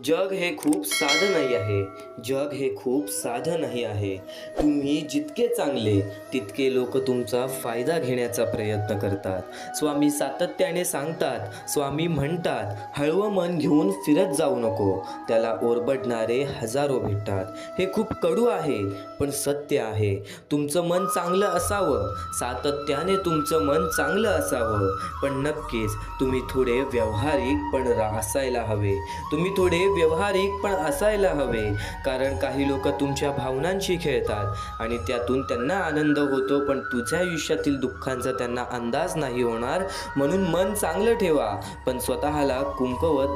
जग हे खूप साधं नाही आहे. जग हे खूप साधं नाही आहे. तुम्ही जितके चांगले तितके लोक तुमचा फायदा घेण्याचा प्रयत्न करतात. स्वामी सातत्याने सांगतात, स्वामी म्हणतात, हळवं मन घेऊन फिरत जाऊ नको, त्याला ओरबडणारे हजारो भेटतात. हे खूप कडू आहे पण सत्य आहे. तुमचं मन चांगलं असावं, सातत्याने तुमचं मन चांगलं असावं, पण नक्कीच तुम्ही थोडे व्यावहारिक पण असायला हवे. तुम्ही थोडे व्यावहारिक पण असायला हवे, कारण काही लोक तुमच्या भावनांशी खेळतात आणि त्यातून त्यांना आनंद होतो, पण तुझ्या आयुष्यातील दुःखांचा त्यांना अंदाज नाही होणार. म्हणून मन चांगलं ठेवा, पण स्वतःला कुंकवत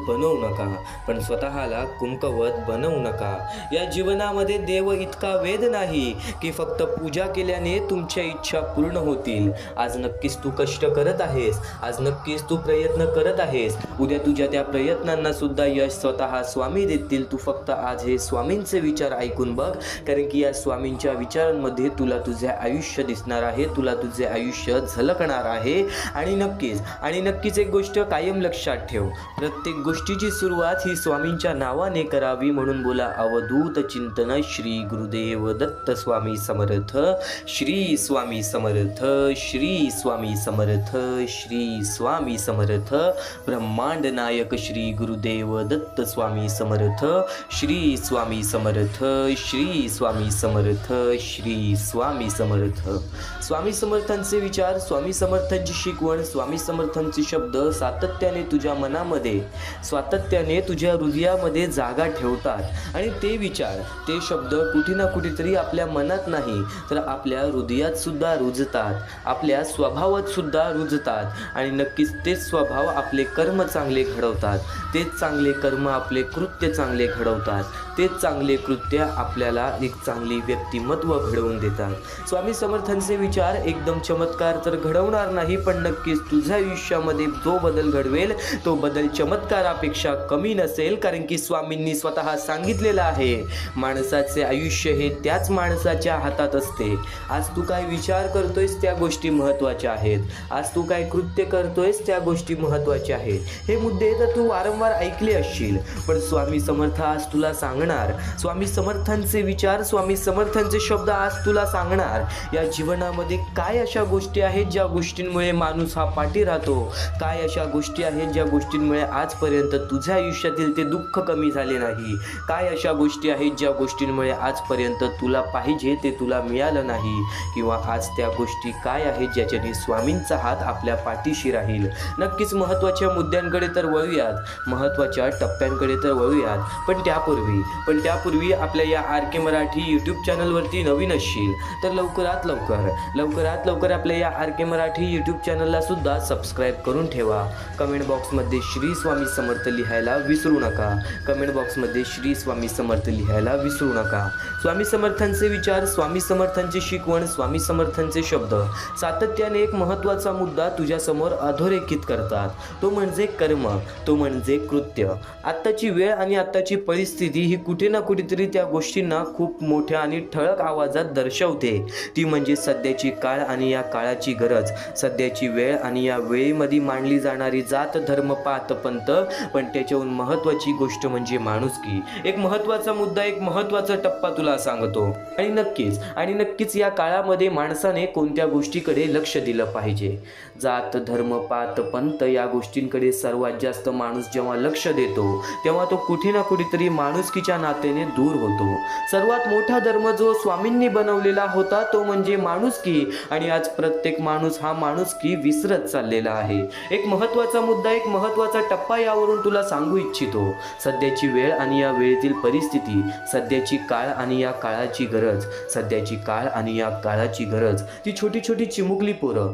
बनवू नका. या जीवनामध्ये देव इतका वेद नाही की फक्त पूजा केल्याने तुमच्या इच्छा पूर्ण होतील. आज नक्कीच तू कष्ट करत आहेस, आज नक्कीच तू प्रयत्न करत आहेस. उद्या तुझ्या त्या प्रयत्नांना सुद्धा यश स्वतः स्वामी देतील. तू फक्त आज हे स्वामींचे विचार ऐकून बघ, कारण की या स्वामींच्या विचारांमध्ये तुला तुझे आयुष्य दिसणार आहे, तुला तुझे आयुष्य झलकणार आहे. आणि नक्कीच एक गोष्ट कायम लक्षात ठेव, प्रत्येक गोष्टीची सुरुवात ही स्वामींच्या नावाने करावी. म्हणून बोला अवधूत चिंतन. श्री गुरुदेव दत्त स्वामी समर्थ. श्री स्वामी समर्थ. श्री स्वामी समर्थ. श्री स्वामी समर्थ. ब्रह्मांड नायक श्री गुरुदेव दत्त स्वामी समर्थ. श्री स्वामी समर्थ. श्री स्वामी समर्थ. श्री स्वामी समर्थ. स्वामी समर्थांचे विचार, स्वामी समर्थांची शिकवण, स्वामी समर्थांचे शब्द सातत्याने तुझ्या मनामध्ये, सातत्याने तुझ्या हृदयामध्ये जागा ठेवतात. आणि ते विचार, ते शब्द कुठे ना कुठेतरी आपल्या मनात नाही तर आपल्या हृदयात सुद्धा रुजतात, आपल्या स्वभावात सुद्धा रुजतात. आणि नक्कीच तेच स्वभाव आपले कर्म चांगले घडवतात, तेच चांगले कर्म आपले कृत्य चांगले घडवतात, तेच चांगले कृत्य आपल्याला एक चांगली व्यक्तिमत्व घडवून देतात. स्वामी समर्थांचे विचार एकदम चमत्कार तर घडवणार नाही, पण नक्कीच तुझ्या आयुष्यामध्ये जो बदल घडवेल तो बदल चमत्कारापेक्षा कमी नसेल. कारण की स्वामींनी स्वतः सांगितलेलं आहे, माणसाचे आयुष्य हे त्याच माणसाच्या हातात असते. आज तू काय विचार करतोयस त्या गोष्टी महत्त्वाच्या आहेत, आज तू काय कृत्य करतोयस त्या गोष्टी महत्त्वाच्या आहेत. हे मुद्दे तर तू वारंवार ऐकले असशील, पण स्वामी समर्थ आज तुला सांगणार, स्वामी समर्थांचे विचार, स्वामी समर्थांचे शब्द आज तुला सांगणार, या जीवनामध्ये काय अशा गोष्टी आहेत ज्या गोष्टींमुळे माणूस हा पाठी राहतो, काय अशा गोष्टी आहेत ज्या गोष्टींमुळे आजपर्यंत तुझ्या आयुष्यातील ते दुःख कमी झाले नाही, काय अशा गोष्टी आहेत ज्या गोष्टींमुळे आजपर्यंत तुला पाहिजे ते तुला मिळालं नाही, किंवा आज त्या गोष्टी काय आहेत ज्याच्याने स्वामींचा हात आपल्या पाठीशी राहील. नक्कीच महत्त्वाच्या मुद्द्यांकडे तर वळूयात, महत्त्वाच्या टप्प्यांकडे तर वळूयात, पण त्यापूर्वी आपल्या या आर के मराठी यूट्यूब चॅनलवरती नवीन असशील तर लवकरात लवकर आपल्या या आर के मराठी यूट्यूब चॅनलला सुद्धा सबस्क्राईब करून ठेवा. कमेंट बॉक्समध्ये श्री स्वामी समर्थ लिहायला विसरू नका. कमेंट बॉक्समध्ये श्री स्वामी समर्थ लिहायला विसरू नका. स्वामी समर्थांचे विचार, स्वामी समर्थांची शिकवण, स्वामी समर्थांचे शब्द सातत्याने एक महत्त्वाचा मुद्दा तुझ्यासमोर अधोरेखित करतात, तो म्हणजे कर्म, तो म्हणजे कृत्य. आत्ताची वेळ आणि आत्ताची परिस्थिती ही कुठे ना कुठेतरी त्या गोष्टींना खूप मोठ्या आणि ठळक आवाजात दर्शवते. ती म्हणजे सध्याची काळ आणि या काळाची गरज, सध्याची वेळ आणि या वेळेमध्ये मांडली जाणारी जात, धर्म, पात, पंथ, पण त्याच्याहून महत्त्वाची गोष्ट म्हणजे माणुसकी. एक महत्त्वाचा मुद्दा, एक महत्त्वाचा टप्पा तुला सांगतो. आणि नक्कीच या काळामध्ये माणसाने कोणत्या गोष्टीकडे लक्ष दिलं पाहिजे. जात, धर्म, पात, पंथ या गोष्टींकडे सर्वात जास्त माणूस जेव्हा लक्ष देतो तेव्हा तो कुठे ना कुठेतरी माणुसकीच्या नात्याने दूर होतो. सर्वात मोठा धर्म जो स्वामींनी बनवलेला होता तो म्हणजे माणुसकी, आणि आज प्रत्येक माणूस हा माणुसकी विसरत चाललेला आहे. एक महत्त्वाचा मुद्दा, एक महत्त्वाचा टप्पा यावरून तुला सांगू इच्छितो. सध्याची वेळ आणि या वेळेतील परिस्थिती, सध्याची काळ आणि या काळाची गरज, सध्याची काळ आणि या काळाची गरज, ती छोटी छोटी चिमुकली पोरं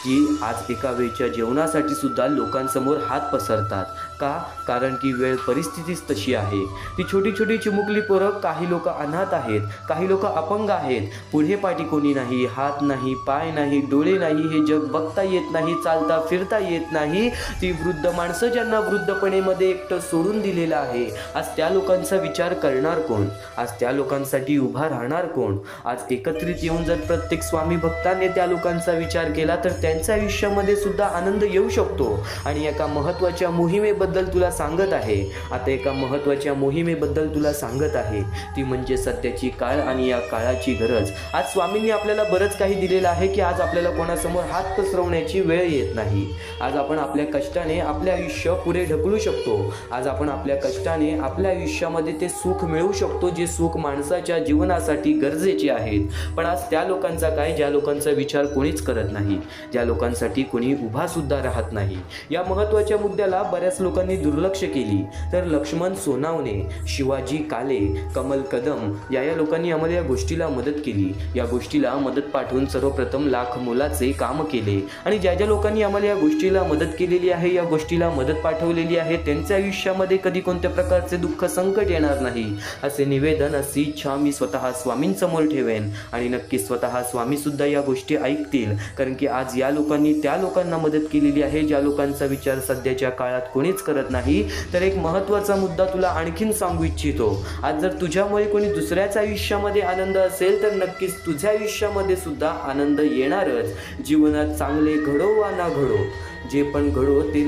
ती आज एका वेळच्या जेवणासाठी सुद्धा लोकांसमोर हात पसरतात. का? कारण की वेळ परिस्थितीच तशी आहे. ती छोटी छोटी चिमुकली पोरं, काही लोक अनाथ आहेत, काही लोक अपंग आहेत, पुढे पाठी कोणी नाही, हात नाही, पाय नाही, डोळे नाही, हे जग बघता येत नाही, चालता फिरता येत नाही. ती वृद्ध माणसं ज्यांना वृद्धपणेमध्ये एकटं सोडून दिलेलं आहे, आज त्या लोकांचा विचार करणार कोण? आज त्या लोकांसाठी उभा राहणार कोण? आज एकत्रित येऊन जर प्रत्येक स्वामी भक्तांनी त्या लोकांचा विचार केला तर त्यांच्या आयुष्यामध्ये सुद्धा आनंद येऊ शकतो. आणि एका महत्त्वाच्या मोहिमे मोहिमेबद्दल तुला सांगत आहे. आता एका महत्त्वाच्या मोहिमेबद्दल तुला सांगत आहे, ती म्हणजे सध्याची काळ आणि या काळाची गरज. आज स्वामींनी आपल्याला बरंच काही दिलेलं आहे की आज आपल्याला कोणासमोर हात पसरवण्याची वेळ येत नाही. आज आपण आपल्या कष्टाने आपले आयुष्य पुढे ढकलू शकतो. आज आपण आपल्या कष्टाने आपल्या आयुष्यामध्ये ते सुख मिळवू शकतो, जे सुख माणसाच्या जीवनासाठी गरजेचे आहेत. पण आज त्या लोकांचा काय, ज्या लोकांचा विचार कोणीच करत नाही, ज्या लोकांसाठी कोणी उभा सुद्धा राहत नाही. या महत्त्वाच्या मुद्द्याला बऱ्याच लोकांनी दुर्लक्ष केली. तर लक्ष्मण सोनावणे, शिवाजी काले, कमल कदम या लोकांनी आम्हाला या गोष्टीला मदत केली. या गोष्टीला मदत पाठवून सर्वप्रथम लाख मोलाचे काम केले. आणि ज्या ज्या लोकांनी आम्हाला या गोष्टीला मदत केलेली आहे, या गोष्टीला मदत पाठवलेली आहे, त्यांच्या आयुष्यामध्ये कधी कोणत्या प्रकारचे दुःख संकट येणार नाही, असे निवेदन, अशी इच्छा मी स्वतः स्वामींसमोर ठेवेन. आणि नक्की स्वतः स्वामी सुद्धा या गोष्टी ऐकतील. कारण की आज या लोकांनी त्या लोकांना मदत केलेली आहे, ज्या लोकांचा विचार सध्याच्या काळात कोणीच करत नाही. तर एक महत्त्वाचा मुद्दा तुला आणखीन सांगू इच्छितो. आज जर तुझ्यामुळे कोणी दुसऱ्याच्या आयुष्यामध्ये आनंद असेल तर नक्कीच तुझ्या आयुष्यामध्ये सुद्धा आनंद येणारच. जीवनात चांगले घडो वा ना घडो, जे पण घडो ते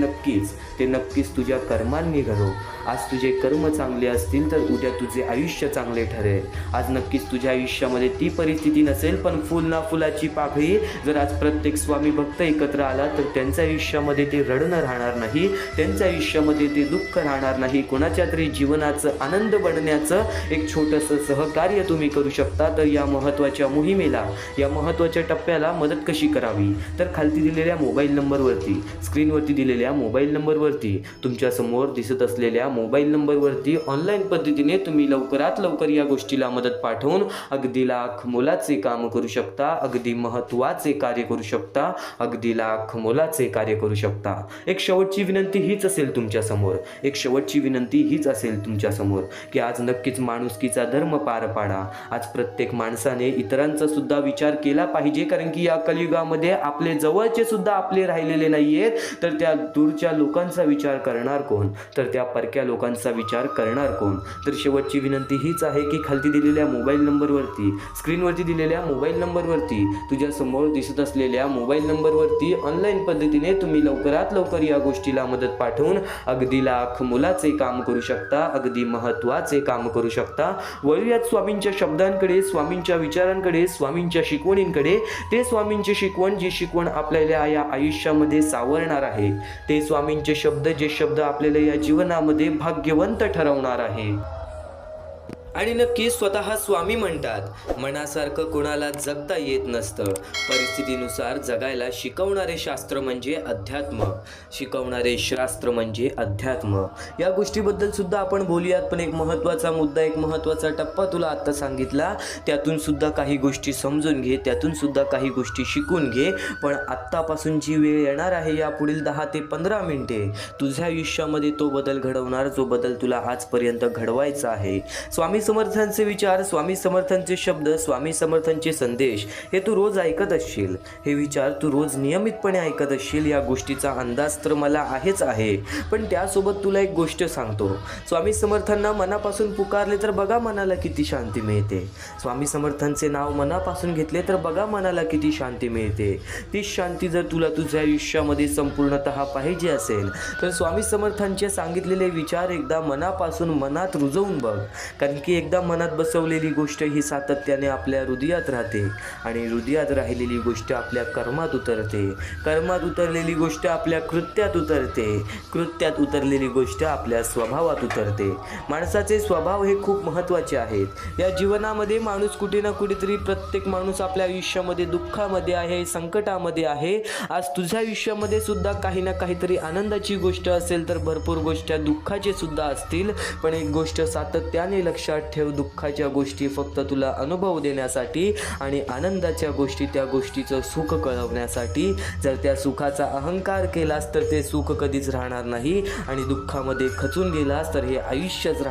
नक्कीच तुझ्या कर्मांनी घडो. आज तुझे कर्म चांगले असतील तर उद्या तुझे आयुष्य चांगले ठरेल. आज नक्कीच तुझ्या आयुष्यामध्ये ती परिस्थिती नसेल, पण फुल ना फुलाची पाकळी जर आज प्रत्येक स्वामी भक्त एकत्र आला तर त्यांच्या आयुष्यामध्ये ते रडणं राहणार नाही, त्यांच्या आयुष्यामध्ये ते दुःख राहणार नाही. कोणाच्या तरी जीवनाचं आनंद बनण्याचं एक छोटंसं सहकार्य तुम्ही करू शकता. तर या महत्त्वाच्या मोहिमेला, या महत्त्वाच्या टप्प्याला मदत कशी करावी, तर खालती दिलेल्या मोबाईल नंबरवरती, स्क्रीनवरती दिलेल्या मोबाईल नंबरवरती, तुमच्यासमोर दिसत असलेल्या मोबाईल नंबरवरती ऑनलाईन पद्धतीने तुम्ही लवकरात लवकर या गोष्टीला मदत पाठवून अगदी लाख मोलाचे काम करू शकता, अगदी महत्त्वाचे कार्य करू शकता, अगदी लाख मोलाचे कार्य करू शकता. एक शेवटची विनंती हीच असेल तुमच्यासमोर, की आज नक्कीच माणुसकीचा धर्म पार पाडा. आज प्रत्येक माणसाने इतरांचा सुद्धा विचार केला पाहिजे. कारण की या कलियुगामध्ये आपले जवळचे सुद्धा आपले राहिलेले नाहीयेत. तर त्या दूरच्या लोकांचा विचार करणार कोण, तर त्या परक्या लोकांचा विचार करणार कोण. तर शेवटची विनंती हीच आहे की खालती दिलेल्या मोबाईल नंबरवरती, स्क्रीनवरती दिलेल्या मोबाईल नंबरवरती, तुझ्या समोर दिसत असलेल्या मोबाईल नंबरवरती ऑनलाईन पद्धतीने तुम्ही लवकरात लवकर या गोष्टीला मदत पाठवून अगदी लाख मोलाचे काम करू शकता, अगदी महत्त्वाचे काम करू शकता. वळूयात स्वामींच्या शब्दांकडे, स्वामींच्या विचारांकडे, स्वामींच्या शिकवणींकडे. ते स्वामींचे शिकवण, जी शिकवण आपल्याला या आयुष्यामध्ये सावरणार आहे. ते स्वामींचे शब्द, जे शब्द आपल्याला या जीवनामध्ये भाग्यवंत ठरवणार आहे. आणि नक्की स्वतः स्वामी म्हणतात, मनासारखं कोणाला जगता येत नसतं. परिस्थितीनुसार जगायला शिकवणारे शास्त्र म्हणजे अध्यात्म. या गोष्टीबद्दल सुद्धा आपण बोलूयात. पण एक महत्त्वाचा मुद्दा, एक महत्त्वाचा टप्पा तुला आत्ता सांगितला, त्यातून सुद्धा काही गोष्टी समजून घे, त्यातून सुद्धा काही गोष्टी शिकून घे. पण आत्तापासून जी वेळ येणार आहे, या पुढील 10 ते 15 मिनिटे तुझ्या आयुष्यामध्ये तो बदल घडवणार, जो बदल तुला आजपर्यंत घडवायचा आहे. स्वामी समर्थांचे विचार, स्वामी समर्थांचे शब्द, स्वामी समर्थांचे संदेश हे तू रोज ऐकत असशील. हे विचार तू रोज नियमितपणे ऐकत असशील. या गोष्टीचा अंदाज तर मला आहे. पण त्यासोबत तुला एक गोष्ट सांगतो. स्वामी समर्थांना मनापासून पुकारले तर बघा मनाला किती शांती मिळते. स्वामी समर्थांचे नाव मनापासून घेतले तर बघा मनाला किती शांती मिळते. ती शांती जर तुला तुझ्या आयुष्यामध्ये संपूर्णतः पाहिजे असेल तर स्वामी समर्थांचे सांगितलेले विचार एकदा मनापासून मनात रुजवून बघ. कारण की एकदा मनात बसवलेली गोष्ट ही सातत्याने आपल्या हृदयात राहते. आणि हृदयात राहिलेली गोष्ट आपल्या कर्मात उतरते. कर्मात उतरलेली गोष्ट आपल्या कृत्यात उतरते. कृत्यात उतरलेली गोष्ट आपल्या स्वभावात उतरते. माणसाचे स्वभाव हे खूप महत्त्वाचे आहेत. या जीवनामध्ये माणूस कुठे ना कुठेतरी, प्रत्येक माणूस आपल्या आयुष्यामध्ये दुःखामध्ये आहे, संकटामध्ये आहे. आज तुझ्या आयुष्यामध्ये सुद्धा काही ना काहीतरी आनंदाची गोष्ट असेल तर भरपूर गोष्टी दुःखाचे सुद्धा असतील. पण एक गोष्ट सातत्याने लक्षात ठेव, दुःखाच्या गोष्टी फक्त तुला अनुभव देण्यासाठी आणि आनंदाच्या गोष्टी त्या गोष्टीचं सुख कळवण्यासाठी. जर त्या सुखाचा अहंकार केलास तर ते सुख कधीच राहणार नाही. आणि दुःखामध्ये खचून गेलास तर हे आयुष्यच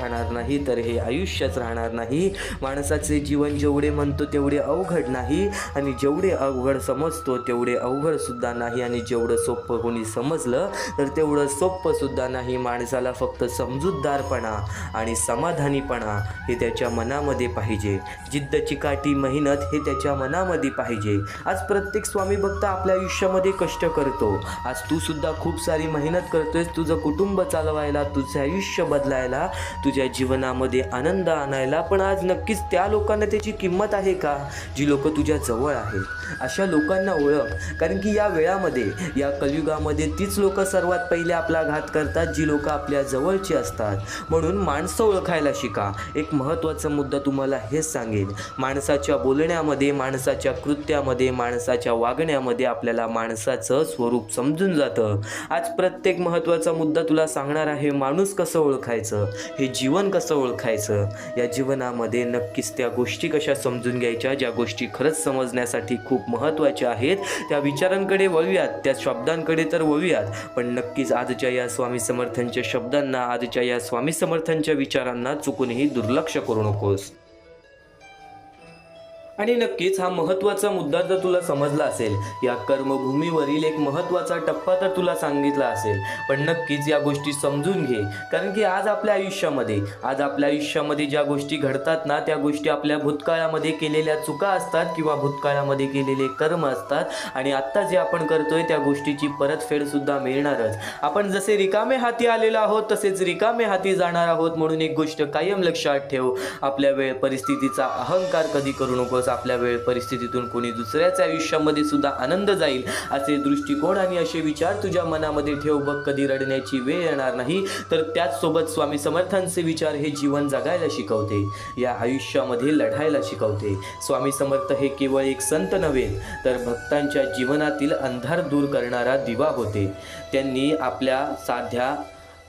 राहणार नाही. माणसाचे जीवन जेवढे म्हणतो तेवढे अवघड नाही. आणि जेवढे अवघड समजतो तेवढे अवघड सुद्धा नाही. आणि जेवढं सोपं कोणी समजलं तर तेवढं सोपं सुद्धा नाही. माणसाला फक्त समजूतदारपणा आणि समाधानीपणा हे त्याच्या मनामध्ये पाहिजे. जिद्द, चिकाटी, मेहनत हे त्याच्या मनामध्ये पाहिजे. आज प्रत्येक स्वामी भक्त आपल्या आयुष्यामध्ये कष्ट करतो. आज तू सुद्धा खूप सारी मेहनत करतोयस तुझं कुटुंब चालवायला, तुझं आयुष्य बदलायला, तुझ्या जीवनामध्ये आनंद आणायला. पण आज नक्कीच त्या लोकांना त्याची किंमत आहे का, जी लोक तुझ्या जवळ आहेत? अशा लोकांना ओळख, कारण की या वेळामध्ये, या कलियुगामध्ये तीच लोक सर्वात पहिले आपला घात करतात, जी लोक आपल्या जवळची असतात. म्हणून माणसं ओळखायला शिका. एक महत्त्वाचा मुद्दा तुम्हाला हेच सांगेन, माणसाच्या बोलण्यामध्ये, माणसाच्या कृत्यामध्ये, माणसाच्या वागण्यामध्ये आपल्याला माणसाचं स्वरूप समजून जातं. आज प्रत्येक महत्त्वाचा मुद्दा तुला सांगणार आहे. माणूस कसं ओळखायचं, हे जीवन कसं ओळखायचं. या जीवनामध्ये नक्कीच त्या गोष्टी कशा समजून घ्यायच्या, ज्या गोष्टी खरंच समजण्यासाठी खूप महत्त्वाच्या आहेत. त्या विचारांकडे वळूयात, त्या शब्दांकडे तर वळूयात. पण नक्कीच आजच्या या स्वामी समर्थांच्या शब्दांना, आजच्या या स्वामी समर्थांच्या विचारांना चुकूनही दुर्लक्ष करू नकोस. आणि नक्कीच हा महत्त्वाचा मुद्दा जर तुला समजला असेल, या कर्मभूमीवरील एक महत्त्वाचा टप्पा तर तुला सांगितला असेल, पण नक्कीच या गोष्टी समजून घे. कारण की आज आपल्या आयुष्यामध्ये ज्या गोष्टी घडतात ना, त्या गोष्टी आपल्या भूतकाळामध्ये केलेल्या चुका असतात किंवा भूतकाळामध्ये केलेले कर्म असतात. आणि आत्ता जे आपण करतोय त्या गोष्टीची परतफेडसुद्धा मिळणारच. आपण जसे रिकामे हाती आलेलो आहोत तसेच रिकामे हाती जाणार आहोत. म्हणून एक गोष्ट कायम लक्षात ठेव, आपल्या वेळ परिस्थितीचा अहंकार कधी करू नकोस. आपल्या वेळ परिस्थितीतून कोणी दुसऱ्याच्या आयुष्यामध्ये सुद्धा आनंद जाईल असे दृष्टिकोन आणि असे विचार तुझ्या मनामध्ये ठेव. बघ, कधी रडण्याची वेळ येणार नाही. तर त्याचसोबत स्वामी समर्थांचे विचार हे जीवन जगायला शिकवते, या आयुष्यामध्ये लढायला शिकवते. स्वामी समर्थ हे केवळ एक संत नव्हे, तर भक्तांच्या जीवनातील अंधार दूर करणारा दिवा होते. त्यांनी आपल्या साध्या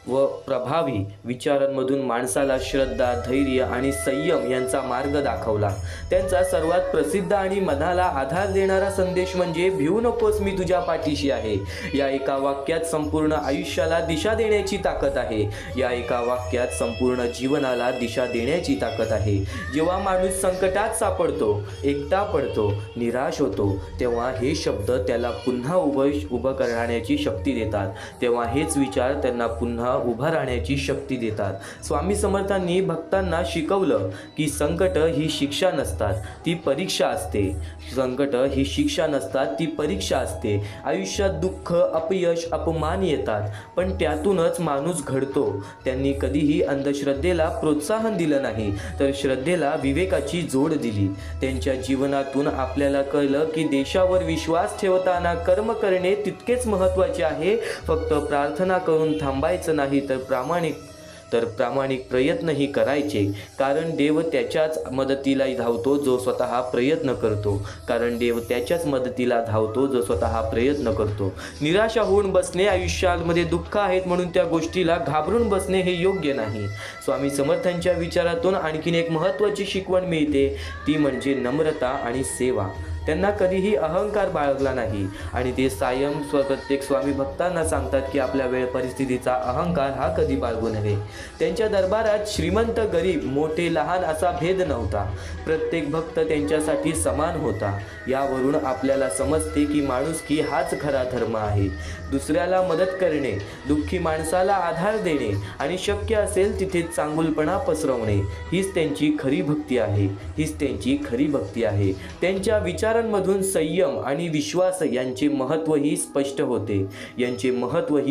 व प्रभावी विचारांमधून माणसाला श्रद्धा, धैर्य आणि संयम यांचा मार्ग दाखवला. त्यांचा सर्वात प्रसिद्ध आणि मनाला आधार देणारा संदेश म्हणजे भिवू नकोस, मी तुझ्या पाठीशी आहे. या एका वाक्यात संपूर्ण आयुष्याला दिशा देण्याची ताकद आहे. या एका वाक्यात संपूर्ण जीवनाला दिशा देण्याची ताकद आहे. जेव्हा माणूस संकटात सापडतो, एकटा पडतो, निराश होतो, तेव्हा हे शब्द त्याला पुन्हा उभं करण्याची शक्ती देतात. तेव्हा हेच विचार त्यांना पुन्हा उभा राहण्याची शक्ती देतात. स्वामी समर्थांनी भक्तांना शिकवलं की संकट ही शिक्षा नसतात, ती परीक्षा असते. संकट ही शिक्षा नसतात, ती परीक्षा असते. आयुष्यात दुःख, अपयश, अपमान येतात, पण त्यातूनच माणूस घडतो. त्यांनी कधीही अंधश्रद्धेला प्रोत्साहन दिलं नाही, तर श्रद्धेला विवेकाची जोड दिली. त्यांच्या जीवनातून आपल्याला कळलं की देशावर विश्वास ठेवताना कर्म करणे तितकेच महत्त्वाचे आहे. फक्त प्रार्थना करून थांबायचं नाही, तर प्रामाणिक प्रयत्नही करायचे. कारण देव त्याच्याच मदतीला धावतो जो स्वतः प्रयत्न करतो. निराशा होऊन बसणे, आयुष्यामध्ये दुःख आहेत म्हणून त्या गोष्टीला घाबरून बसणे हे योग्य नाही. स्वामी समर्थांच्या विचारातून आणखीन एक महत्त्वाची शिकवण मिळते, ती म्हणजे नम्रता आणि सेवा. त्यांना कधीही अहंकार बाळगला नाही आणि ते प्रत्येक स्वामी भक्तांना सांगतात की आपल्या वेळ परिस्थितीचा अहंकार हा कधी बाळगू नये. त्यांच्या दरबारात श्रीमंत, गरीब, मोठे, लहान असा भेद नव्हता. प्रत्येक भक्त त्यांच्यासाठी समान होता. यावरून आपल्याला समजते की माणुसकी हाच खरा धर्म आहे. दुसऱ्याला मदत करणे, दुःखी माणसाला आधार देणे आणि शक्य असेल तिथे चांगुलपणा पसरवणे हीच त्यांची खरी भक्ती आहे. त्यांच्या विचारांमधून संयम आणि विश्वास यांचे महत्त्वही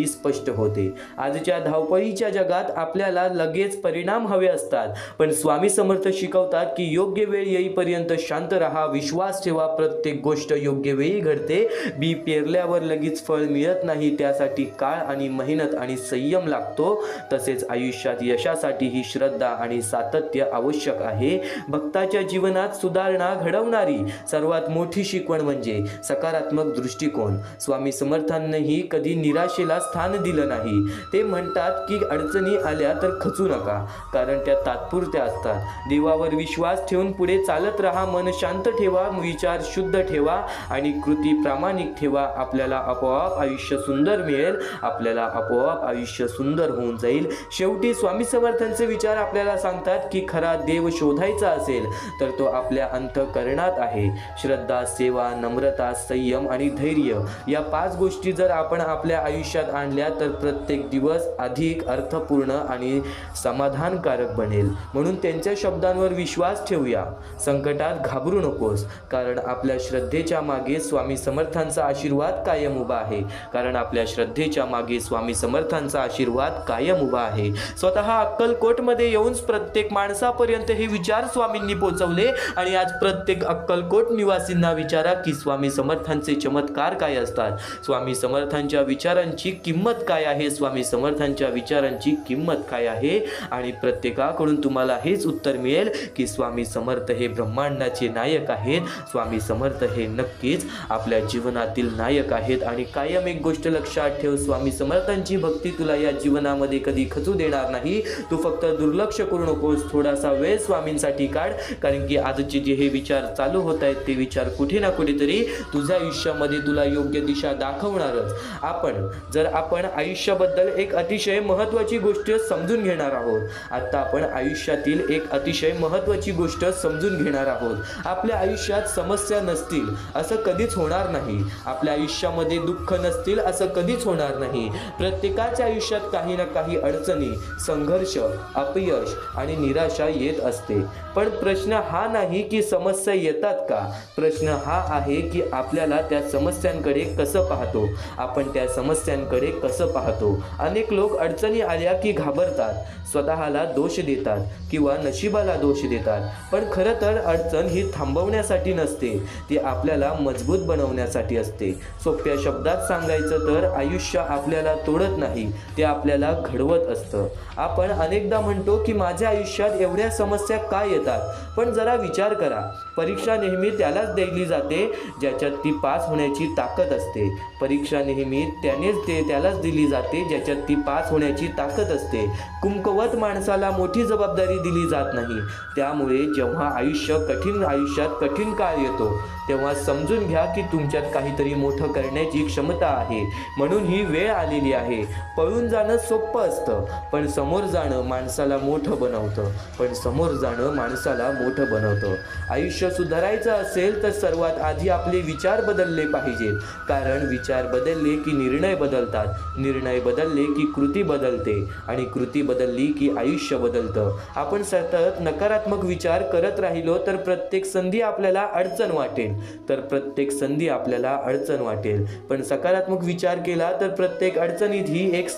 स्पष्ट होते. आजच्या धावपळीच्या जगात आपल्याला लगेच परिणाम हवे असतात, पण स्वामी समर्थ शिकवतात की योग्य वेळ येईपर्यंत शांत राहा, विश्वास ठेवा. प्रत्येक गोष्ट योग्य वेळी घडते. बी पेरल्यावर लगेच फळ मिळत नाही, त्यासाठी काळ आणि मेहनत आणि संयम लागतो. तसेच आयुष्यात यशासाठी ही श्रद्धा आणि सातत्य आवश्यक आहे. भक्ताच्या जीवनात सुधारणा घडवणारी सर्वात मोठी शिकवण म्हणजे सकारात्मक दृष्टिकोन. स्वामी समर्थांनीही कधी निराशेला स्थान दिलं नाही. ते म्हणतात की अडचणी आल्या तर खचू नका, कारण त्या तात्पुरत्या असतात. देवावर विश्वास ठेवून पुढे चालत राहा. मन शांत ठेवा, विचार शुद्ध ठेवा आणि कृती प्रामाणिक ठेवा. आपल्याला आपोआप आयुष्य सुंदर मिळेल, आपल्याला आपोआप आयुष्य सुंदर होऊन जाईल. शेवटी स्वामी समर्थांचे विचार आपल्याला सांगतात की खरा देव शोधायचा असेल तर तो आपल्या अंतःकरणात आहे. श्रद्धा श्रद्धा, सेवा, नम्रता, संयम आणि धैर्य या 5 गोष्टी जर आपण आपल्या आयुष्यात आणल्या तर प्रत्येक दिवस अधिक अर्थपूर्ण आणि समाधानकारक बनेल. म्हणून त्यांच्या शब्दांवर विश्वास ठेवूया. संकटात घाबरू नकोस, कारण आपल्या श्रद्धेच्या मागे स्वामी समर्थांचा आशीर्वाद कायम उभा आहे. कारण आपल्या श्रद्धेच्या मागे स्वामी समर्थांचा आशीर्वाद कायम उभा आहे. स्वतः अक्कलकोटमध्ये येऊन प्रत्येक माणसापर्यंत हे विचार स्वामींनी पोहोचवले आणि आज प्रत्येक अक्कलकोट निवासींना विचारा की स्वामी समर्थांचे चमत्कार काय असतात, स्वामी समर्थांच्या विचारांची किंमत काय आहे, स्वामी समर्थांच्या विचारांची किंमत काय आहे. आणि प्रत्येकाकडून तुम्हाला हेच उत्तर मिळेल की स्वामी समर्थ हे ब्रह्मांडाचे नायक आहेत. स्वामी समर्थ हे नक्कीच आपल्या जीवनातील नायक आहेत. आणि कायम एक गोष्ट लक्षात ठेव, स्वामी समर्थांची भक्ती तुला या जीवनामध्ये कधी खचू देणार नाही. तू फक्त दुर्लक्ष करू नकोस, थोडासा वेळ स्वामींसाठी काढ. कारण की आजचे जे हे विचार चालू होत आहेत ते विचार कुठे ना कुठेतरी तुझ्या आयुष्यामध्ये तुला योग्य दिशा दाखवणारच. आपण आयुष्याबद्दल एक अतिशय महत्त्वाची गोष्ट समजून घेणार आहोत. आता आपण आयुष्यातील एक अतिशय महत्त्वाची गोष्ट समजून घेणार आहोत. आपल्या आयुष्यात समस्या नसतील असं कधीच होणार नाही. आपल्या आयुष्यामध्ये दुःख नसतील असं कधीच होणार नाही. प्रत्येकाच्या आयुष्यात काही ना काही अडचणी, संघर्ष, अपयश आणि निराशा येत असते. पण प्रश्न हा नाही की समस्या येतात का, प्रश्न हा आहे की आपल्याला त्या समस्यांकडे कसं पाहतो, आपण त्या समस्यांकडे कसं पाहतो. अनेक लोक अडचणी आल्या की घाबरतात, स्वतःला दोष देतात किंवा नशिबाला दोष देतात. पण खरं तर अडचण ही थांबवण्यासाठी नसते, ती आपल्याला मजबूत बनवण्यासाठी असते. सोप्या शब्दात सांगायचं तर आयुष्य आपल्याला तोडत नाही, ते आपल्याला घडवत असतं. आपण अनेकदा म्हणतो की माझ्या आयुष्यात एवढ्या समस्या का येतात. पण जरा विचार करा, परीक्षा नेहमी त्यालाच दिली जाते ज्याच्यात ती पास होण्याची ताकद असते. परीक्षा नेहमी त्यालाच दिली जाते ज्याच्यात ती पास होण्याची ताकद असते. कुमकुवत माणसाला मोठी जबाबदारी दिली जात नाही. त्यामुळे जेव्हा आयुष्यात कठीण काळ येतो तेव्हा समजून घ्या की तुमच्यात काहीतरी मोठं करण्याची क्षमता आहे. म्हणून ही वेळ आलेली आहे. पळून जाणं सोपं असतं, पण समोर जाणं माणसाला मोठं बनवतं. आयुष्य सुधारायचं असेल तर सर्वात आधी आपले विचार बदलले पाहिजेत. कारण विचार बदलले की निर्णय बदलतात, निर्णय बदलले की कृती बदलते आणि कृती बदलली की आयुष्य बदलतं. आपण सतत नकारात्मक विचार करत राहिलो तर प्रत्येक संधी आपल्याला अडचण वाटेल. पण सकारात्मक विचार केला तर प्रत्येक अडचणीत ही एक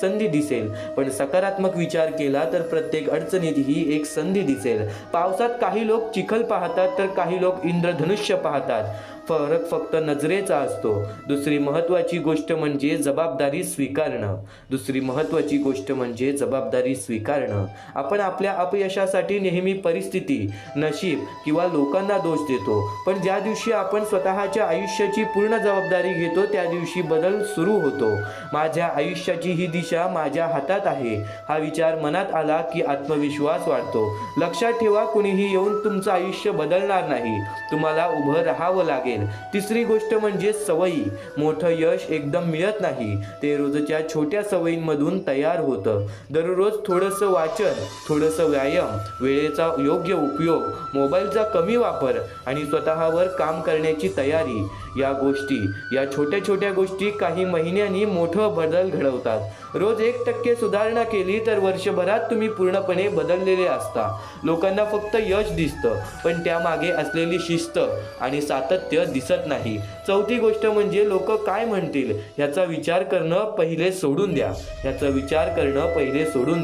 संधी दिसेल. पावसात काही लोक चिखल पाहतात तर काही लोक इंद्रधनुष्य पाहतात. फरक फक्त नजरेचा असतो. दुसरी महत्त्वाची गोष्ट म्हणजे जबाबदारी स्वीकारणं. आपण आपल्या अपयशासाठी नेहमी परिस्थिती, नशीब किंवा लोकांना दोष देतो. पण ज्या दिवशी आपण स्वतःच्या आयुष्याची पूर्ण जबाबदारी घेतो त्या दिवशी बदल सुरू होतो. माझ्या आयुष्याची ही दिशा माझ्या हातात आहे हा विचार मनात आला की आत्मविश्वास वाढतो. लक्षात ठेवा, कुणीही येऊन तुमचं आयुष्य बदलणार नाही, तुम्हाला उभं राहावं लागेल. तिसरी गोष्ट म्हणजे सवयी. मोठं यश एकदम मिळत नाही, ते रोजच्या छोट्या सवयींमधून तयार होतं. दररोज थोडंसं वाचन, थोडंसं व्यायाम, वेळेचा योग्य उपयोग, मोबाईलचा कमी वापर आणि स्वतःवर काम करण्याची तयारी, या छोट्या गोष्टी काही महिन्यांनी मोठं बदल घडवतात. रोज 1% सुधारणा केली तर वर्षभरात तुम्ही पूर्णपणे बदललेले असता. लोकांना फक्त यश दिसतं, पण त्यामागे असलेली शिस्त आणि सातत्य दिसत नाही. चौथी गोष्ट म्हणजे लोक काय म्हणतील याचा विचार करणं पहिले सोडून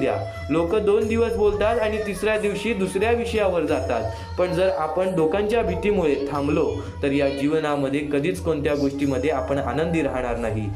द्या. लोक 2 दिवस बोलतात आणि तिसऱ्या दिवशी दुसऱ्या विषयावर जातात. पण जर आपण लोकांच्या भीतीमुळे थांबलो तर या जीवनामध्ये कधीच कोणत्या गोष्टीमध्ये आपण आनंदी राहणार नाही.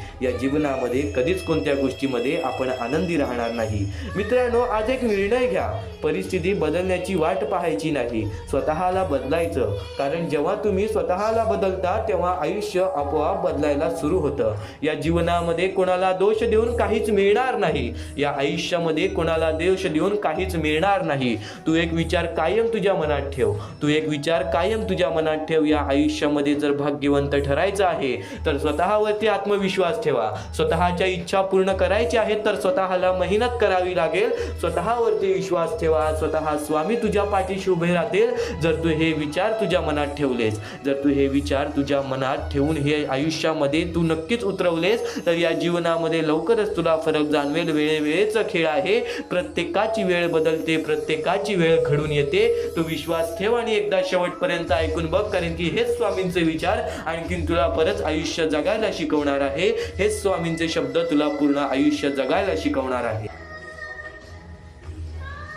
मित्रांनो, आज एक निर्णय घ्या. परिस्थिती बदलण्याची वाट पाहायची नाही, स्वतःला बदलायचं. कारण जेव्हा तुम्ही स्वतःला बदलता तेव्हा आयुष्य आपोआप बदलायला सुरू होतं. या जीवनामध्ये कोणाला दोष देऊन काहीच मिळणार नाही. या आयुष्यामध्ये कोणाला दोष देऊन काहीच मिळणार नाही. तू एक विचार कायम तुझ्या मनात ठेव. तू एक विचार कायम तुझ्या मनात ठेव. या आयुष्यामध्ये जर भाग्यवंत ठरायचं आहे तर स्वतःवरती आत्मविश्वास ठेवा. स्वतःच्या इच्छा पूर्ण करायच्या आहेत तर स्वतःला मेहनत करावी लागेल. स्वतःवरती विश्वास ठेवा. स्वतः स्वामी तुझ्या पाठीशी उभे राहतील जर तू हे विचार तुझ्या मनात ठेवलेस. जर तू हे विचार तुझ्या मनात ठेवून हे आयुष्यामध्ये तू नक्कीच उतरवलेस तर या जीवनामध्ये लवकरच तुला फरक जाणवेल. वेळेचा खेळ आहे. प्रत्येकाची वेळ बदलते. प्रत्येकाची वेळ घडून येते. तू विश्वास ठेव आणि एकदा शेवटपर्यंत ऐकून बघ, कारण की हेच स्वामींचे विचार आणखीन तुला परत आयुष्य जगायला शिकवणार आहे. हेच स्वामींचे शब्द तुला पूर्ण आयुष्य जगायला शिकवणार आहे.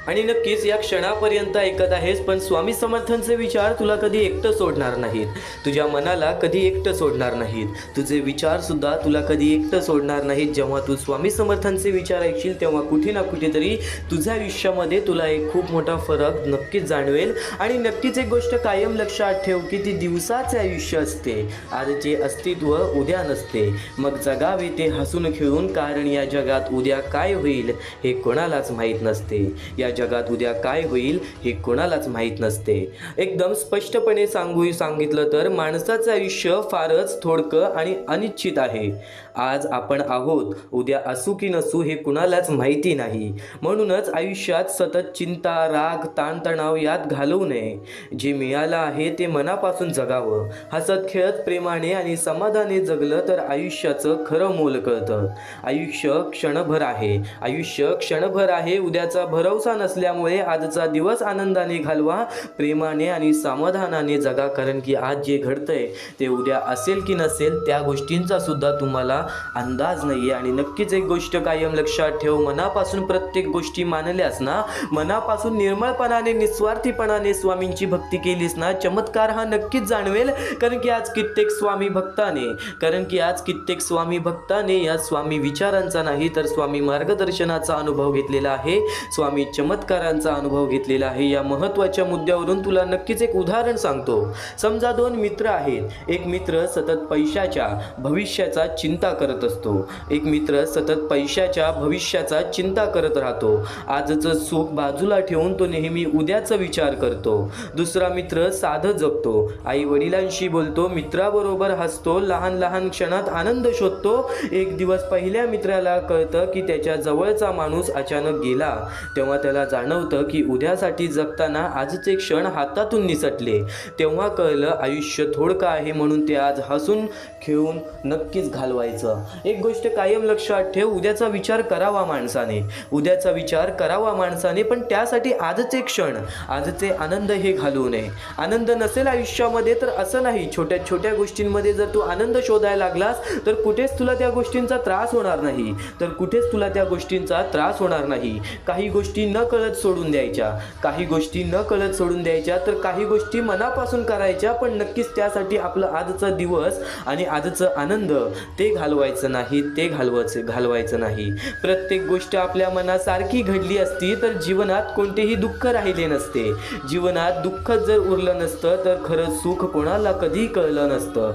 आणि नक्कीच या क्षणापर्यंत ऐकत आहेस, पण स्वामी समर्थांचे विचार तुला कधी एकटं सोडणार नाहीत. तुझ्या मनाला कधी एकटं सोडणार नाहीत. तुझे विचार सुद्धा तुला कधी एकटं सोडणार नाहीत. जेव्हा तू स्वामी समर्थांचे विचार ऐकशील तेव्हा कुठे ना कुठेतरी तुझ्या आयुष्यामध्ये तुला एक खूप मोठा फरक नक्कीच जाणवेल. आणि नक्कीच एक गोष्ट कायम लक्षात ठेव की ती दिवसाचे आयुष्य असते. आजचे अस्तित्व उद्या नसते. मग जगावे ते हसून खेळून, कारण या जगात उद्या काय होईल हे कोणालाच माहीत नसते. या जगात उद्या काय होईल हे कोणालाच माहीत नसते. एकदम स्पष्टपणे सांगितलं तर माणसाचं आयुष्य फारच थोडकं आणि अनिश्चित आहे. आज आपण आहोत, उद्या असू की नसू हे कुणालाच माहिती नाही. म्हणूनच आयुष्यात सतत चिंता, राग, ताणतणाव यात घालवू नये. जे मिळालं आहे ते मनापासून जगावं. हसत खेळत प्रेमाने आणि समाधाने जगलं तर आयुष्याचं खरं मोल कळतं. आयुष्य क्षणभर आहे. आयुष्य क्षणभर आहे. उद्याचा भरवसा नसल्यामुळे आजचा दिवस आनंदाने घालवा. प्रेमाने आणि समाधानाने जगा, कारण की आज जे घडतंय ते उद्या असेल की नसेल त्या गोष्टींचा सुद्धा तुम्हाला अंदाज नाहीये. आणि नक्कीच एक गोष्ट कायम लक्षात ठेव, मनापासून प्रत्येक गोष्टी मानल्यास ना, मनापासून निर्मळपणाने निस्वार्थीपणाने स्वामींची भक्ती केलीस ना, चमत्कार हा नक्कीच जाणवेल. कारण की आज कित्येक स्वामी भक्ताने या स्वामी विचारांचा नाही तर स्वामी मार्गदर्शनाचा अनुभव घेतलेला आहे. स्वामी चमत्कारांचा अनुभव घेतलेला आहे. या महत्त्वाच्या मुद्द्यावरून तुला नक्कीच एक उदाहरण सांगतो. समजा दोन मित्र आहेत. एक मित्र सतत पैशाच्या भविष्याचा चिंता करत असतो. एक मित्र सतत पैशाच्या भविष्याचा चिंता करत राहतो. आजचं सुख बाजूला ठेवून तो नेहमी उद्याचा विचार करतो. दुसरा मित्र साधं जगतो. आई वडिलांशी बोलतो, मित्राबरोबर हसतो, लहान लहान क्षणात आनंद शोधतो. एक दिवस पहिल्या मित्राला कळतं की त्याच्या जवळचा माणूस अचानक गेला. तेव्हा त्याला जाणवतं की उद्यासाठी जगताना आजचे क्षण हातातून निसटले. तेव्हा कळलं आयुष्य थोडकं आहे, म्हणून ते आज हसून खेळून नक्कीच घालवायचं. एक गोष्ट कायम लक्षात ठेव, उद्याचा विचार करावा माणसाने, पण त्यासाठी आजचे क्षण, आजचे आनंद हे घालवू नये. आनंद नसेल आयुष्यामध्ये तर असं नाही, छोट्या छोट्या गोष्टींमध्ये जर तू आनंद शोधायला लागलास तर कुठेच तुला त्या गोष्टींचा त्रास होणार नाही. काही गोष्टी न कळत सोडून द्यायच्या, तर काही गोष्टी मनापासून करायच्या, पण नक्कीच त्यासाठी आपलं आजचा दिवस आणि आजचं आनंद ते घालवायचं नाही. प्रत्येक गोष्ट आपल्या मनासारखी घडली असती तर जीवनात कोणतेही दुःख राहिले नसते. जीवनात दुःखच जर उरलं नसतं तर खरं सुख कोणाला कधी कळलं नसतं.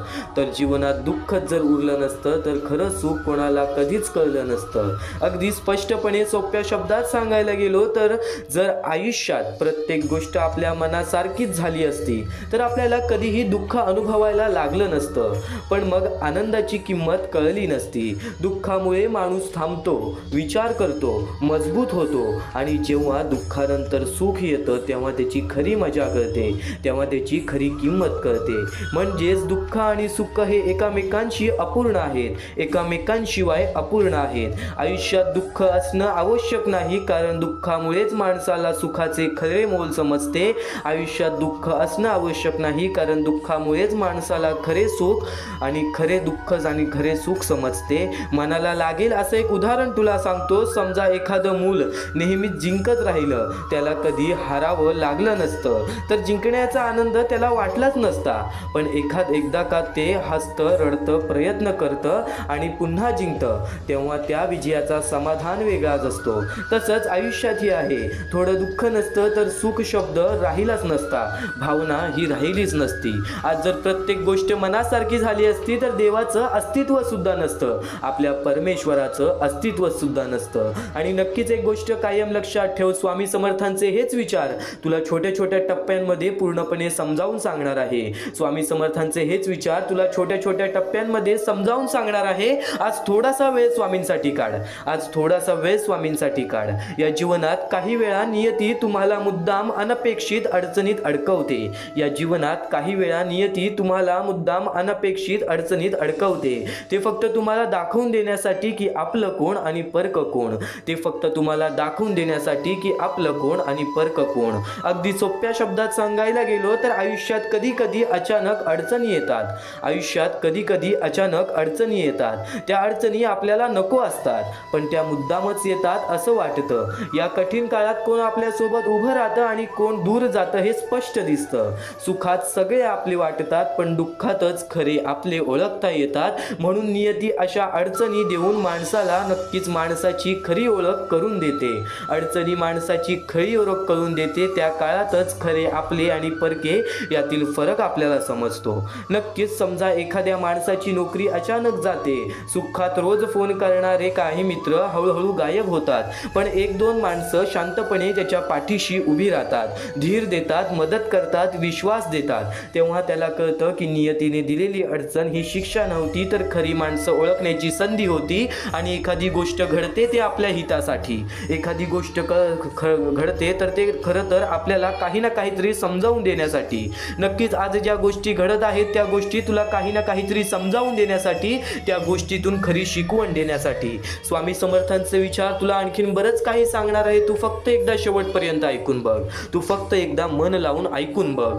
कधीच कळलं नसतं. अगदी स्पष्टपणे सोप्या शब्दात सांगायला गेलो तर जर आयुष्यात प्रत्येक गोष्ट आपल्या मनासारखीच झाली असती तर आपल्याला कधीही दुःख अनुभवायला लागलं नसतं. पण मग आनंदाची किंमत कळली नसती. दुःखामुळे माणूस थांबतो, विचार करतो, मजबूत होतो आणि जेव्हा दुःखानंतर सुख येतं तेव्हा त्याची खरी मजा कळते, तेव्हा त्याची खरी किंमत कळते. म्हणजेच दुःख आणि सुख हे एकामेकांशी अपूर्ण आहेत, एकामेकांशिवाय अपूर्ण आहेत. आयुष्यात दुःख असणं आवश्यक नाही, कारण दुःखामुळेच माणसाला सुखाचे खरे मोल समजते. आयुष्यात दुःख असणं आवश्यक नाही, कारण दुःखामुळेच माणसाला खरे सुख आणि खरे दुःख आणि खरे सुख समजते. मनाला लागेल असं एक उदाहरण तुला सांगतो. समजा एखादं मूल नेहमीच जिंकत राहिलं, त्याला कधी हारावं लागलं नसतं तर जिंकण्याचा आनंद त्याला वाटलाच नसता. पण एकदा का ते हसतं, रडतं, प्रयत्न करतं आणि पुन्हा जिंकतं, तेव्हा त्या विजयाचा समाधान वेगळाच असतो. तसंच आयुष्यातही आहे. आहे. थोडं दुःख नसतं तर सुख शब्द राहिलाच नसता, भावना ही राहिलीच नसती. आज जर प्रत्येक गोष्ट मनासारखी झाली असती तर देवाचं अस्तित्व सुद्धा नसतं, आपल्या परमेश्वराचं अस्तित्व सुद्धा नसतं. आणि नक्कीच एक गोष्ट कायम लक्षात ठेव, स्वामी समर्थांचे हेच विचार तुला छोट्या छोट्या टप्प्यांमध्ये पूर्णपणे समजावून सांगणार आहे. स्वामी समर्थांचे हेच विचार तुला छोट्या छोट्या टप्प्यांमध्ये समजावून सांगणार आहे. आज थोडासा वेळ स्वामींसाठी काढ, आज थोडासा वेळ स्वामींसाठी काढ. या जीवनात काही वेळा नियती तुम्हाला मुद्दाम अनपेक्षित अडचणीत अडकवते. या जीवनात काही वेळा नियती तुम्हाला मुद्दाम अनपेक्षित अडचणीत अडकवते. ते फक्त तुम्हाला दाखवून देण्यासाठी की आपलं कोण आणि परक कोण. ते फक्त तुम्हाला दाखवून देण्यासाठी की आपलं कोण आणि परक कोण. अगदी सोप्या शब्दात सांगायला गेलो तर आयुष्यात कधी कधी अचानक अडचणी येतात. आयुष्यात कधी कधी अचानक अडचणी येतात. त्या अडचणी आपल्याला नको असतात, पण त्या मुद्दामच येतात असं वाटतं. या कठीण काळात कोण आपल्यासोबत उभं राहतं आणि कोण दूर जातं हे स्पष्ट दिसतं. सुखात सगळे आपले वाटतात, पण दुःखातच खरे आपले ओळखता येतात. म्हणून नियती अशा अडचणी देऊन माणसाला नक्कीच माणसाची खरी ओळख करून देते. अडचणी माणसाची खरी ओळख करून देते. त्या काळातच खरे आपले आणि परके यातील फरक आपल्याला समजतो. नक्कीच समजा एखाद्या माणसाची नोकरी अचानक जाते. सुखात रोज फोन करणारे काही मित्र हळूहळू गायब होतात, पण एक दोन माणसं शांतपणे त्याच्या पाठीशी उभी राहतात, धीर देतात, मदत करतात, विश्वास देतात. तेव्हा त्याला कळतं की नियतीने दिलेली अडचण ही शिक्षा नव्हती, तर खरी माणसं ओळखण्याची संधी होती. आणि एखादी गोष्ट घडते ते आपल्या हितासाठी, एखादी गोष्ट घडते तर ते खरं तर आपल्याला काही ना काहीतरी समजावून देण्यासाठी. नक्कीच आज ज्या गोष्टी घडत आहेत त्या गोष्टी तुला काही ना काहीतरी समजावून देण्यासाठी, त्या गोष्टीतून खरी शिकवण देण्यासाठी. स्वामी समर्थांचे विचार तुला आणखीन बरंच काही सांगणार आहे. तू फक्त एकदा शेवटपर्यंत ऐकून बघ, तू फक्त एकदा मन लावून ऐकून बघ.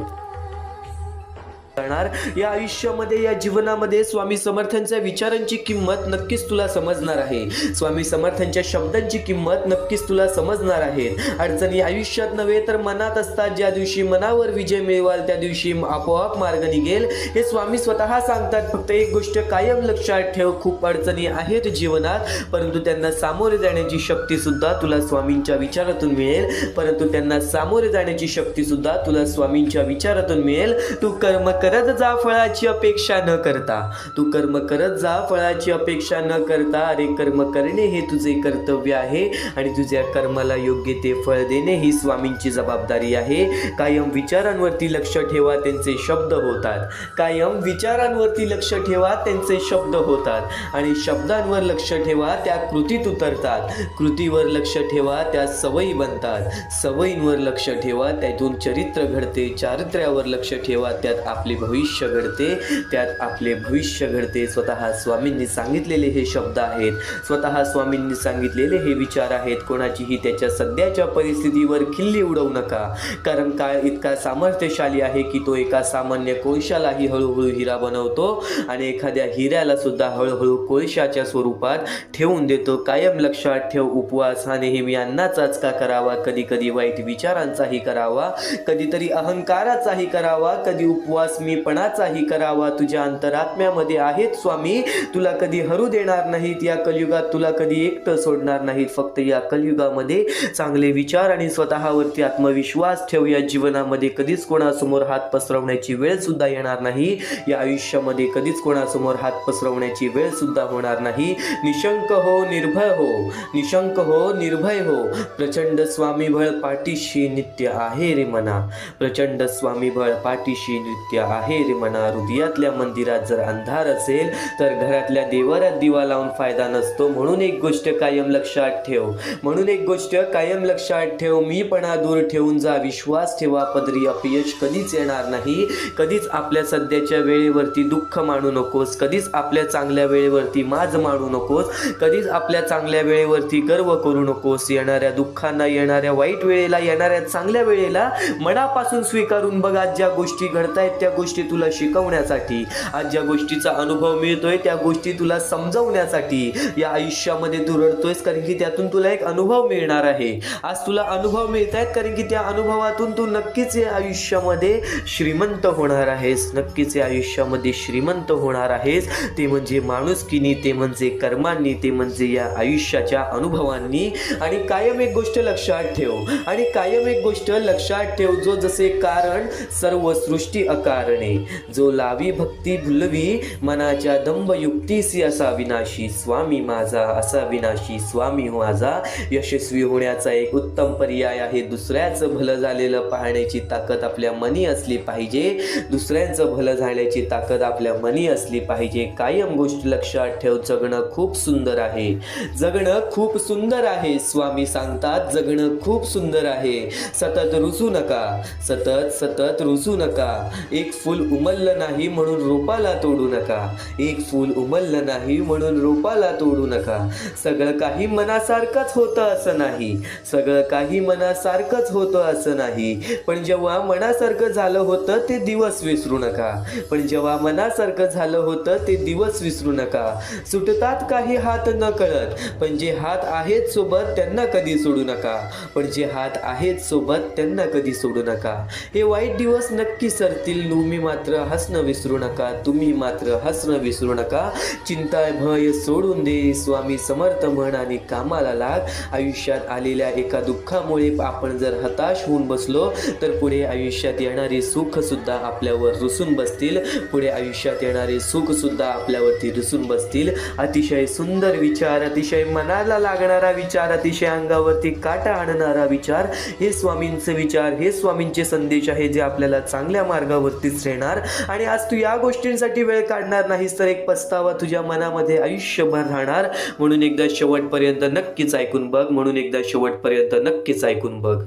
या आयुष्यामध्ये, या जीवनामध्ये स्वामी समर्थांच्या विचारांची किंमत नक्कीच तुला समजणार आहे. स्वामी समर्थांच्या शब्दांची किंमत नक्कीच तुला समजणार आहे. अडचणी आयुष्यात नव्हे तर मनात असतात. ज्या दिवशी मनावर विजय मिळवाल त्या दिवशी आपोआप मार्ग निघेल, हे स्वामी स्वतः सांगतात. फक्त एक गोष्ट कायम लक्षात ठेव, खूप अडचणी आहेत जीवनात, परंतु त्यांना सामोरे जाण्याची शक्ती सुद्धा तुला स्वामींच्या विचारातून मिळेल. परंतु त्यांना सामोरे जाण्याची शक्ती सुद्धा तुला स्वामींच्या विचारातून मिळेल. तू कर्म करत जा फळाची अपेक्षा न करता, तू कर्म करत जा फळाची अपेक्षा न करता. अरे कर्म करणे हे तुझे कर्तव्य आहे आणि तुझ्या कर्माला योग्य ते फळ देणे ही स्वामींची जबाबदारी आहे. कायम विचारांवरती लक्ष ठेवा, त्यांचे शब्द होतात. कायम विचारांवरती लक्ष ठेवा, त्यांचे शब्द होतात. आणि शब्दांवर लक्ष ठेवा, त्या कृतीत उतरतात. कृतीवर लक्ष ठेवा, त्या सवयी बनतात. सवयींवर लक्ष ठेवा, त्यातून चरित्र घडते. चारित्र्यावर लक्ष ठेवा, त्यात आपले भविष्य घडते, त्यात आपले भविष्य घडते. स्वतः स्वामींनी सांगितलेले हे शब्द आहेत, स्वतः स्वामींनी सांगितलेले हे विचार आहेत. कोणाचीही त्याच्या सध्याच्या परिस्थितीवर खिल्ली उडवू नका, कारण काळ इतका सामर्थ्यशाली आहे की तो एका सामान्य कोळशालाही हळूहळू हिरा बनवतो आणि एखाद्या हिऱ्याला सुद्धा हळूहळू कोळशाच्या स्वरूपात ठेवून देतो. कायम लक्षात ठेव, उपवास हा नेहमी अन्नाचाच का करावा, कधी कधी वाईट विचारांचाही करावा, कधीतरी अहंकाराचाही करावा, कधी उपवास मीपणाचाही करावा. तुझ्या अंतरात्म्यामध्ये आहेत स्वामी, तुला कधी हरू देणार नाहीत. या कलियुगात तुला कधी एकटं सोडणार नाहीत. फक्त या कलियुगामध्ये चांगले विचार आणि स्वतःवरती आत्मविश्वास ठेव. या जीवनामध्ये कधीच कोणासमोर हात पसरवण्याची वेळ सुद्धा येणार नाही. या आयुष्यामध्ये कधीच कोणासमोर हात पसरवण्याची वेळ सुद्धा होणार नाही. निशंक हो, निर्भय हो, निशंक हो, निर्भय हो. प्रचंड स्वामीबळ पाठीशी नित्य आहे रे मना, प्रचंड स्वामीबळ पाठीशी नित्य आहे रे मना. हृदयातल्या मंदिरात जर अंधार असेल तर घरातल्या देवाऱ्यात दिवा लावून फायदा नसतो. म्हणून एक गोष्ट कायम लक्षात ठेव, म्हणून एक गोष्ट कायम लक्षात ठेव, मीपणा दूर ठेवून जा, विश्वास ठेवा. पदरी अपयश कधीच येणार नाही. कधीच आपल्या सध्याच्या वेळेवरती दुःख मानू नकोस, कधीच आपल्या चांगल्या वेळेवरती माज मानू नकोस, कधीच आपल्या चांगल्या वेळेवरती गर्व करू नकोस. येणाऱ्या दुःखांना, येणाऱ्या वाईट वेळेला, येणाऱ्या चांगल्या वेळेला मनापासून स्वीकारून बघा. ज्या गोष्टी घडतायत त्या गोष्टी गोष्टी तुला शिकवण्यासाठी, आज ज्या गोष्टीचा अनुभव मिळतोय त्या गोष्टी तुला समजवण्यासाठी या आयुष्यामध्ये तू रडतोयस, कारण की त्यातून तुला एक अनुभव मिळणार आहे. आज तुला अनुभव मिळत आहेत कारण की त्या अनुभवातून तू नक्कीच या आयुष्यामध्ये श्रीमंत होणार आहेस. नक्कीच या आयुष्यामध्ये श्रीमंत होणार आहेस. ते म्हणजे माणुसकीनी, ते म्हणजे कर्मांनी, ते म्हणजे या आयुष्याच्या अनुभवांनी. आणि कायम एक गोष्ट लक्षात ठेव, आणि कायम एक गोष्ट लक्षात ठेव, जो जसे कारण सर्व सृष्टी अकारणे, जो लावी भक्ती भुलवी मनाच्या दंभ युक्तीसी असा विनाशी स्वामी माझा, असा विनाशी स्वामी माझा. यशस्वी होण्याचा एक उत्तम पर्याय आहे दुसऱ्याचं भलं झालेलं पाहण्याची ताकद आपल्या मनी असली पाहिजे. दुसऱ्यांचं भलं झाल्याची ताकद आपल्या मनी असली पाहिजे. कायम गोष्ट लक्षात ठेव, जगणं खूप सुंदर आहे, जगणं खूप सुंदर आहे. स्वामी सांगतात जगणं खूप सुंदर आहे. सतत रुसू नका, सतत सतत रुसू नका. एक फूल उमललं नाही म्हणून रोपाला तोडू नका, एक फूल उमललं नाही म्हणून रोपाला तोडू नका. सगळं काही मनासारखंच होतं असं नाही, सगळं काही मनासारखंच होतं असं नाही. पण जेव्हा मनासारखं झालं होतं ते दिवस विसरू नका, पण जेव्हा मनासारखं झालं होतं ते दिवस विसरू नका. सुटतात काही हात न कळत, पण जे हात आहेत सोबत त्यांना कधी सोडू नका, पण जे हात आहेत सोबत त्यांना कधी सोडू नका. हे वाईट दिवस नक्की सरतील, तुम्ही मात्र हसणं विसरू नका, तुम्ही मात्र हसणं विसरू नका. चिंता भय सोडून दे, स्वामी समर्थ म्हण आणि कामाला लाग. आयुष्यात आलेल्या एका दुःखामुळे आपण जर हताश होऊन बसलो तर पुढे आयुष्यात येणारे सुख सुद्धा आपल्यावर रुसून बसतील, पुढे आयुष्यात येणारे सुख सुद्धा आपल्यावरती रुसून बसतील. अतिशय सुंदर विचार, अतिशय मनाला लागणारा विचार, अतिशय अंगावरती काटा आणणारा विचार, हे स्वामींचे विचार, हे स्वामींचे संदेश आहे जे आपल्याला चांगल्या मार्गावरतीच नेणार. आणि आज तू या गोष्टींसाठी वेळ काढणार नाहीस तर एक पस्तावा तुझ्या मनामध्ये आयुष्यभर राहणार. म्हणून एकदा शेवटपर्यंत नक्कीच ऐकून बघ, म्हणून एकदा शेवटपर्यंत नक्कीच ऐकून बघ.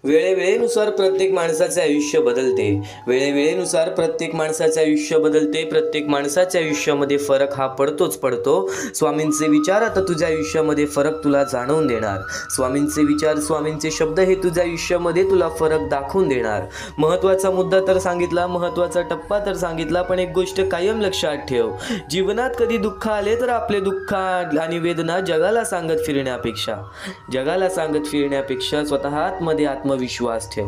वेळेवेळेनुसार प्रत्येक माणसाचे आयुष्य बदलते, वेळेवेळेनुसार प्रत्येक माणसाचे आयुष्य बदलते. प्रत्येक माणसाच्या आयुष्यामध्ये फरक हा पडतोच पडतो. स्वामींचे विचार आता तुझ्या आयुष्यामध्ये फरक तुला जाणवून देणार. स्वामींचे विचार, स्वामींचे शब्द हे तुझ्या आयुष्यामध्ये तुला फरक दाखवून देणार. महत्त्वाचा मुद्दा तर सांगितला, महत्त्वाचा टप्पा तर सांगितला, पण एक गोष्ट कायम लक्षात ठेव, जीवनात कधी दुःख आले तर आपले दुःख आणि वेदना जगाला सांगत फिरण्यापेक्षा स्वतः आतमध्ये आत्मविश्वास ठेव,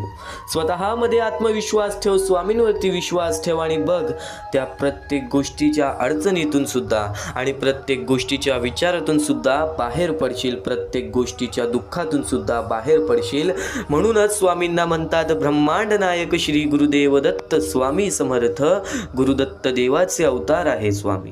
स्वतःमध्ये आत्मविश्वास ठेव, स्वामींवरती विश्वास ठेव आणि बघ त्या प्रत्येक गोष्टीच्या अडचणीतून सुद्धा आणि प्रत्येक गोष्टीच्या विचारातून सुद्धा बाहेर पडशील, प्रत्येक गोष्टीच्या दुःखातून सुद्धा बाहेर पडशील. म्हणूनच स्वामींना म्हणतात ब्रह्मांड नायक श्री गुरुदेव दत्त स्वामी समर्थ. गुरुदत्त देवाचे अवतार आहे स्वामी.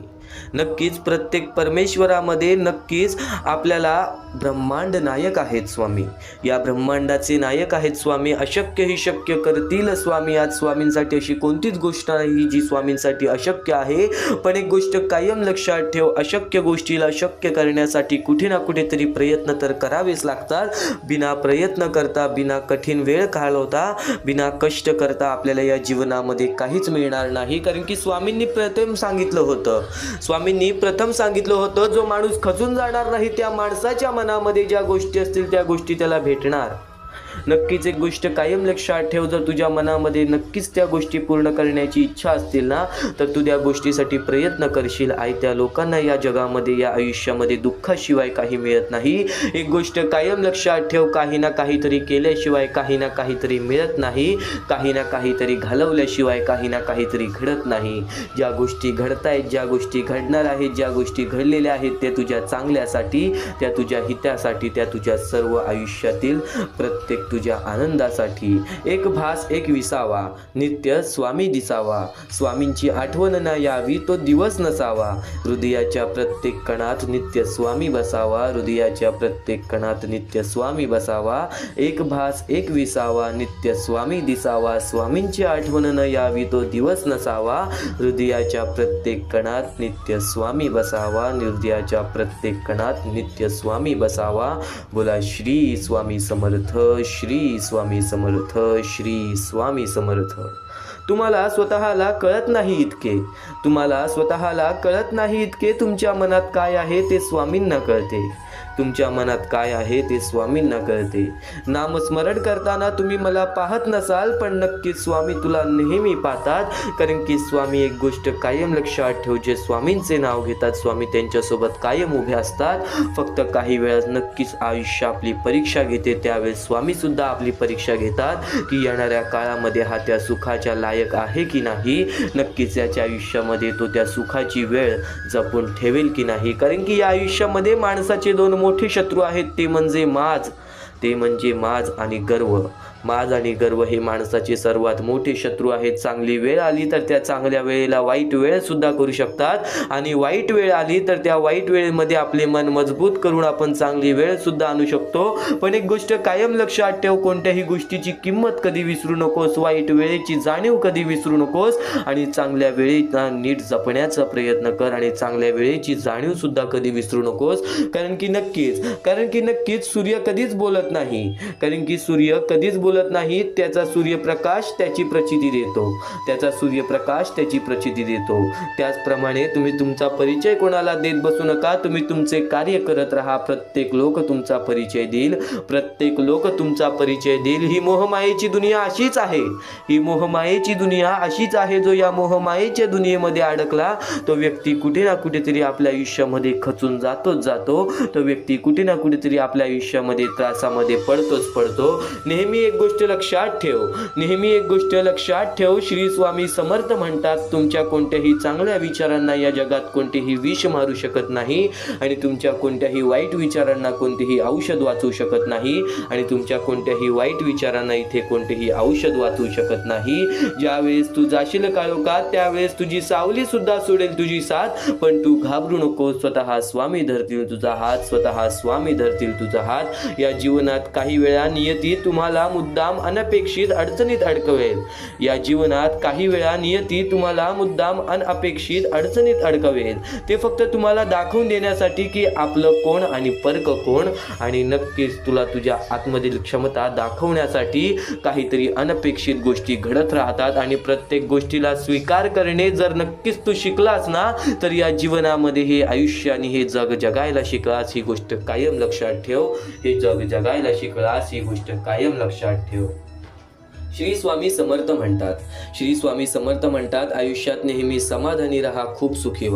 नक्कीच प्रत्येक परमेश्वरामध्ये नक्कीच आपल्याला ब्रह्मांड नायक आहेत स्वामी, या ब्रह्मांडाचे नायक आहेत स्वामी. अशक्य ही शक्य करतील स्वामी. आज स्वामींसाठी अशी कोणतीच गोष्ट नाही जी स्वामींसाठी अशक्य आहे. पण एक गोष्ट कायम लक्षात ठेव, अशक्य गोष्टीला शक्य करण्यासाठी कुठे ना कुठेतरी प्रयत्न तर करावेच लागतात. बिना प्रयत्न करता, बिना कठीण वेळ घालवता, बिना कष्ट करता आपल्याला या जीवनामध्ये काहीच मिळणार नाही. कारण की स्वामींनी प्रथम सांगितलं होतं, जो माणूस खचून जाणार नाही त्या माणसाच्या मनामध्ये ज्या गोष्टी असतील त्या गोष्टी त्याला भेटणार. नक्कीच एक गोष्ट कायम लक्षात ठेव, जर तुझ्या मनामध्ये नक्कीच त्या गोष्टी पूर्ण करण्याची इच्छा असतील ना तर तू त्या गोष्टीसाठी प्रयत्न करशील. त्या लोकांना या जगामध्ये, या आयुष्यामध्ये दुःखाशिवाय काही मिळत नाही. एक गोष्ट कायम लक्षात ठेव, काही ना काहीतरी केल्याशिवाय काही ना काहीतरी मिळत नाही, काही ना काहीतरी घालवल्याशिवाय काही ना काहीतरी घडत नाही. ज्या गोष्टी घडतायत, ज्या गोष्टी घडणार आहेत, ज्या गोष्टी घडलेल्या आहेत त्या तुझ्या चांगल्यासाठी, त्या तुझ्या हितासाठी, त्या तुझ्या सर्व आयुष्यातील प्रत्येक तुझ्या आनंदासाठी. एक भास एक विसावा, नित्य स्वामी दिसावा. स्वामींची आठवण ना यावी तो दिवस नसावा. हृदयाच्या प्रत्येक कणात नित्य स्वामी बसावा, हृदयाच्या प्रत्येक कणात नित्य स्वामी बसावा. एक भास एक विसावा, नित्य स्वामी दिसावा. स्वामींची आठवण न यावी तो दिवस नसावा. हृदयाच्या प्रत्येक कणात नित्य स्वामी बसावा, हृदयाच्या प्रत्येक कणात नित्य स्वामी बसावा. बोला श्री स्वामी समर्थ, श्री स्वामी समर्थ, श्री स्वामी समर्थ. तुम्हाला स्वतःला कळत नाही इतके तुमच्या मनात काय आहे ते स्वामींना कळते. तुमच्या मनात काय आहे ते स्वामींना कळते. नामस्मरण करताना तुम्ही मला पाहत नसाल, पण नक्कीच स्वामी तुला नेहमी पाहतात. कारण की स्वामी एक गोष्ट कायम लक्षात ठेव, जे स्वामींचे नाव घेतात स्वामी त्यांच्यासोबत कायम उभे असतात. फक्त काही वेळास नक्कीच आयुष्य आपली परीक्षा घेते, त्यावेळेस स्वामी सुद्धा आपली परीक्षा घेतात की येणाऱ्या काळामध्ये हा त्या सुखाच्या लायक आहे की नाही, नक्कीच त्याच्या आयुष्यामध्ये तो त्या सुखाची वेळ जपून ठेवेल की नाही. कारण की या आयुष्यामध्ये माणसाचे दोन मोठे शत्रू आहेत, ते म्हणजे माज आणि गर्व. माज आणि गर्व हे माणसाचे सर्वात मोठे शत्रू आहेत. चांगली वेळ आली तर त्या चांगल्या वेळेला वाईट वेळ सुद्धा करू शकतात, आणि वाईट वेळ आली तर त्या वाईट वेळेमध्ये आपले मन मजबूत करून आपण चांगली वेळ सुद्धा आणू शकतो. पण एक गोष्ट कायम लक्षात ठेव, कोणत्याही गोष्टीची किंमत कधी विसरू नकोस, वाईट वेळेची जाणीव कधी विसरू नकोस, आणि चांगल्या वेळेला नीट जपण्याचा प्रयत्न कर, आणि चांगल्या वेळेची जाणीव सुद्धा कधी विसरू नकोस. कारण की नक्कीच सूर्य कधीच बोलत नाही, त्याचा सूर्यप्रकाश त्याची प्रचिती देतो. त्याचप्रमाणे तुम्ही तुमचा परिचय कोणाला देत बसू नका. तुम्ही तुमचे कार्य करत राहा. प्रत्येक लोक तुमचा परिचय देईल. ही मोहमायेची दुनिया अशीच आहे. जो या मोहमायेच्या दुनियेमध्ये अडकला तो व्यक्ती कुठे ना कुठेतरी आपल्या आयुष्यामध्ये खचून जातो. तो व्यक्ती कुठे ना कुठेतरी आपल्या आयुष्यामध्ये त्रासामध्ये पडतो. नेहमी एक गोष्ट लक्षात ठेव, श्री स्वामी समर्थ म्हणतात, तुमच्या कोणत्याही चांगल्या विचारांना या जगात कोणतेही विष मारू शकत नाही, आणि तुमच्या कोणत्याही वाईट विचारांना कोणतेही औषध वाचू शकत नाही, आणि तुमच्या कोणत्याही वाईट विचारांना इथे कोणतेही औषध वाचू शकत नाही. ज्यावेळेस तू जाशील काळोखात त्यावेळेस तुझी सावली सुद्धा सोडेल तुझी साथ, पण तू घाबरू नको. स्वतः स्वामी धरतील तुझा हात. या जीवनात काही वेळा नियती तुम्हाला मुद्दाम अनपेक्षित अडचणीत अडकवेल. ते फक्त तुम्हाला दाखवून देण्यासाठी की आपलं कोण आणि परक कोण, आणि नक्कीच तुला तुझ्या आतमधील क्षमता दाखवण्यासाठी काहीतरी अनपेक्षित गोष्टी घडत राहतात. आणि प्रत्येक गोष्टीला स्वीकार करणे जर नक्कीच तू शिकलास ना, तर या जीवनामध्ये हे आयुष्य आणि हे जग जगायला शिकलास, ही गोष्ट कायम लक्षात ठेव. श्री स्वामी समर्थ म्हणतात, आयुष्यात नेहमी समाधानी राहा, खूप सुखी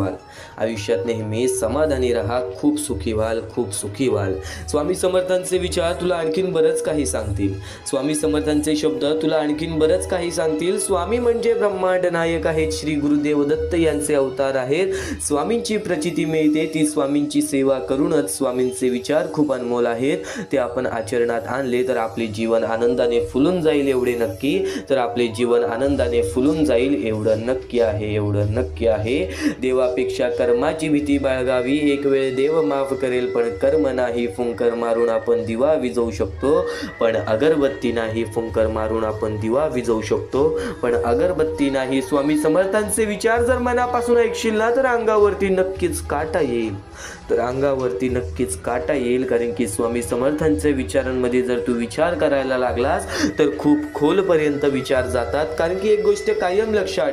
व्हाल. स्वामी समर्थांचे विचार तुला आणखीन बरंच काही सांगतील. स्वामी समर्थांचे शब्द तुला आणखीन बरंच काही सांगतील. स्वामी म्हणजे ब्रह्मांड नायक आहेत. श्री गुरुदेव दत्त यांचे अवतार आहेत. स्वामींची प्रचिती मिळते ती स्वामींची सेवा करूनच. स्वामींचे विचार खूप अनमोल आहेत. ते आपण आचरणात आणले तर आपले जीवन आनंदाने फुलून जाईल, एवढे नक्की आहे. देवापेक्षा कर्माची भीती बाळगावी. एक वेळ देव माफ करेल, पण कर्म नाही. फुंकर मारून आपण दिवा विझवू शकतो, पण अगरबत्ती नाही. स्वामी समर्थांचे विचार जर मनापासून ऐकशील ना, तर अंगावरती नक्कीच काटा येईल. कारण की स्वामी समर्थांच्या विचारांमध्ये जर तू विचार करायला लागलास तर खूप खोलपर्यंत विचार जातात. कारण की एक गोष्ट कायम लक्षात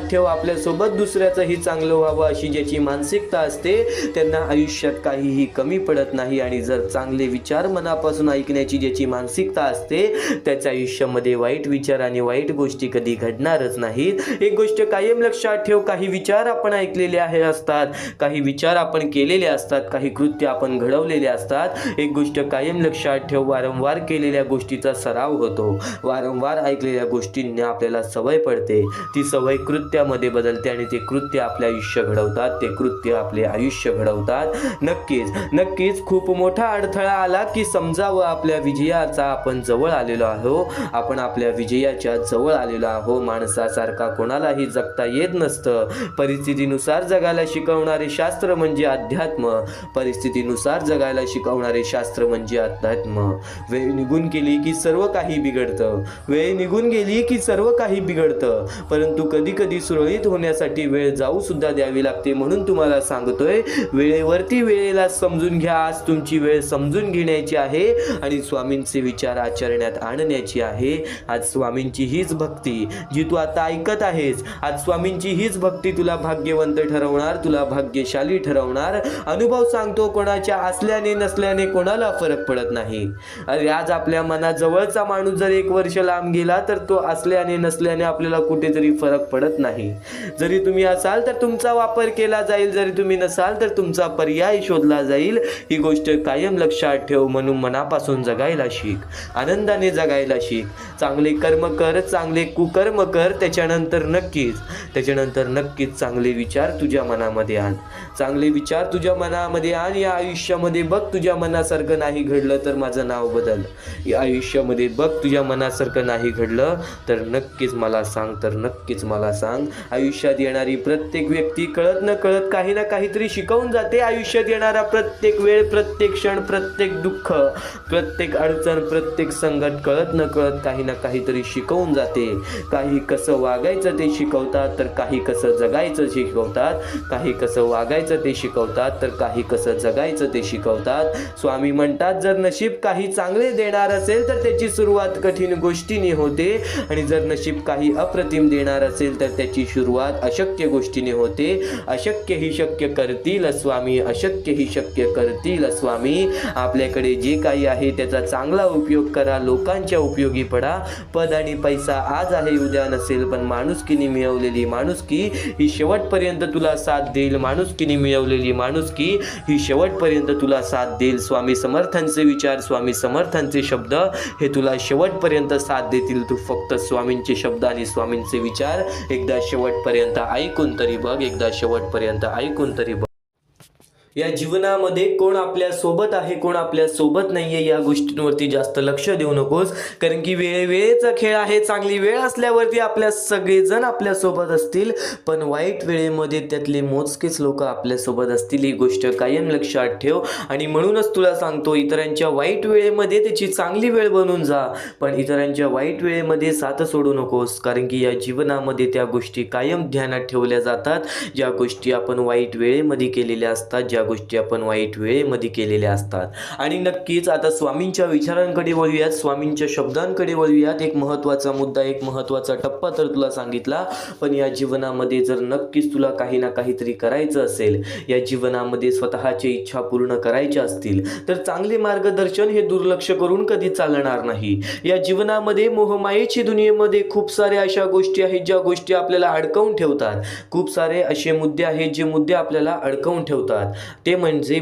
ठेव, आपल्यासोबत दुसऱ्याचंही चांगलं व्हावं अशी ज्याची मानसिकता असते त्यांना आयुष्यात काहीही कमी पडत नाही. आणि जर चांगले विचार मनापासून ऐकण्याची ज्याची मानसिकता असते त्याच्या आयुष्यामध्ये वाईट विचार आणि वाईट गोष्टी कधी घडणारच नाहीत. एक गोष्ट कायम लक्षात ठेव, काही विचार आपण ऐकलेले असतात, काही विचार आपण केलेले असतात, काही कृत्य आपण घडवलेले असतात. एक गोष्ट कायम लक्षात ठेव, वारंवार केलेल्या गोष्टीचा सराव होतो. वारंवार ऐकलेल्या गोष्टींना आपल्याला सवय पडते. ती सवय कृत्यामध्ये बदलते आणि ते कृत्य आपले आयुष्य घडवतात. नक्कीच खूप मोठा अडथळा आला की समजावं, आपल्या विजयाचा आपण जवळ आलेलो आहो. माणसासारखा कोणालाही जगता येत नसतं. परिस्थितीनुसार जगायला शिकवणारे शास्त्र म्हणजे अध्यात्म. वेळ निघून केली की सर्व काही बिघडतं, वेळ निघून गेली की सर्व काही बिघडतं. परंतु कधी कधी सुरळीत होण्यासाठी वेळ जाऊ सुद्धा द्यावी लागते. म्हणून तुम्हाला सांगतोय, वेळेवरती वेळेला समजून घ्या. आज तुमची वेळ समजून घेण्याची आहे आणि स्वामींचे विचार आचरण्यात आणण्याची आहे. आज स्वामींची हीच भक्ती जी तू आता ऐकत आहेस, आज स्वामींची हीच भक्ती तुला भाग्यवंत ठरवणार, तुला भाग्यशाली ठरवणार. अनुभव सांगतो, कोणाच्या असल्याने नसल्याने कोणाला फरक पडत नाही. अरे आज आपल्या मनाजवळचा माणूस जर 1 वर्ष लांब गेला तर तो असल्याने नसल्याने आपल्याला कुठेतरी फरक पडत नाही. जरी तुम्ही असाल तर तुमचा वापर केला जाईल, जरी तुम्ही नसाल तर तुमचा पर्याय शोधला जाईल. ही गोष्ट कायम लक्षात ठेव. म्हणून मनापासून जगायला शिक, आनंदाने जगायला शिक. चांगले कर्म कर, चांगले कुकर्म कर. त्याच्यानंतर नक्कीच चांगले विचार तुझ्या मनामध्ये आण. चांगले विचार तुझ्या मनामध्ये आण. या आयुष्यामध्ये बघ, तुझ्या मनासारखं नाही घडलं तर माझं नाव बदल. या आयुष्यामध्ये बघ, तुझ्या मनासारखं नाही घडलं तर नक्कीच मला सांग. आयुष्यात येणारी प्रत्येक व्यक्ती कळत न कळत काही ना काहीतरी शिकवून जाते. आयुष्यात येणारा प्रत्येक वेळ, प्रत्येक क्षण, प्रत्येक दुःख, प्रत्येक अडचण, प्रत्येक संकट कळत न कळत काही ना काहीतरी शिकवून जाते. काही कसं वागायचं ते शिकवतात, तर काही कसं जगायचं शिकवतात. काही कसं वागायचं ते शिकवतात, तर काही कसं जगायचं ते शिकवतात. स्वामी म्हणतात, जर नशीब काही चांगले देणार असेल तर त्याची सुरुवात कठीण गोष्टीने होते, आणि जर नशीब काही अप्रतिम देणार असेल तर त्याची सुरुवात अशक्य गोष्टीने होते. अशक्य ही शक्य करतील स्वामी, अशक्य ही शक्य करतील स्वामी. आपल्याकडे जे काही आहे त्याचा चांगला उपयोग करा, लोकांच्या उपयोगी पडा. पद आणि पैसा आज आहे उद्या नसेल, पण माणुसकीने मिळवलेली माणुसकी ही शेवटपर्यंत तुला साथ देईल. माणुसकीने मिळवलेली माणुसकी ही शेवटपर्यंत तुला साथ देईल. स्वामी समर्थांचे विचार, स्वामी समर्थांचे शब्द हे तुला शेवटपर्यंत साथ देतील. तू फक्त स्वामींचे शब्द आणि स्वामींचे विचार एकदा शेवटपर्यंत ऐकून तरी बघ, एकदा शेवटपर्यंत ऐकून तरी बघ. या जीवनामध्ये कोण आपल्या सोबत आहे, कोण आपल्या सोबत नाहीये, या गोष्टींवरती जास्त लक्ष देऊ नकोस. कारण की वेळेचा खेळ आहे. चांगली वेळ असल्यावरती आपल्या सगळेजण आपल्या सोबत असतील, पण वाईट वेळेमध्ये त्यातले मोजकेच लोक आपल्या सोबत असतील. ही गोष्ट कायम लक्षात ठेव. आणि म्हणूनच तुला सांगतो, इतरांच्या वाईट वेळेमध्ये त्याची चांगली वेळ बनून जा, पण इतरांच्या वाईट वेळेमध्ये साथ सोडू नकोस. कारण की या जीवनामध्ये त्या गोष्टी कायम ध्यानात ठेवल्या जातात, ज्या गोष्टी आपण वाईट वेळेमध्ये केलेल्या असतात, ज्या गोष्टी आपण वाईट वेळेमध्ये केलेल्या असतात. आणि नक्कीच आता स्वामींच्या विचारांकडे वळूयात, स्वामींच्या शब्दांकडे वळूयात. एक महत्त्वाचा मुद्दा, एक महत्त्वाचा टप्पा तर तुला सांगितला, पण या जीवनामध्ये जर नक्कीच तुला काही ना काहीतरी करायचं असेल, या जीवनामध्ये स्वतःच्या इच्छा पूर्ण करायच्या असतील, तर चांगले मार्गदर्शन हे दुर्लक्ष करून कधी चालणार नाही. या जीवनामध्ये मोहमायेची दुनियेमध्ये खूप साऱ्या अशा गोष्टी आहेत ज्या गोष्टी आपल्याला अडकवून ठेवतात. खूप सारे असे मुद्दे आहेत जे मुद्दे आपल्याला अडकवून ठेवतात. ते म्हणजे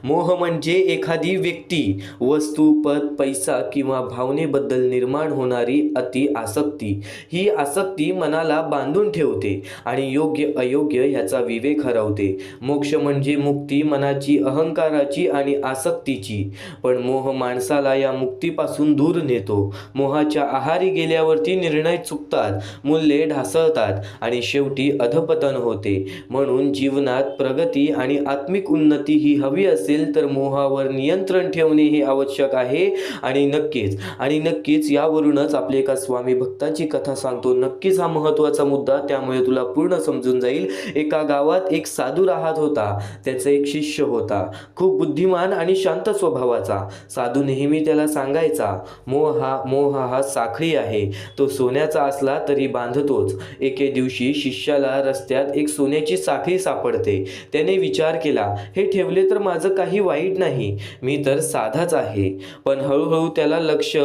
मोह म्हणजे एखादी व्यक्ती, वस्तू, पद, पैसा किंवा भावनेबद्दल निर्माण होणारी अति आसक्ती. ही आसक्ती मनाला बांधून ठेवते आणि योग्य अयोग्य ह्याचा विवेक हरवते. मोक्ष म्हणजे मुक्ती मनाची, अहंकाराची आणि आसक्तीची. पण मोह माणसाला या मुक्तीपासून दूर नेतो. मोहाच्या आहारी गेल्यावरती निर्णय चुकतात, मूल्ये ढासळतात आणि शेवटी अधपतन होते. म्हणून जीवनात प्रगती आणि आत्मिक उन्नती ही हवी असेल तर मोहावर नियंत्रण ठेवणे हे आवश्यक आहे. आणि नक्कीच यावरूनच आपल्या एका स्वामी भक्ताची कथा सांगतो. नक्कीच हा महत्त्वाचा मुद्दा, त्यामुळे तुला पूर्ण समजून जाईल. एका गावात एक साधू राहत होता. त्याचा एक शिष्य होता, खूप बुद्धिमान आणि शांत स्वभावाचा. साधू नेहमी त्याला सांगायचा, मोह हा साखळी आहे, तो सोन्याचा असला तरी बांधतोच. एके दिवशी शिष्याला रस्त्यात एक सोन्याची साखळी सापडते. त्याने विचार केला, हे ठेवले तर माझं काही वाईट नाही, मी तर साधाच आहे. पण हळूहळू त्याला लक्ष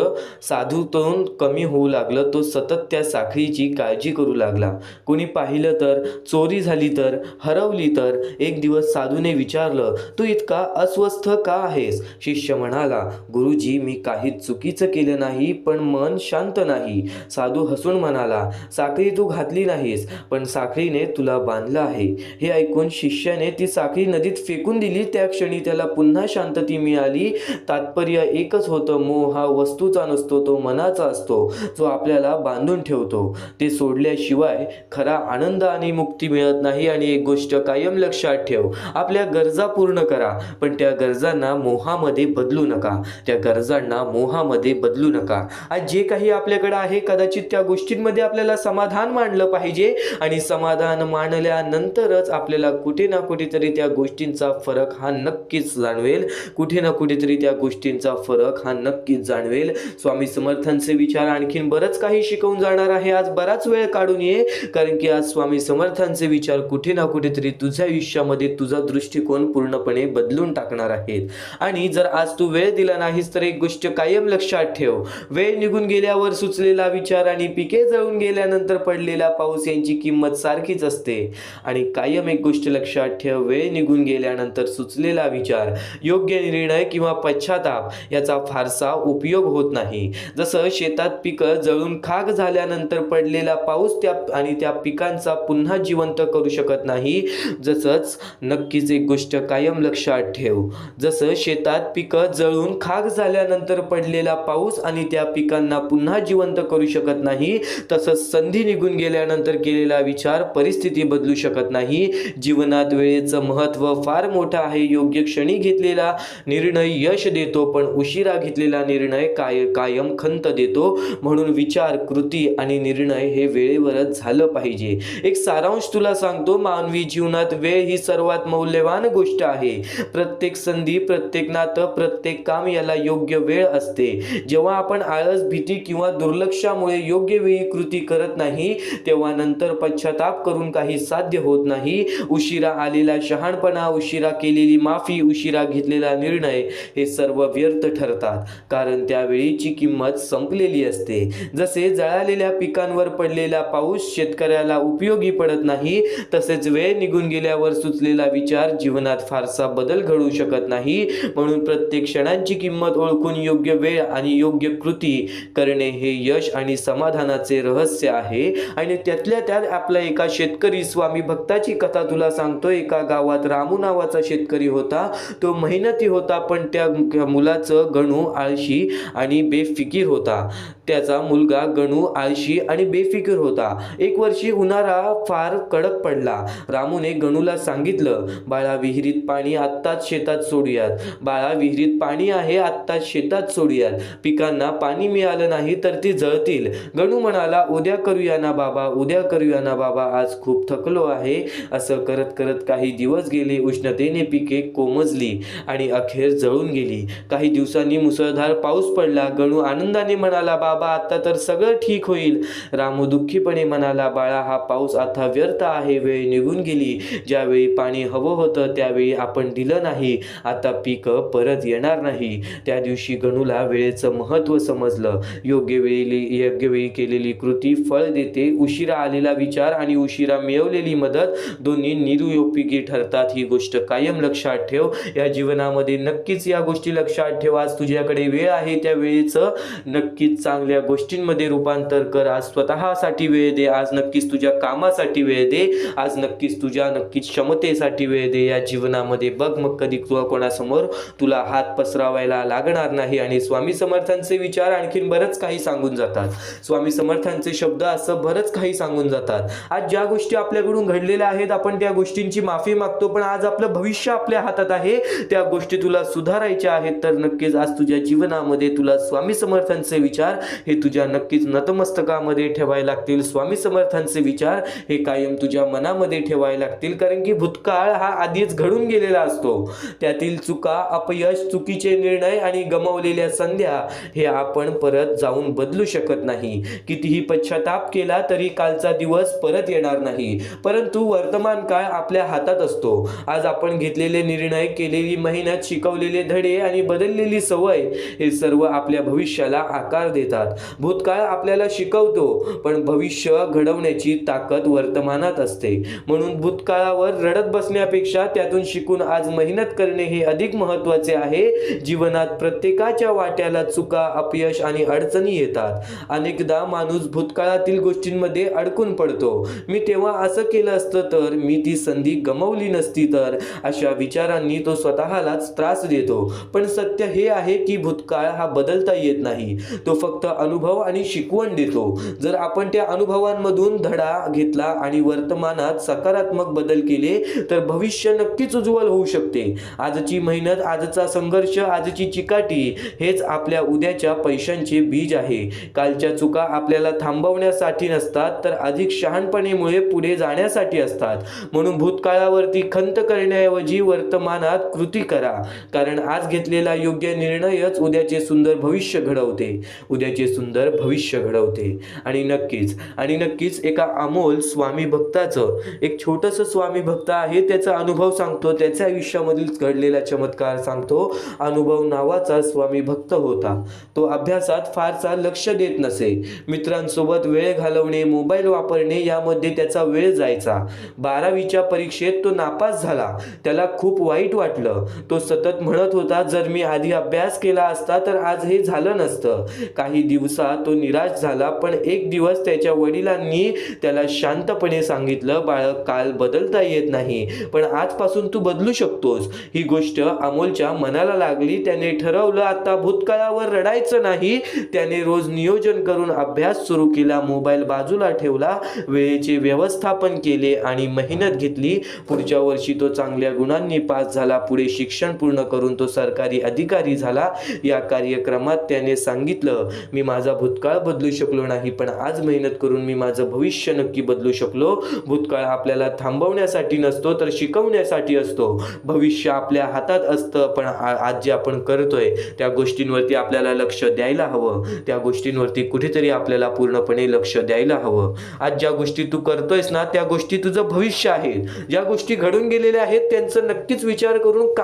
साधूतून कमी होऊ लागलं. तो सतत त्या साखळीची काळजी करू लागला. कुणी पाहिलं तर, चोरी झाली तर, हरवली तर. एक दिवस साधूने विचारलं, तू इतका अस्वस्थ का आहेस? शिष्य म्हणाला, गुरुजी, मी काहीच चुकीचं केलं नाही, पण मन शांत नाही. साधू हसून म्हणाला, साखळी तू घातली नाहीस, पण साखळीने तुला बांधलं आहे. हे ऐकून शिष्याने ती साखळी नदीत फेकून दिली त्या क्षणी त्याला पुन्हा शांतती मिळाली. तात्पर्य एकच होतं, मोह हा वस्तूचा नसतो, तो मनाचा असतो, जो आपल्याला बांधून ठेवतो. ते सोडल्याशिवाय खरा आनंद आणि मुक्ती मिळत नाही. आणि एक गोष्ट कायम लक्षात ठेव, आपल्या गरजा पूर्ण करा, पण त्या गरजांना मोहामध्ये बदलू नका. त्या गरजांना मोहामध्ये बदलू नका. आज जे काही आपल्याकडे आहे, कदाचित त्या गोष्टींमध्ये आपल्याला समाधान मानलं पाहिजे, आणि समाधान मानल्यानंतरच आपल्याला कुठे ना कुठेतरी त्या गोष्टींचा फरक हा नक्कीच जाणवेल. कुठे ना कुठेतरी त्या गोष्टींचा फरक हा नक्कीच जाणवेल. स्वामी समर्थांचे विचार आणखीन बरंच काही शिकवून जाणार आहे. आज बराच वेळ काढून ये, कारण की आज स्वामी समर्थांचे विचार कुठे ना कुठेतरी तुझ्या आयुष्यामध्ये तुझा दृष्टिकोन पूर्णपणे बदलून टाकणार आहेत. आणि जर आज तू वेळ दिला नाहीस तर एक गोष्ट कायम लक्षात ठेव, वेळ निघून गेल्यावर सुचलेला विचार आणि पिके जळून गेल्यानंतर पडलेला पाऊस यांची किंमत सारखीच असते. आणि कायम एक गोष्ट लक्षात ठेव, वेळ निघून गेल्यानंतर सुचलेला विचार, योग्य निर्णय किंवा पश्चाताप याचा फारसा उपयोग होत नाही. जसं शेतात पिकं जळून खाक झाल्यानंतर पडलेला पाऊस त्या पिकांचा पुन्हा जिवंत करू शकत नाही, जसंच नक्कीच एक गोष्ट कायम लक्षात ठेव, जसं शेतात पिकं जळून खाक झाल्यानंतर पडलेला पाऊस आणि त्या पिकांना पुन्हा जिवंत करू शकत नाही, तसंच संधी निघून गेल्यानंतर केलेला विचार परिस्थिती बदलू शकत नाही. जीवनात वेळेचं महत्त्व फार मोठं आहे. योग्य क्षणी घेतलेला निर्णय यश देतो, पण उशिरा घेतलेला निर्णय कायम खंत देतो. म्हणून विचार, कृती आणि निर्णय हे वेळेवरच झालं पाहिजे. एक सारांश तुला सांगतो, मानवी जीवनात वेळ ही सर्वात मौल्यवान गोष्ट आहे. प्रत्येक संधी, प्रत्येक नातं, प्रत्येक काम याला योग्य वेळ असते. जेव्हा आपण आळस, भीती किंवा दुर्लक्षामुळे योग्य वेळी कृती करत नाही, तेव्हा नंतर पश्चाताप करून काही साध्य होत नाही. उशिरा आलेला शहाणपणा, उशिरा केलेली माफी, उशिरा घेतलेला निर्णय हे सर्व व्यर्थ ठरतात, कारण त्यावेळीची किंमत संपलेली असते. जसे जळालेल्या पिकांवर पडलेला पाऊस शेतकऱ्याला उपयोगी पडत नाही, तसेच वेळ निघून गेल्यावर सुचलेला विचार जीवनात फारसा बदल घडवू शकत नाही. म्हणून प्रत्येक क्षणांची किंमत ओळखून योग्य वेळ आणि योग्य कृती करणे हे यश आणि समाधानाचे रहस्य आहे. आणि त्यातल्या त्यात आपला एका शेतकरी स्वामी भक्ताची कथा तुला सांगतो. एका गावात रामू नावाचा शेतकरी होता. तो मेहनती होता, पण त्या मुलाचं गणू आळशी आणि बेफिकीर होता. त्याचा मुलगा गणू आळशी आणि बेफिकीर होता. एक वर्षी उन्हाळा फार कडक पडला. रामूने गणूला सांगितलं, बाळा विहिरीत पाणी आत्ताच शेतात सोडूयात. बाळा विहिरीत पाणी आहे, आत्ताच शेतात सोडूयात. पिकांना पाणी मिळालं नाही तर ती जळतील. गणू म्हणाला, उद्या करूया ना बाबा, उद्या करूया ना बाबा, आज खूप थकलो आहे. असं करत करत काही दिवस गेले. उष्णतेने पिके कोमजली आणि अखेर जळून गेली. काही दिवसांनी मुसळधार पाऊस पडला. गणू आनंदाने म्हणाला, बाबा आता तर सगळं ठीक होईल. रामू दुःखीपणे म्हणाला, बाळा हा पाऊस आता व्यर्थ आहे. वेळ निघून गेली. ज्यावेळी पाणी हवं होतं त्यावेळी आपण दिलं नाही. आता पीक परत येणार नाही. त्या दिवशी गणूला वेळेचं महत्त्व समजलं. योग्य वेळी केलेली कृती फळ देते. उशिरा आलेला विचार आणि उशिरा मिळवलेली मदत दोन्ही निरुपयोगी ठरतात. ही गोष्ट कायम लक्षात ठेव. या जीवनामध्ये नक्कीच या गोष्टी लक्षात ठेव. आज तुझ्याकडे वेळ आहे, त्या वेळेचं नक्कीच चांगल्या गोष्टींमध्ये रूपांतर कर. आज स्वतःसाठी वेळ दे. आज नक्कीच तुझ्या कामासाठी वेळ दे. आज नक्कीच तुझ्या क्षमतेसाठी वेळ दे. या जीवनामध्ये बघ, मग कधी कोणासमोर तुला हात पसरावायला लागणार नाही. आणि स्वामी समर्थांचे विचार आणखीन बरंच काही सांगून जातात. स्वामी समर्थांचे शब्द असं बरंच काही सांगून जातात. आज ज्या गोष्टी आपल्याकडून घडलेल्या आहेत, आपण त्या गोष्टींची माफी मागतो, पण आज आपलं भविष्य आपल्या हातात आहे. त्या गोष्टी तुला सुधारायच्या आहेत, तर नक्कीच आज तुझ्या जीवनामध्ये तुला स्वामी समर्थांचे विचार हे तुझ्या नक्कीच नतमस्तकामध्ये ठेवायला लागतील. स्वामी समर्थांचे विचार हे कायम तुझ्या मनामध्ये ठेवायला लागतील, कारण की भूतकाळ हा आधीच घडून गेलेला असतो. त्यातील चुका, अपयश, चुकीचे निर्णय आणि गमावलेल्या संध्या हे आपण परत जाऊन बदलू शकत नाही. कितीही पश्चाताप केला तरी कालचा दिवस परत येणार नाही, परंतु वर्तमान काळ आपल्या हातात असतो. आज आपण घेतलेले निर्णय, केलेली मेहनत, शिकवलेले धडे आणि बदललेली सवय हे सर्व आपल्या भविष्याला आकार देतात. असतात. भूतकाळ आपल्याला शिकवतो, पण भविष्य घडवण्याची ताकद वर्तमानात असते. म्हणून भूतकाळावर रडत बसण्यापेक्षा त्यातून शिकून आज मेहनत करणे हे अधिक महत्त्वाचे आहे. जीवनात प्रत्येकाच्या वाट्याला चुका, अपयश आणि अडचणी येतात. अनेकदा माणूस भूतकाळातील गोष्टींमध्ये अडकून पडतो. मी तेव्हा असं केलं असतं तर, मी ती संधी गमावली नसती तर, अशा विचारांनी तो स्वतःलाच त्रास देतो. पण सत्य हे आहे की भूतकाळ हा बदलता येत नाही. तो फक्त अनुभव आणि शिकवण देतो. जर आपण त्या अनुभवांमधून धडा घेतला आणि वर्तमानात सकारात्मक बदल केले तर भविष्य नक्कीच उज्ज्वल होऊ शकते. आजची मेहनत, आजचा संघर्ष, आजची चिकाटी हेच आपल्या उद्याच्या पैशांचे बीज आहे. कालच्या चुका आपल्याला थांबवण्यासाठी नसतात, तर अधिक शहाणपणेमुळे पुढे जाण्यासाठी असतात. म्हणून भूतकाळावरती खंत करण्याऐवजी वर्तमानात कृती करा, कारण आज घेतलेला योग्य निर्णयच उद्याचे सुंदर भविष्य घडवते. उद्याचे सुंदर भविष्य घडवते. आणि नक्कीच एका अमोल स्वामी भक्ताचं, एक छोटंसं स्वामी भक्त आहे, त्याचा अनुभव सांगतो, त्याच्या आयुष्यामधील घडलेला चमत्कार सांगतो. अनुभव नावाचा स्वामी भक्त होता. तो अभ्यासात फारसा लक्ष देत नसे. मित्रांसोबत वेळ घालवणे, मोबाईल वापरणे यामध्ये त्याचा वेळ जायचा. 12वीच्या परीक्षेत तो नापास झाला. त्याला खूप वाईट वाटलं. तो सतत म्हणत होता, जर मी आधी अभ्यास केला असता तर आज हे झालं नसतं. काही दिवसात तो निराश झाला. पण एक दिवस त्याच्या वडिलांनी त्याला शांतपणे सांगितलं, बाळक, काल बदलता येत नाही, पण आजपासून तू बदलू शकतोस. ही गोष्ट अमोलच्या मनाला लागली. त्याने ठरवलं, आता भूतकाळावर रडायचं नाही. त्याने रोज नियोजन करून अभ्यास सुरू केला, मोबाईल बाजूला ठेवला, वेळेचे व्यवस्थापन केले आणि मेहनत घेतली. पुढच्या वर्षी तो चांगल्या गुणांनी पास झाला. पुढे शिक्षण पूर्ण करून तो सरकारी अधिकारी झाला. या कार्यक्रमात त्याने सांगितलं, मी माझा भूतकाळ बदलू शकलो नाही, पण आज मेहनत करून मी माझं भविष्य नक्की बदलू शकलो. भूतकाळ आपल्याला थांबवण्यासाठी नसतो, तर शिकवण्यासाठी असतो. भविष्य आपल्या हातात असतं, पण आज जे आपण करतोय त्या गोष्टींवरती आपल्याला लक्ष द्यायला हवं. त्या गोष्टींवरती कुठेतरी आपल्याला पूर्णपणे लक्ष द्यायला हवं. आज ज्या गोष्टी तू करतोयस ना, त्या गोष्टी तुझं भविष्य आहे. ज्या गोष्टी घडून गेलेल्या आहेत त्यांचा नक्कीच विचार करून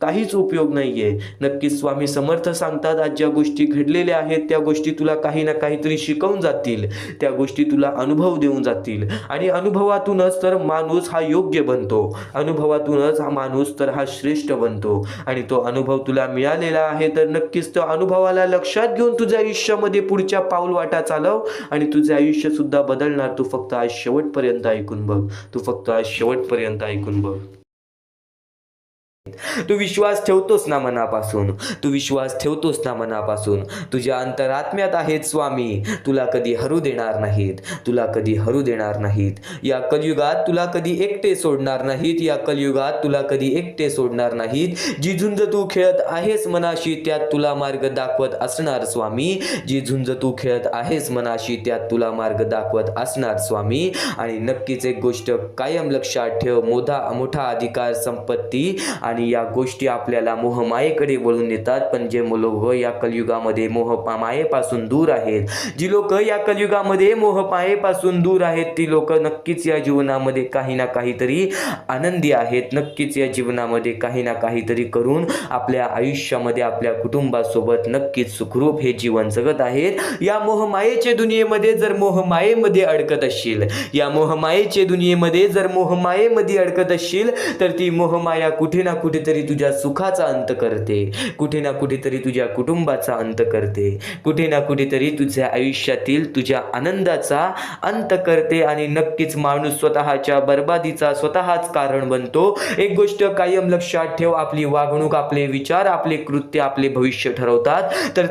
काहीच उपयोग नाहीये. नक्कीच स्वामी समर्थ सांगतात, आज ज्या गोष्टी घडलेल्या आहेत त्या गोष्टी तुला काही ना काहीतरी शिकवून जातील. त्या गोष्टी तुला अनुभव देऊन जातील. आणि अनुभवातूनच तर माणूस हा योग्य बनतो. अनुभवातूनच हा माणूस तर हा श्रेष्ठ बनतो. आणि तो अनुभव तुला मिळालेला आहे, तर नक्कीच त्या अनुभवाला लक्षात घेऊन तुझ्या आयुष्यामध्ये पुढच्या पाऊल वाटा चालव आणि तुझे आयुष्य सुद्धा बदलणार. तू फक्त आज शेवटपर्यंत ऐकून बघ. तू फक्त आज शेवटपर्यंत ऐकून बघ. तू विश्वास ठेवतोस ना मनापासून. तू विश्वास ठेवतोस ना मनापासून. तुझ्या अंतरात्म्यात आहेत स्वामी. तुला कधी हरू देणार नाहीत. तुला कधी हरू देणार नाहीत. या कलियुगात तुला कधी एकटे सोडणार नाहीत. या कलियुगात तुला कधी एकटे सोडणार नाहीत. जी झुंज तू खेळत आहेस मनाशी, त्यात तुला मार्ग दाखवत असणार स्वामी. जी झुंज तू खेळत आहेस मनाशी, त्यात तुला मार्ग दाखवत असणार स्वामी. आणि नक्कीच एक गोष्ट कायम लक्षात ठेव, मोठा अधिकार, संपत्ती आणि या गोष्टी आपल्याला मोहमायेकडे वळून नेतात. पण जे लोक या कलियुगामध्ये मोहमायेपासून दूर आहेत, जी लोक या कलियुगामध्ये मोहमायेपासून दूर आहेत, ती लोक नक्कीच या जीवनामध्ये काही ना काहीतरी आनंदी आहेत. नक्कीच या जीवनामध्ये काही ना काहीतरी करून आपल्या आयुष्यामध्ये आपल्या कुटुंबासोबत नक्कीच सुखरूप हे जीवन जगत आहेत. या मोहमायेच्या दुनियेमध्ये जर मोहमायेमध्ये अडकत असशील, या मोहमायेच्या दुनियेमध्ये जर मोहमायेमध्ये अडकत असशील, तर ती मोहमाया कुठे ना कुठेतरी तुझ्या सुखाचा अंत करते. कुठे ना कुठेतरी तुझ्या कुटुंबाचा अंत करते. कुठे ना कुठेतरी तुझ्या आयुष्यातील तुझ्या आनंदाचा अंत करते. आणि नक्कीच माणूस स्वतःच्या बर्बादीचा स्वतःच कारण बनतो. एक गोष्ट कायम लक्षात ठेव, आपली वागणूक, आपले विचार, आपले कृत्य आपले भविष्य ठरवतात. तर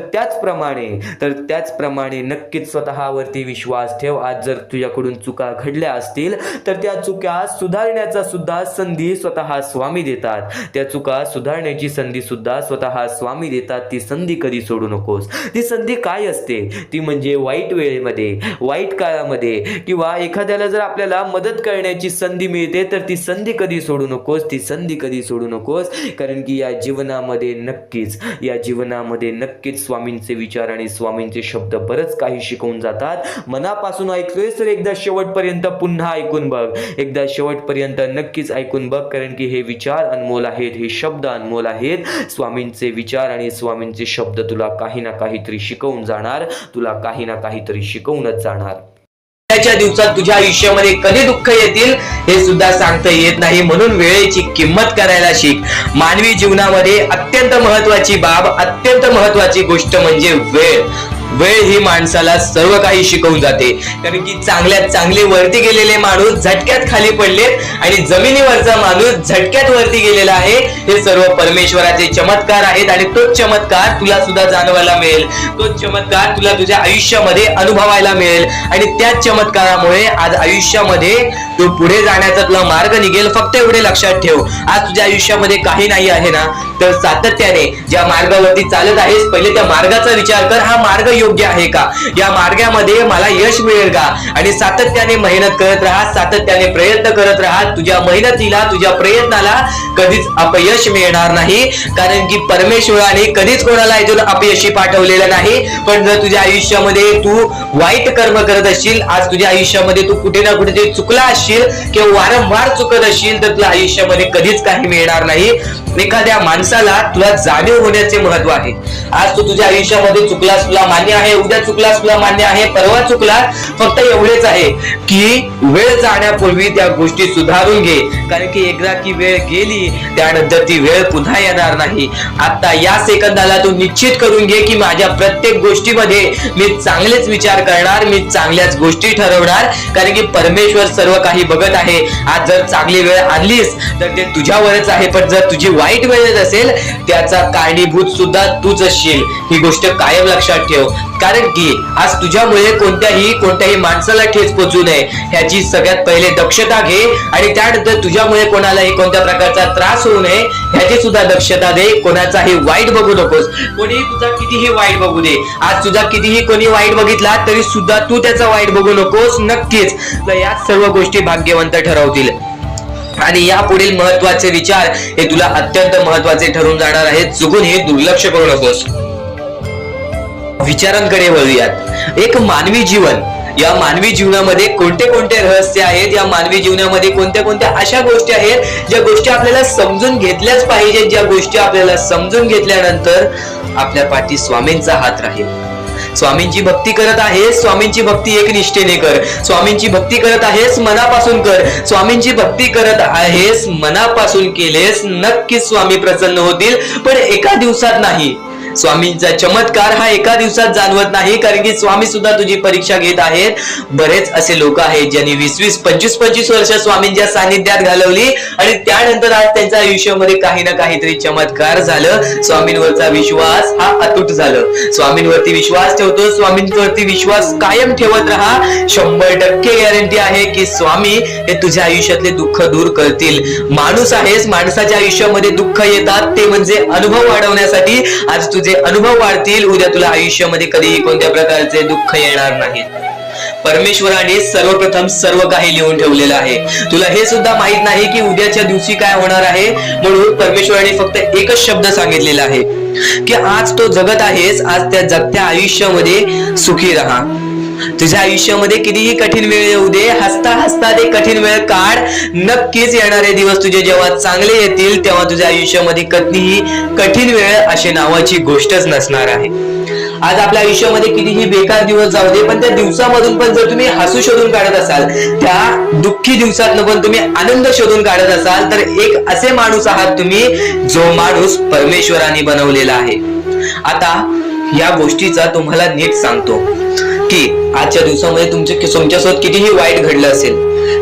त्याचप्रमाणे नक्कीच स्वतःवरती विश्वास ठेव. आज जर तुझ्याकडून चुका घडल्या असतील, तर त्या चुका सुधारण्याचा सुद्धा संधी स्वतः स्वामी देतात. त्या चुका सुधारण्याची संधी सुद्धा स्वतः स्वामी देतात. ती संधी कधी सोडू नकोस. ती संधी काय असते? ती म्हणजे वाईट वेळेमध्ये, वाईट काळामध्ये किंवा एखाद्याला जर आपल्याला मदत करण्याची संधी मिळते, तर ती संधी कधी सोडू नकोस. ती संधी कधी सोडू नकोस. कारण की या जीवनामध्ये नक्कीच स्वामींचे विचार आणि स्वामींचे शब्द बरंच काही शिकवून जातात. मनापासून ऐकतोय तर एकदा शेवटपर्यंत पुन्हा ऐकून बघ. एकदा शेवटपर्यंत नक्कीच ऐकून बघ, कारण की हे विचार अनमोल आहेत, हे शब्द अनमोल आहेत. स्वामींचे विचार आणि स्वामींचे शब्द तुला काही ना काहीतरी शिकवून जाणार, तुला काही ना काहीतरी शिकवूनच जाणार. उद्याच्या दिवसात तुझ्या आयुष्यामध्ये कधी दुःख येतील हे सुद्धा सांगता येत नाही, म्हणून वेळेची किंमत करायला शिक. मानवी जीवनामध्ये अत्यंत महत्वाची बाब, अत्यंत महत्वाची गोष्ट म्हणजे वेळ. वेळ ही माणसाला सर्व काही शिकवून जाते. कारण की चांगल्यात चांगले वरती गेलेले माणूस झटक्यात खाली पडलेत आणि जमिनीवरचा माणूस झटक्यात वरती गेलेला आहे. हे सर्व परमेश्वराचे चमत्कार आहेत आणि तोच चमत्कार तुला सुद्धा जाणवायला मिळेल, तोच चमत्कार तुला तुझ्या आयुष्यामध्ये अनुभवायला मिळेल आणि त्याच चमत्कारामुळे आज आयुष्यामध्ये तू पुढे जाण्याचा तुला मार्ग निघेल. फक्त एवढे लक्षात ठेव, आज तुझ्या आयुष्यामध्ये काही नाही आहे ना, तर सातत्याने ज्या मार्गावरती चालत आहेस पहिले त्या मार्गाचा विचार कर. हा मार्ग योग्य आहे का, या मार्गामध्ये मला यश मिळेल का, आणि सातत्याने मेहनत करत राहा, सातत्याने प्रयत्न करत राहा. तुझ्या मेहनतीला, तुझ्या प्रयत्नाला कधीच अपयश मिळणार नाही, कारण की परमेश्वराने कधीच कोणाला इथून अपयशी पाठवलेलं नाही. पण जर तुझ्या आयुष्यामध्ये तू वाईट कर्म करत असशील, आज तुझ्या आयुष्यामध्ये तू कुठे ना कुठे चुकला असशील किंवा वारंवार चुकत असशील, तर तुला आयुष्यामध्ये कधीच काही मिळणार नाही. एखाद्या माणसाला तुला जाणीव होण्याचे महत्व आहे. आज तू तुझ्या आयुष्यामध्ये चुकलास, तुला मान्य आहे, उद्या चुकलास, तुला मान्य आहे, परवा चुकलास, फक्त एवढेच आहे की वेळ जाण्यापूर्वी त्या गोष्टी सुधारून घे, कारण की एकदा की वेळ गेली त्यानंतर ती वेळ पुन्हा येणार नाही. आता या सेकंदाला तू निश्चित करून घे की माझ्या प्रत्येक गोष्टीमध्ये मी चांगलेच विचार करणार, मी चांगल्याच गोष्टी ठरवणार, कारण की परमेश्वर सर्व काही बघत आहे. आज जर चांगली वेळ आणलीस तर ते तुझ्यावरच आहे, पण जर तुझी वाईट वेळ असेल त्याचा कारणीभूत सुद्धा तूच असशील. ही गोष्ट कायम लक्षात ठेव, कारण की आज तुझ्यामुळे कोणत्याही माणसाला ठेच पोचू नये ह्याची सगळ्यात पहिले दक्षता घे, आणि त्यानंतर तुझ्यामुळे कोणालाही कोणत्या प्रकारचा त्रास होऊ नये ह्याची सुद्धा दक्षता दे. कोणाचाही वाईट बघू नकोस, कोणीही तुझा कितीही वाईट बघू दे. आज तुझा कितीही कोणी वाईट बघितला तरी सुद्धा तू त्याचा वाईट बघू नकोस. नक्कीच या सर्व गोष्टी भाग्यवंत ठरवतील आणि या पुढील महत्वाचे विचार हे तुला अत्यंत महत्वाचे ठरून जाणार आहेत. चुकून हे दुर्लक्ष करू नकोस. विचारांकडे वळूयात. एक मानवी जीवन, या मानवी जीवनामध्ये कोणते कोणते रहस्य आहेत, या मानवी जीवनामध्ये कोणत्या कोणत्या अशा गोष्टी आहेत ज्या गोष्टी आपल्याला समजून घेतल्याच पाहिजेत, ज्या गोष्टी आपल्याला समजून घेतल्यानंतर आपल्या पाठी स्वामींचा हात राहील. स्वामींची भक्ती करत आहेस, स्वामींची भक्ती एक निष्ठेने कर. स्वामींची भक्ती करत आहेस, मनापासून कर. स्वामींची भक्ती करत आहेस, मनापासून केलेस, नक्कीच स्वामी प्रसन्न होतील, पण एका दिवसात नाही. स्वामींचा चमत्कार हा एका दिवसात जाणवत नाही, कारण की स्वामी सुद्धा तुझी परीक्षा घेत आहेत. बरेच असे लोक आहेत ज्यांनी 20-20, 25-25 वर्ष स्वामींच्या सानिध्यात घालवली आणि त्यानंतर आज त्यांच्या आयुष्यामध्ये काही ना काहीतरी चमत्कार झालं. स्वामींवरचा विश्वास हा अतूट झालं. स्वामींवरती विश्वास ठेवतो, स्वामींवरती विश्वास कायम ठेवत राहा. 100% गॅरंटी आहे की स्वामी हे तुझ्या आयुष्यातले दुःख दूर करतील. माणूस आहेस, माणसाच्या आयुष्यामध्ये दुःख येतात, ते म्हणजे अनुभव वाढवण्यासाठी. आज तुझे अनुभव वाढतील, उद्या तुला आयुष्यामध्ये कधीही कोणत्या प्रकारचे दुःख येणार नाही. परमेश्वराने सर्वप्रथम सर्व काही लिहून ठेवलेलं आहे. तुला हे सुद्धा माहित नाही की उद्याच्या दिवशी काय होणार आहे, म्हणून परमेश्वराने फक्त एकच शब्द सांगितलेला आहे की आज तो जगत आहेस, आज त्या जगत्या आयुष्यामध्ये सुखी राहा. तुझ्या आयुष्यामध्ये कितीही कठीण वेळ येऊ दे, हसता हसता ते कठीण वेळ काढ. नक्कीच येणारे दिवस तुझे जेव्हा चांगले येतील तेव्हा तुझ्या आयुष्यामध्ये कधीही कठीण वेळ अशी नावाची गोष्टच नसणार आहे. आज आपल्या आयुष्यामध्ये कितीही बेकार दिवस जाऊ दे, पण त्या दिवसामधून पण जर तुम्ही हसू शोधून काढत असाल, त्या दुःखी दिवसातनं पण तुम्ही आनंद शोधून काढत असाल, तर एक असे माणूस आहात तुम्ही जो माणूस परमेश्वराने बनवलेला आहे. आता या गोष्टीचा तुम्हाला नीट सांगतो की आजच्या दिवसामध्ये तुमच्यासोबत कितीही वाईट घडलं असेल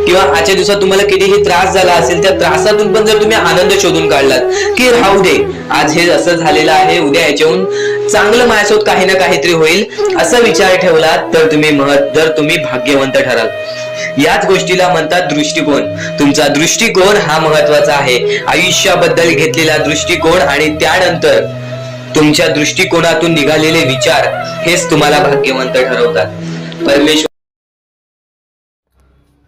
किंवा आजच्या दिवसात तुम्हाला कितीही त्रास झाला असेल, त्या त्रासातून पण जर तुम्ही आनंद शोधून काढलात की राहू दे, आज हे असं झालेलं आहे, उद्या याच्याहून चांगलं माझ्यासोबत काही ना काहीतरी होईल, असा विचार ठेवलात तर तुम्ही भाग्यवंत ठराल. याच गोष्टीला म्हणतात दृष्टिकोन. तुमचा दृष्टिकोन हा महत्वाचा आहे. आयुष्याबद्दल घेतलेला दृष्टिकोन आणि त्यानंतर तुमच्या दृष्टिकोनातून निघालेले विचार हेच तुम्हाला भाग्यवंत ठरवतात. परमेश्वर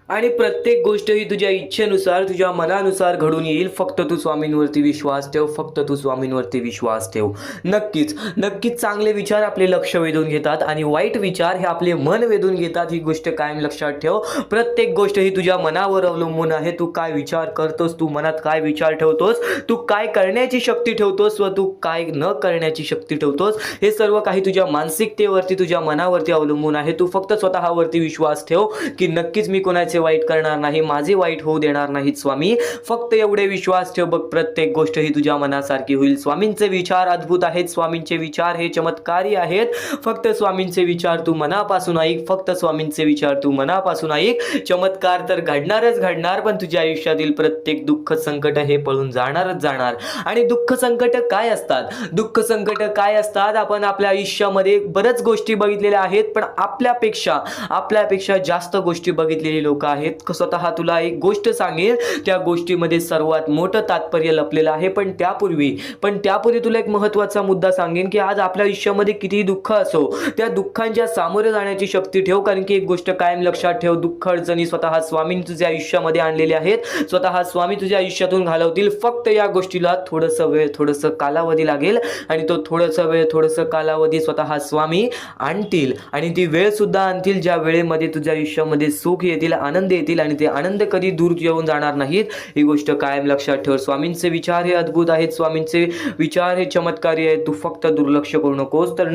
आणि प्रत्येक गोष्ट ही तुझ्या इच्छेनुसार तुझ्या मनानुसार घडून येईल. फक्त तू स्वामींवरती विश्वास ठेव, फक्त तू स्वामींवरती विश्वास ठेव. नक्कीच नक्कीच चांगले विचार आपले लक्ष वेधून घेतात आणि वाईट विचार हे आपले मन वेधून घेतात. ही गोष्ट कायम लक्षात ठेव. प्रत्येक गोष्ट ही तुझ्या मनावर अवलंबून आहे. तू काय विचार करतोस, तू मनात काय विचार ठेवतोस, तू काय करण्याची शक्ती ठेवतोस व तू काय न करण्याची शक्ती ठेवतोस, हे सर्व काही तुझ्या मानसिकतेवरती तुझ्या मनावरती अवलंबून आहे. तू फक्त स्वतःवरती विश्वास ठेव की नक्कीच मी कोणाचे वाईट करणार नाही, माझे वाईट होऊ देणार नाहीत स्वामी. फक्त एवढे विश्वास ठेव बघ, प्रत्येक गोष्ट ही तुझ्या मनासारखी होईल. स्वामींचे विचार अद्भुत आहेत, स्वामींचे विचार हे चमत्कारी आहेत. फक्त स्वामींचे विचार तू मनापासून ऐक, फक्त स्वामींचे विचार तू मनापासून ऐक. चमत्कार तर घडणारच घडणार, पण तुझ्या आयुष्यातील प्रत्येक दुःख संकट हे पळून जाणारच जाणार. आणि दुःख संकट काय असतात, दुःख संकट काय असतात, आपण आपल्या आयुष्यामध्ये बऱ्याच गोष्टी बघितलेल्या आहेत, पण आपल्यापेक्षा जास्त गोष्टी बघितलेली लोक आहेत. स्वतः तुला एक गोष्ट सांगेल, त्या गोष्टीमध्ये सर्वात मोठं तात्पर्य लपलेलं आहे. पण त्यापूर्वी तुला एक महत्त्वाचा मुद्दा सांगेन की आज आपल्या आयुष्यामध्ये कितीही दुःख असो, त्या दुःखांच्या सामोरे जाण्याची शक्ती ठेव. कारण की एक गोष्ट कायम लक्षात ठेव, दुःख अडचणी स्वतः स्वामी तुझ्या आयुष्यामध्ये आणलेले आहेत, स्वतः स्वामी तुझ्या आयुष्यातून घालवतील. फक्त या गोष्टीला थोडंसं वेळ, थोडंसं कालावधी लागेल आणि तो थोडंसं वेळ, थोडंसं कालावधी स्वतः स्वामी आणतील. आणि ती वेळ सुद्धा आणतील ज्या वेळेमध्ये तुझ्या आयुष्यामध्ये सुख येतील, आनंद येतील आणि ते आनंद कधी दूर येऊन जाणार नाहीत. ही गोष्ट कायम लक्षात ठेव. स्वामींचे विचार हे अद्भुत आहेत, स्वामींचे विचार हे चमत्कारी आहेत. तू फक्त दुर्लक्ष करू नकोस. तर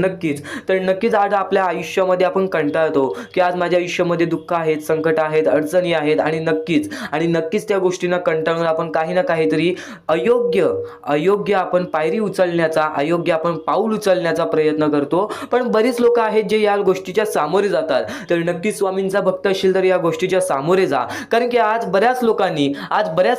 नक्कीच आज आपल्या आयुष्यामध्ये आपण कंटाळतो की आज माझ्या आयुष्यामध्ये दुःख आहेत, संकट आहेत, अडचणी आहेत आणि नक्कीच त्या गोष्टींना कंटाळून आपण काही ना काहीतरी अयोग्य आपण पायरी उचलण्याचा, अयोग्य आपण पाऊल उचलण्याचा प्रयत्न करतो. पण बरीच लोक आहेत जे या गोष्टीच्या सामोरे जातात. तर नक्कीच स्वामींचा भक्त असेल तर या गोष्टीच्या सामोरे जा. कारण की आज बऱ्याच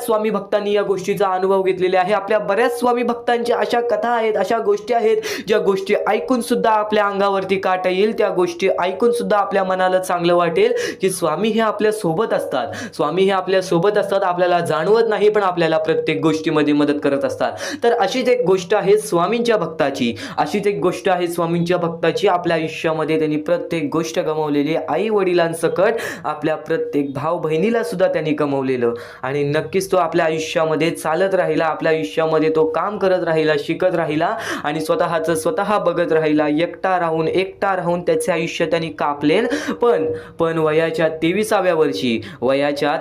स्वामी भक्तांनी या गोष्टीचा अनुभव घेतलेला आहे. आपल्या बऱ्याच स्वामी भक्तांच्या अशा कथा आहेत, अशा गोष्टी आहेत, ज्या गोष्टी ऐकून सुद्धा आपल्या अंगावरती काटा येईल, त्या गोष्टी ऐकून सुद्धा आपल्या मनाला चांगलं वाटेल की स्वामी हे आपल्या सोबत असतात. स्वामी हे आपल्या सोबत असतात, आपल्याला जाणवत नाही पण आपल्याला प्रत्येक गोष्टीमध्ये मदत करत असतात. तर अशीच एक गोष्ट आहे स्वामींच्या भक्ताची. आपल्या आयुष्यामध्ये त्यांनी प्रत्येक गोष्ट गमावलेली, आई वडिलांसकट आपल्या प्रत्येक भाऊ बहिणीला सुद्धा त्यांनी गमावलेलं. आणि नक्कीच तो आपल्या आयुष्यामध्ये चालत राहिला, आपल्या आयुष्यामध्ये तो काम करत राहिला, शिकत राहिला आणि स्वतः बघत राहिला. एकटा राहून त्याचे आयुष्य त्यांनी कापले. पण वयाच्या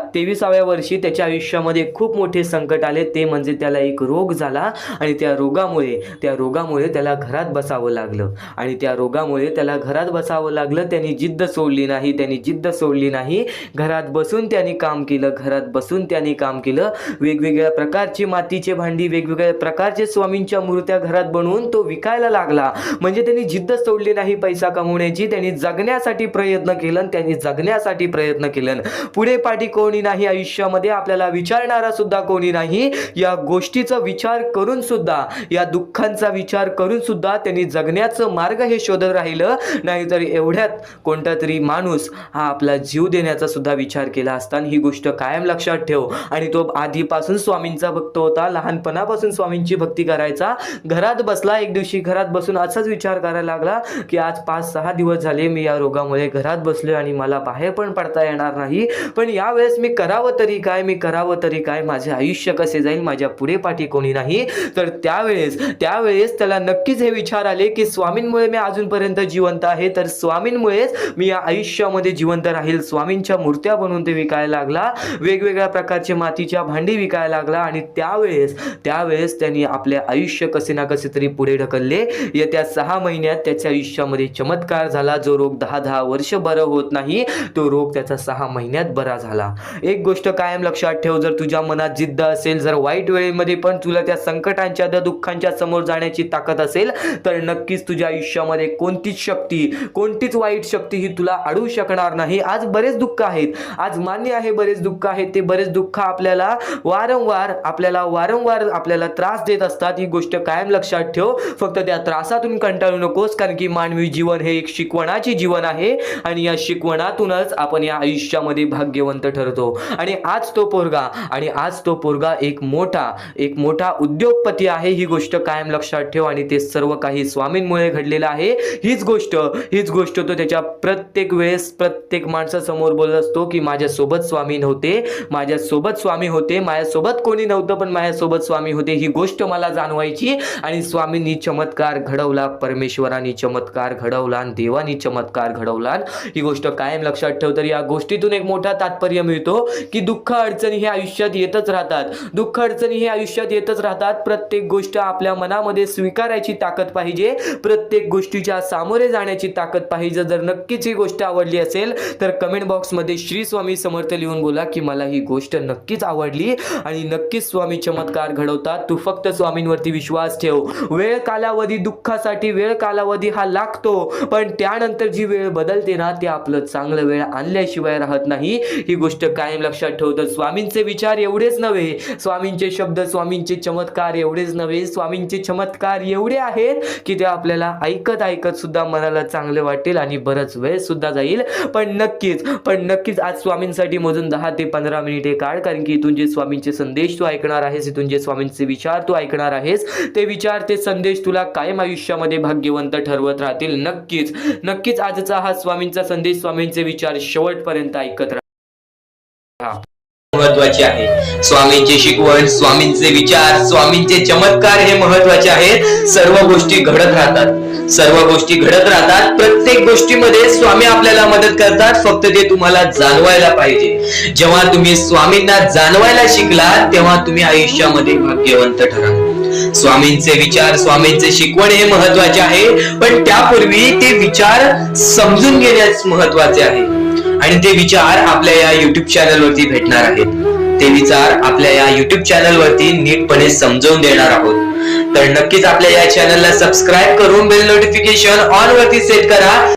23व्या वर्षी त्याच्या आयुष्यामध्ये खूप मोठे संकट आले. ते म्हणजे त्याला एक रोग झाला आणि त्या रोगामुळे त्याला घरात बसावं लागलं. त्यांनी जिद्द सोडली नाही. घरात बसून त्यांनी काम केलं. वेगवेगळ्या प्रकारची मातीचे भांडी, वेगवेगळ्या प्रकारचे स्वामींच्या मूर्त्या घरात बनवून तो विकायला लागला. म्हणजे त्यांनी जिद्द सोडली नाही पैसा कमवण्याची. त्यांनी जगण्यासाठी प्रयत्न केलं. पुढे पाठी कोणी नाही आयुष्यामध्ये, आपल्याला विचारणारा सुद्धा कोणी नाही. या गोष्टीचा विचार करून सुद्धा, या दुःखांचा विचार करून सुद्धा त्यांनी जगण्याचं मार्ग हे शोधत राहिलं. नाहीतर एवढ्यात कोणता तरी माणूस हा आपला जीव देण्याचा सुद्धा विचार केला असता. ही गोष्ट कायम लक्षात ठेव. आणि तो आधीपासून स्वामींचा भक्त होता, लहानपणापासून स्वामींची भक्ती करायचा. घरात बसला, एक दिवशी घरात बसून असाच विचार करायला लागला की आज 5-6 दिवस झाले मी या रोगामुळे घरात बसलोय आणि मला बाहेर पण पडता येणार नाही. पण यावेळेस मी करावं तरी काय, माझे आयुष्य कसे जाईल, माझ्या पुढे पाठी कोणी नाही. तर त्यावेळेस त्याला नक्कीच हे विचार आले की स्वामींमुळे मी अजूनपर्यंत जिवंत आहे, तर स्वामींमुळेच मी या आयुष्यामध्ये जिवंत राहील. स्वामींच्या मूर्त्या बनवून ते विकायला लागला, वेगवेगळ्या प्रकारचे मातीच्या भांडी विकायला लागला. आणि त्यावेळेस त्यांनी आपले आयुष्य कसे ना कसे तरी पुढे ढकलले. येत्या 6 महिन्यात त्याच्या आयुष्यामध्ये चमत्कार झाला. जो रोग 10-10 वर्ष बरं होत नाही, तो रोग त्याचा 6 महिन्यात बरा झाला. एक गोष्ट कायम लक्षात ठेव, जर तुझ्या मनात जिद्द असेल, जर वाईट वेळेमध्ये पण तुला त्या संकटांच्या, त्या दुःखांच्या समोर जाण्याची ताकद असेल, तर नक्कीच तुझ्या आयुष्यामध्ये कोणतीच वाईट शक्ती ही तुला अडवू शकणार नाही. आज बरेच दुःख आहेत, आज मान्य आहे बरेच दुःख आहेत. ते बरेच दुःख आपल्याला वारंवार आपल्याला त्रास देत असतात. ही गोष्ट कायम लक्षात ठेव. फक्त त्या त्रासातून कंटाळू नकोस. कारण की मानवी जीवन हे एक शिकवणाचे जीवन आहे आणि या शिकवणातूनच आपण या आयुष्यामध्ये भाग्यवंत ठरतो. आणि आज तो पोरगा एक मोठा उद्योगपती आहे. ही गोष्ट कायम लक्षात ठेव. आणि ते सर्व काही स्वामींमुळे घडलेलं आहे. हीच गोष्ट तो त्याच्या प्रत्येक वेळेस प्रत्येक माणसासमोर बोलत असतो म्हणतो की माझ्यासोबत स्वामी नव्हते, माझ्यासोबत स्वामी होते, माझ्यासोबत कोणी नव्हतं पण माझ्यासोबत स्वामी होते, ही गोष्ट मला जाणवायची. आणि स्वामींनी चमत्कार घडवला, परमेश्वरांनी चमत्कार घडवला आणि देवानी चमत्कार घडवला. ही गोष्ट कायम लक्षात ठेव. तर या गोष्टीतून एक मोठा तात्पर्य मिळतो की दुःख अडचणी हे आयुष्यात येतच राहतात, दुःख अडचणी हे आयुष्यात येतच राहतात. प्रत्येक गोष्ट आपल्या मनामध्ये स्वीकारायची ताकद पाहिजे, प्रत्येक गोष्टीच्या सामोरे जाण्याची ताकद पाहिजे. जर नक्कीच ही गोष्ट आवडली असेल तर कमेंट बॉक्समध्ये श्री स्वामी समर्थ लिहून बोला की मला ही गोष्ट नक्कीच आवडली आणि नक्कीच स्वामी चमत्कार घडवतात. तू फक्त स्वामींवरती विश्वास ठेव. वेळ कालावधी, दुःखासाठी वेळ कालावधी हा लागतो, पण त्यानंतर जी वेळ बदलते ना ते आपलं चांगलं वेळ आणल्याशिवाय राहत नाही. ही गोष्ट कायम लक्षात ठेव. तर स्वामींचे विचार एवढेच नव्हे, स्वामींचे शब्द, स्वामींचे चमत्कार एवढेच नव्हे, स्वामींचे चमत्कार एवढे आहेत की ते आपल्याला ऐकत ऐकत सुद्धा मनाला चांगले वाटेल आणि बराच वेळ सुद्धा जाईल. पण नक्कीच आज स्वामींसाठी मोजून 10 ते 15 मिनिटे काढ, कारण की इथून जे स्वामींचे संदेश तू ऐकणार आहेस, इथून जे स्वामींचे विचार तू ऐकणार आहेस, ते विचार, ते संदेश तुला कायम आयुष्यामध्ये भाग्यवंत ठरवत राहतील. नक्कीच आजचा हा स्वामींचा संदेश, स्वामींचे विचार शेवटपर्यंत ऐकत राहा. महत्वाचे आहे स्वामींची शिकवण, स्वामींचे विचार, स्वामींचे चमत्कार हे महत्वाचे आहेत. सर्व गोष्टी घडत राहतात, प्रत्येक गोष्टीमध्ये स्वामी आपल्याला मदत करतात, फक्त ते तुम्हाला जाणवायला पाहिजे. जेव्हा तुम्ही स्वामींना जाणवायला शिकला तेव्हा तुम्ही आयुष्यामध्ये भाग्यवंत ठराल. स्वामींचे विचार, स्वामींचे शिकवण हे महत्वाचे आहे, पण त्यापूर्वी ते विचार समजून घेण्यास महत्वाचे आहे. आणि ते विचार आपल्या या युट्यूब चॅनल वरती भेटणार आहेत. ते विचार आपल्या या युट्यूब चॅनल वरती नीटपणे समजावून देणार आहोत. तर नक्कीच आपल्या या चॅनलला सबस्क्राईब करून बेल नोटिफिकेशन ऑन वरती सेट करा.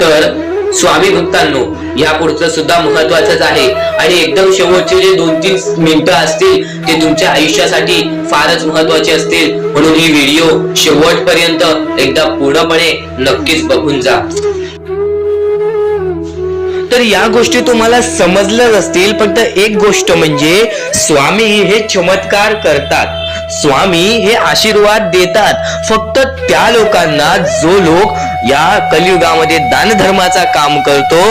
तर स्वामी भक्तांनो, या पुढचं सुद्धा महत्वाचंच आहे आणि एकदम शेवटचे जे 2-3 मिनिटं असतील ते तुमच्या आयुष्यासाठी फारच महत्वाचे असतील, म्हणून ही व्हिडिओ शेवटपर्यंत एकदा पूर्णपणे नक्कीच बघून जा. तर या गोष्टी तुम्हाला समजल्याच असतील, फक्त एक गोष्ट म्हणजे स्वामी हे चमत्कार करतात, स्वामी हे आशीर्वाद देतात फक्त त्या लोकांना जो लोक या कलियुगामध्ये दानधर्माचा काम करतो,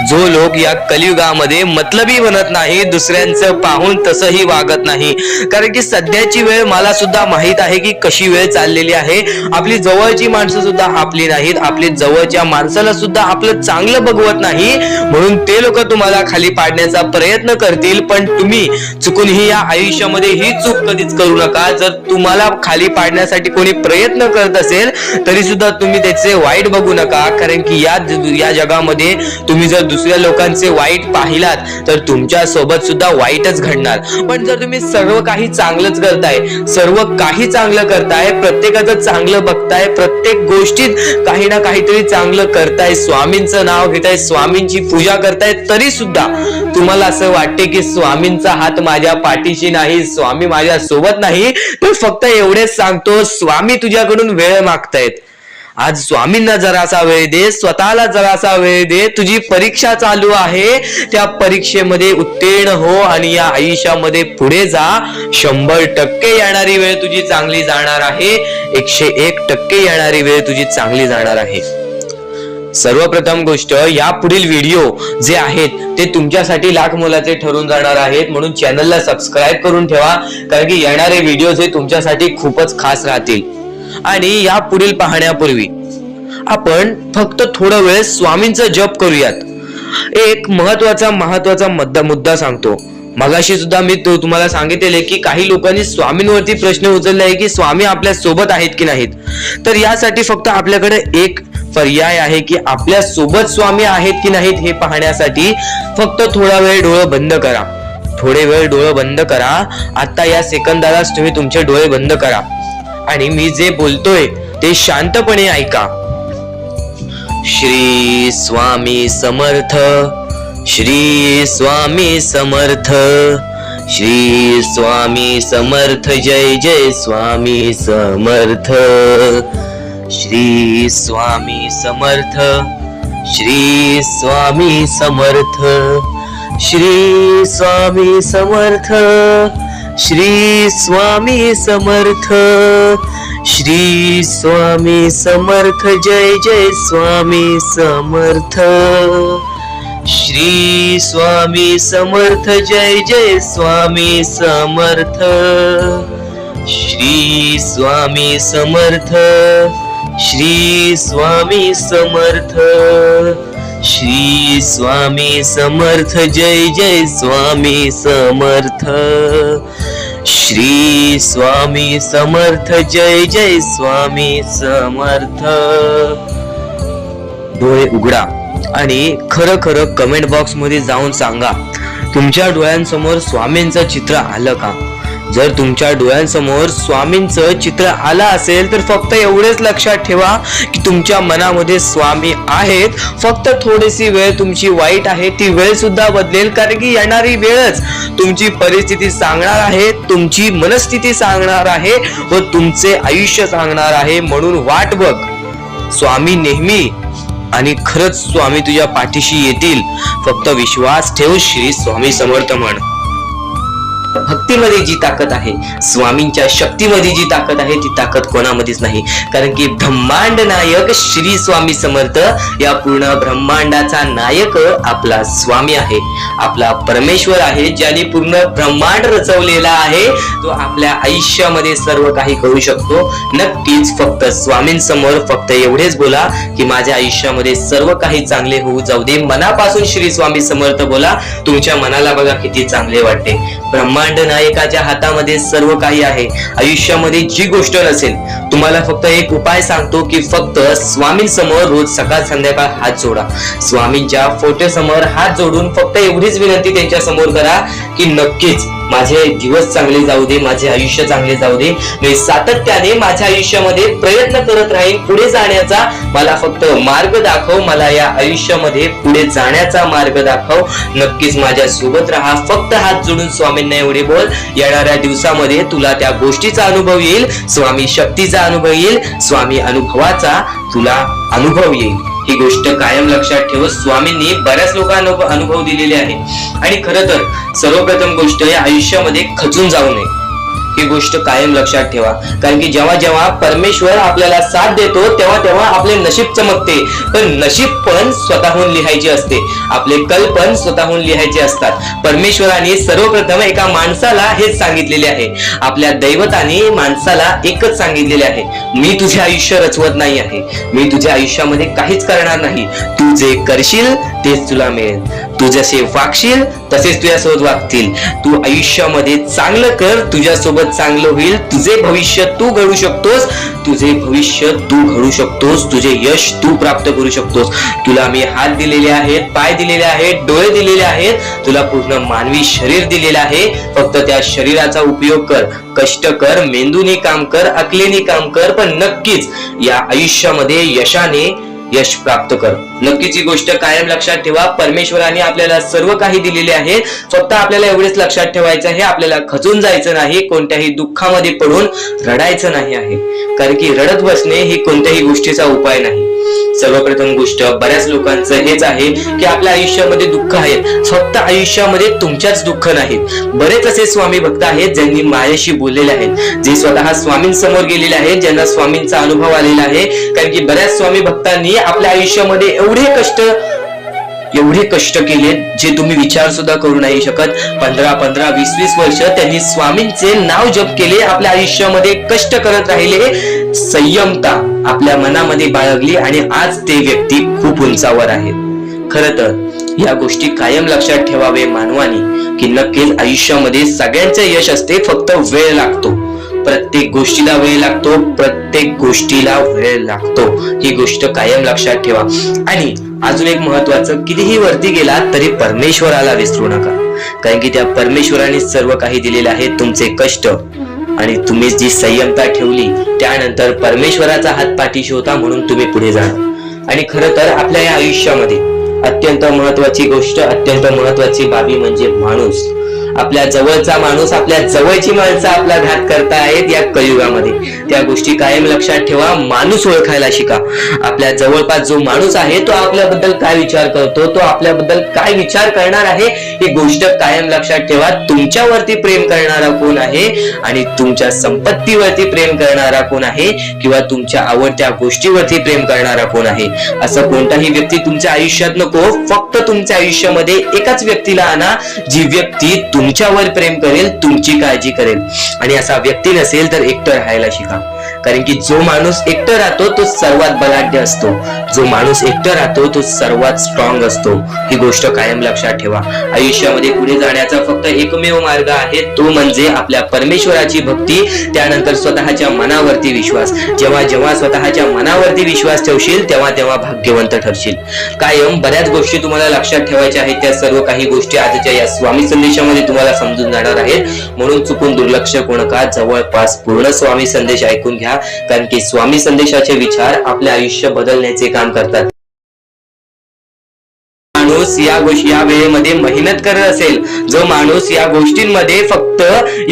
जो लोक या कलियुगामध्ये मतलबी बनत नाही, दुसऱ्यांचं पाहून तसंही वागत नाही. कारण की सध्याची वेळ मला सुद्धा माहित आहे की कशी वेळ चाललेली आहे. आपली जवळची माणसं सुद्धा आपली नाहीत, आपली जवळच्या माणसाला सुद्धा आपलं चांगलं बघवत नाही, म्हणून ते लोक तुम्हाला खाली पाडण्याचा प्रयत्न करतील. पण तुम्ही चुकूनही या आयुष्यामध्ये ही चूक कधीच करू नका. जर तुम्हाला खाली पाडण्यासाठी कोणी प्रयत्न करत असेल तरी सुद्धा तुम्ही त्याचे वाईट बघू नका, कारण की या जगामध्ये तुम्ही जर दुसऱ्या लोकांचे वाईट पाहिलात तर तुमच्या सोबत सुद्धा वाईटच घडणार. पण जर तुम्ही सर्व काही चांगलंच करताय, सर्व काही चांगलं करताय, प्रत्येकाचं चांगलं बघताय, प्रत्येक गोष्टीत काही ना काहीतरी चांगलं करताय, स्वामींचं नाव घेताय, स्वामींची पूजा करताय, तरी सुद्धा तुम्हाला असं वाटते की स्वामींचा हात माझ्या पाठीशी नाही, स्वामी माझ्या सोबत नाही, तर फक्त एवढेच सांगतो, स्वामी तुझ्याकडून वेळ मागतायत. आज स्वामींना जरासा वेळ दे, स्वतःला जरासा वेळ दे. तुझी परीक्षा चालू आहे, त्या परीक्षेमध्ये उत्तीर्ण हो आणि या आयुष्यामध्ये पुढे जा. 100% येणारी वेळ तुझी चांगली जाणार आहे, 101% येणारी वेळ तुझी चांगली जाणार आहे. सर्वप्रथम गोष्ट, या पुढील व्हिडिओ जे आहेत ते तुमच्यासाठी लाख मोलाचे ठरून जाणार आहेत, म्हणून चॅनलला सबस्क्राईब करून ठेवा, कारण की येणारे व्हिडिओ हे तुमच्यासाठी खूपच खास राहतील. आणि या पुढील पाहण्यापूर्वी आपण फक्त थोडा वेळ स्वामींचा जप करूयात. एक महत्वाचा मुद्दा सांगतो. मगाशी सुद्धा मी तुम्हाला सांगितले की काही लोकांनी स्वामींवरती प्रश्न उचलले आहे की स्वामी आपल्या सोबत आहेत की नाहीत. तर यासाठी फक्त आपल्याकडे एक पर्याय आहे की आपल्या सोबत स्वामी आहेत की नाहीत हे पाहण्यासाठी फक्त थोडा वेळ डोळे बंद करा. थोडे वेळ डोळे बंद करा. आता या सेकंदालाच तुम्ही तुमचे डोळे बंद करा आणि मी जे बोलतोय ते शांतपणे ऐका. श्री स्वामी समर्थ, श्री स्वामी समर्थ, श्री स्वामी समर्थ, जय जय स्वामी समर्थ. श्री स्वामी समर्थ, श्री स्वामी समर्थ, श्री स्वामी समर्थ, श्री स्वामी समर्थ, श्री स्वामी समर्थ जय जय स्वामी समर्थ। श्री स्वामी समर्थ जय जय स्वामी समर्थ। श्री स्वामी समर्थ। श्री स्वामी समर्थ। श्री स्वामी समर्थ जय जय स्वामी समर्थ। श्री स्वामी समर्थ जय जय स्वामी समर्थ। डोळे उघडा आणि खरं खरं कमेंट बॉक्स मध्ये जाऊन सांगा, तुमच्या डोळ्यांसमोर स्वामींचं चित्र आलं का? जर तुमच्या डोळ्यांसमोर स्वामींचं चित्र आलं असेल तर फक्त एवढेच लक्षात ठेवा की तुमच्या मनामध्ये स्वामी आहेत. फक्त थोडीशी वेळ तुमची वाईट आहे, ती वेळ सुद्धा बदलेल, कारण की येणारी वेळच तुमची परिस्थिती सांगणार आहे, तुमची मनस्थिती सांगणार आहे व तुमचे आयुष्य सांगणार आहे. म्हणून वाट बघ, स्वामी नेहमी आणि खरंच स्वामी तुझ्या पाठीशी येतील. फक्त विश्वास ठेव. श्री स्वामी समर्थ म्हण. भक्तीमध्ये जी ताकद आहे, स्वामींच्या शक्तीमध्ये जी ताकद आहे, ती ताकद कोणामध्येच नाही. कारण की ब्रह्मांड नायक श्री स्वामी समर्थ, या पूर्ण ब्रह्मांडाचा नायक आपला स्वामी आहे, आपला परमेश्वर आहे, ज्याने पूर्ण ब्रह्मांड रचवलेला आहे. तो आपल्या आयुष्यामध्ये सर्व काही करू शकतो. नक्कीच फक्त स्वामींसमोर फक्त एवढेच बोला की माझ्या आयुष्यामध्ये सर्व काही चांगले होऊ जाऊ दे. मनापासून श्री स्वामी समर्थ बोला. तुमच्या मनाला बघा किती चांगले वाटते. ब्रह्मांड नायकाच्या हातामध्ये सर्व काही आहे. आयुष्यामध्ये जी गोष्ट नसेल, तुम्हाला फक्त एक उपाय सांगतो की फक्त स्वामींसमोर रोज सकाळ संध्याकाळ हात जोडा. स्वामींच्या फोटो समोर हात जोडून फक्त एवढीच विनंती त्यांच्या समोर करा की नक्कीच माझे दिवस चांगले जाऊ दे, माझे आयुष्य चांगले जाऊ दे. मी सातत्याने माझ्या आयुष्यामध्ये प्रयत्न करत राहीन पुढे जाण्याचा. मला फक्त मार्ग दाखव, मला या आयुष्यामध्ये पुढे जाण्याचा मार्ग दाखव. नक्कीच माझ्या सोबत राहा. फक्त हात जोडून स्वामींना एवढे बोल. येणाऱ्या दिवसामध्ये तुला त्या गोष्टीचा अनुभव येईल, स्वामी शक्तीचा अनुभव येईल, स्वामी अनुभवाचा तुला अनुभव येईल. ही गोष्ट कायम लक्षात ठेव. स्वामींनी बऱ्याच लोकांना अनुभव दिलेले आहे. आणि खरं तर सर्वप्रथम गोष्ट या आयुष्यामध्ये खचून जाऊ नये, ही गोष्ट कायम लक्षात ठेवा. कारण की जेव्हा जेव्हा परमेश्वर आपल्याला साथ देतो तेव्हा तेव्हा आपले नशीब चमकते. पण नशीब पण स्वतःहून लिहायचे असते, आपले कल पण स्वतःहून लिहायचे असतात. परमेश्वराने सर्वप्रथम एका माणसाला हेच सांगितलेले आहे, आपल्या दैवताने माणसाला एकच सांगितलेले आहे, मी तुझे आयुष्य रचवत नाही आहे, मी तुझ्या आयुष्यामध्ये काहीच करणार नाही. तू जे करशील तेच तुला मिळेल. तू जसे वागशील तसेच तुझ्यासोबत वागतील. तू आयुष्यामध्ये चांगलं कर, तुझ्यासोबत चांगलं होईल. तुझे भविष्य तू घडू शकतोस, तुझे भविष्य तू घडू शकतोस, तुझे यश तू प्राप्त करू शकतोस. तुला मी हात दिलेले आहेत, पाय दिलेले आहेत, डोळे दिलेले आहेत, तुला पूर्ण मानवी शरीर दिलेलं आहे. फक्त त्या शरीराचा उपयोग कर, कष्ट कर, मेंदूने काम कर, अकलेने काम कर, पण नक्कीच या आयुष्यामध्ये यशाने यश प्राप्त कर. नक्कीच ही गोष्ट कायम लक्षात ठेवा. परमेश्वराने आपल्याला सर्व काही दिलेले आहे. फक्त आपल्याला एवढेच लक्षात ठेवायचं आहे, आपल्याला खचून जायचं नाही, कोणत्याही दुःखामध्ये पडून रडायचं नाही आहे. कारण की रडत बसणे ही कोणत्याही गोष्टीचा उपाय नाही. सर्वप्रथम गोष्ट बऱ्याच लोकांचं हेच आहे की आपल्या आयुष्यामध्ये दुःख आहे. फक्त आयुष्यामध्ये तुमच्याच दुःख नाहीत. बरेच असे स्वामी भक्त आहेत ज्यांनी माझ्याशी बोललेले आहेत, जे स्वतः स्वामींसमोर गेलेले आहेत, ज्यांना स्वामींचा अनुभव आलेला आहे. कारण की बऱ्याच स्वामी भक्तांनी आपल्या आयुष्यामध्ये एवढे कष्ट केले जे तुम्ही विचार सुद्धा करू नाही शकत. 15, 20 वर्ष त्यांनी स्वामींचे नाव जप केले, आपल्या आयुष्यामध्ये कष्ट करत राहिले, संयमता आपल्या मनामध्ये बाळगली आणि आज ते व्यक्ती खूप उंचावर आहेत. खरं तर या गोष्टी कायम लक्षात ठेवावे मानवानी की नक्कीच आयुष्यामध्ये सगळ्यांचे यश असते, फक्त वेळ लागतो. प्रत्येक गोष्टीला वेळ लागतो, प्रत्येक गोष्टीला वेळ लागतो. ही गोष्ट कायम लक्षात ठेवा. आणि अजून एक महत्वाचं, कितीही वरती गेला तरी परमेश्वराला विसरू नका. कारण की त्या परमेश्वराने सर्व काही दिलेले आहे. तुमचे कष्ट आणि तुम्ही जी संयमता ठेवली त्यानंतर परमेश्वराचा हात पाठीशी होता, म्हणून तुम्ही पुढे जाणार. आणि खरं तर आपल्या या आयुष्यामध्ये अत्यंत महत्वाची गोष्ट, अत्यंत महत्वाची बाबी म्हणजे माणूस. आपल्या जवळचा माणूस, आपल्या जवळची माणसं आपला घात करतायत या कलियुगामध्ये. त्या गोष्टी कायम लक्षात ठेवा. माणूस ओळखायला शिका. आपल्या जवळपास जो माणूस आहे तो आपल्याबद्दल काय विचार करतो, तो आपल्याबद्दल काय विचार करणार आहे, ही गोष्ट कायम लक्षात ठेवा. तुमच्यावरती प्रेम करणारा कोण आहे आणि तुमच्या संपत्तीवरती प्रेम करणारा कोण आहे किंवा तुमच्या आवडत्या गोष्टीवरती प्रेम करणारा कोण आहे. असं कोणताही व्यक्ती तुमच्या आयुष्यात नको. फक्त तुमच्या आयुष्यामध्ये एकाच व्यक्तीला आणा, जी व्यक्ती तुमच्यावर प्रेम करेल, तुमची काळजी करेल. आणि असा व्यक्ती नसेल तर एकटं राहायला शिका. कारण की जो माणूस एकटं राहतो तो सर्वात बलाढ्य असतो. जो माणूस एकटं राहतो तो सर्वात स्ट्रॉंग असतो. ही गोष्ट कायम लक्षात ठेवा. आयुष्यामध्ये पुढे जाण्याचा फक्त एकमेव मार्ग आहे, तो म्हणजे आपल्या परमेश्वराची भक्ती, त्यानंतर स्वतःच्या मनावरती विश्वास. जेव्हा जेव्हा स्वतःच्या मनावरती विश्वास ठेवशील तेव्हा तेव्हा भाग्यवंत ठरशील. कायम बऱ्याच गोष्टी तुम्हाला लक्षात ठेवायच्या आहेत. त्या सर्व काही गोष्टी आजच्या या स्वामी संदेशामध्ये तुम्हाला समजून जाणार आहेत. म्हणून चुकून दुर्लक्ष करू नका. जवळपास पूर्ण स्वामी संदेश ऐकून घ्या. कारण की स्वामी संदेशाचे विचार आपले आयुष्य बदलण्याचे काम करतात. माणूस या वेळेमध्ये मेहनत करत असेल, जो माणूस या गोष्टींमध्ये फक्त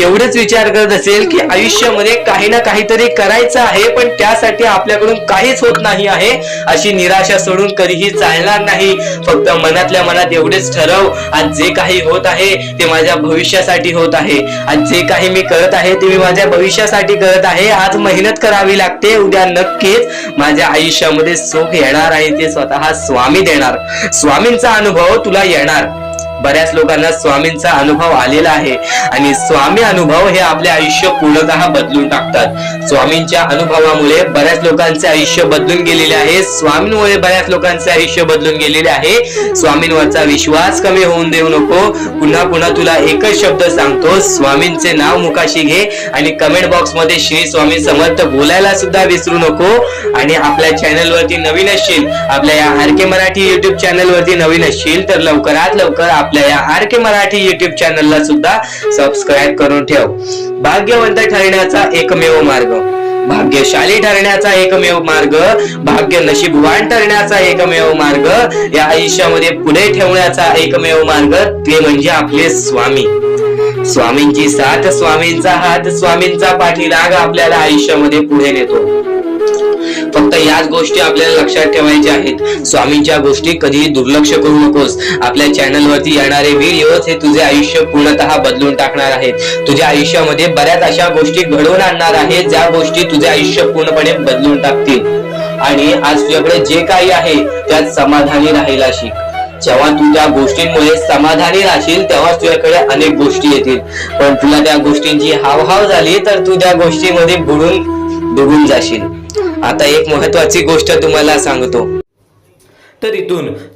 एवढंच विचार करत असेल की आयुष्यामध्ये काही ना काहीतरी करायचं आहे पण त्यासाठी आपल्याकडून काहीच होत नाही आहे, अशी निराशा सोडून कधीही चालणार नाही. फक्त मनातल्या मनात एवढेच ठरव, आज जे काही होत आहे ते माझ्या भविष्यासाठी होत आहे. आज जे काही मी करत आहे ते मी माझ्या भविष्यासाठी करत आहे. आज मेहनत करावी लागते, उद्या नक्कीच माझ्या आयुष्यामध्ये सुख येणार आहे, ते स्वतः स्वामी देणार. स्वामींचा अनुभव तुला येणार. बऱ्याच लोकांना स्वामींचा अनुभव आलेला आहे आणि स्वामी अनुभव हे आपले आयुष्य पूर्णतः बदलून टाकतात. स्वामींच्या अनुभवामुळे बऱ्याच लोकांचे आयुष्य बदलून गेलेले आहे. स्वामींमुळे बऱ्याच लोकांचे आयुष्य बदलून गेलेले आहे. स्वामींवरचा विश्वास कमी होऊन देऊ नको. पुन्हा पुन्हा तुला एकच शब्द सांगतो, स्वामींचे नाव मुखाशी घे आणि कमेंट बॉक्स मध्ये श्री स्वामी समर्थ बोलायला सुद्धा विसरू नको. आणि आपल्या चॅनल वरती नवीन असशील, आपल्या या आर के मराठी युट्यूब चॅनल वरती नवीन असशील तर लवकरात लवकर आपल्या या आर के मराठी युट्यूब चॅनलला सुद्धा सबस्क्राईब करून ठेव. भाग्यवंत ठरण्याचा एकमेव मार्ग, भाग्यशाली ठरण्याचा एकमेव मार्ग, भाग्य नशीबवान ठरण्याचा एकमेव मार्ग, या आयुष्यामध्ये पुढे ठेवण्याचा एकमेव मार्ग ते म्हणजे आपले स्वामी. स्वामींची साथ, स्वामींचा हात, स्वामींचा पाठीराग आपल्याला आयुष्यामध्ये पुढे नेतो. फक्त याच गोष्टी आपल्याला लक्षात ठेवायच्या आहेत. स्वामींच्या गोष्टी कधीही दुर्लक्ष करू नकोस. आपल्या चॅनल वरती येणारे व्हिडिओज हे तुझे आयुष्य पूर्णतः बदलून टाकणार आहेत. तुझ्या आयुष्यामध्ये बऱ्याच अशा गोष्टी घडवून आणणार आहेत ज्या गोष्टी तुझे आयुष्य पूर्णपणे बदलून टाकतील. आणि आज तुझ्याकडे जे काही आहे त्यात समाधानी राहायला शिक. जेव्हा तू त्या गोष्टींमुळे समाधानी राहशील तेव्हा तुझ्याकडे अनेक गोष्टी येतील. पण तुला त्या गोष्टींची हावभाव झाली तर तू त्या गोष्टीमध्ये बुडून डुबून जाशील. आता एक महत्वाची गोष्ट तुम्हाला सांगतो. तर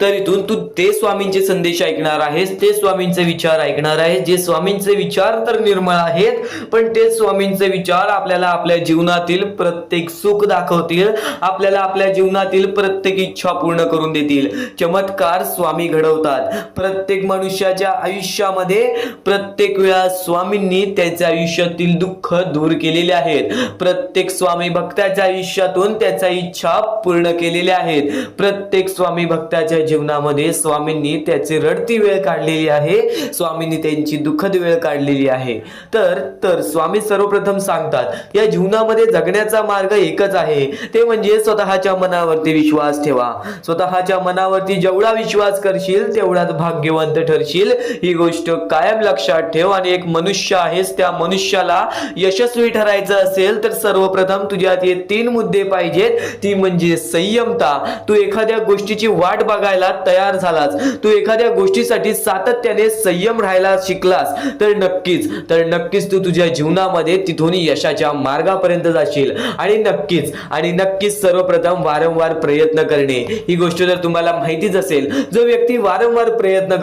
इथून तू ते स्वामींचे संदेश ऐकणार आहेस, ते स्वामींचे विचार ऐकणार आहेस, जे स्वामींचे विचार तर निर्मळ आहेत पण ते स्वामींचे विचार आपल्याला आपल्या जीवनातील प्रत्येक सुख दाखवतील, आपल्याला आपल्या जीवनातील प्रत्येक इच्छा पूर्ण करून देतील. चमत्कार स्वामी घडवतात. प्रत्येक मनुष्याच्या आयुष्यामध्ये प्रत्येक वेळा स्वामींनी त्याच्या आयुष्यातील दुःख दूर केलेले आहेत. प्रत्येक स्वामी भक्ताच्या आयुष्यातून त्याच्या इच्छा पूर्ण केलेल्या आहेत. प्रत्येक स्वामी भक्ताच्या जीवनामध्ये स्वामींनी त्याची रडती वेळ काढलेली आहे, स्वामींनी त्यांची दुःखद वेळ काढलेली आहे. तर स्वामी सर्वप्रथम सांगतात या जीवनामध्ये जगण्याचा मार्ग एकच आहे, ते म्हणजे स्वतःच्या मनावरती विश्वास ठेवा. स्वतःच्या मनावरती जेवढा विश्वास करशील तेवढाच भाग्यवंत ठरशील. ही गोष्ट कायम लक्षात ठेव. आणि एक मनुष्य आहेस, त्या मनुष्याला यशस्वी ठरायचं असेल तर सर्वप्रथम तुझ्यात हे 3 मुद्दे पाहिजेत. ती म्हणजे संयमता. तू एखाद्या गोष्टीची वाट बघायला तयार झालास, तू एखाद्या गोष्टीसाठी सातत्याने संयम राहायला शिकलास तर नक्कीच तू तुझ्या जीवनामध्ये तिथून यशाच्या मार्गापर्यंत जाशील. आणि नक्कीच सर्वप्रथम वारंवार प्रयत्न करणे. ही गोष्ट जर तुम्हाला माहितीच असेल, जो व्यक्ती वारंवार प्रयत्न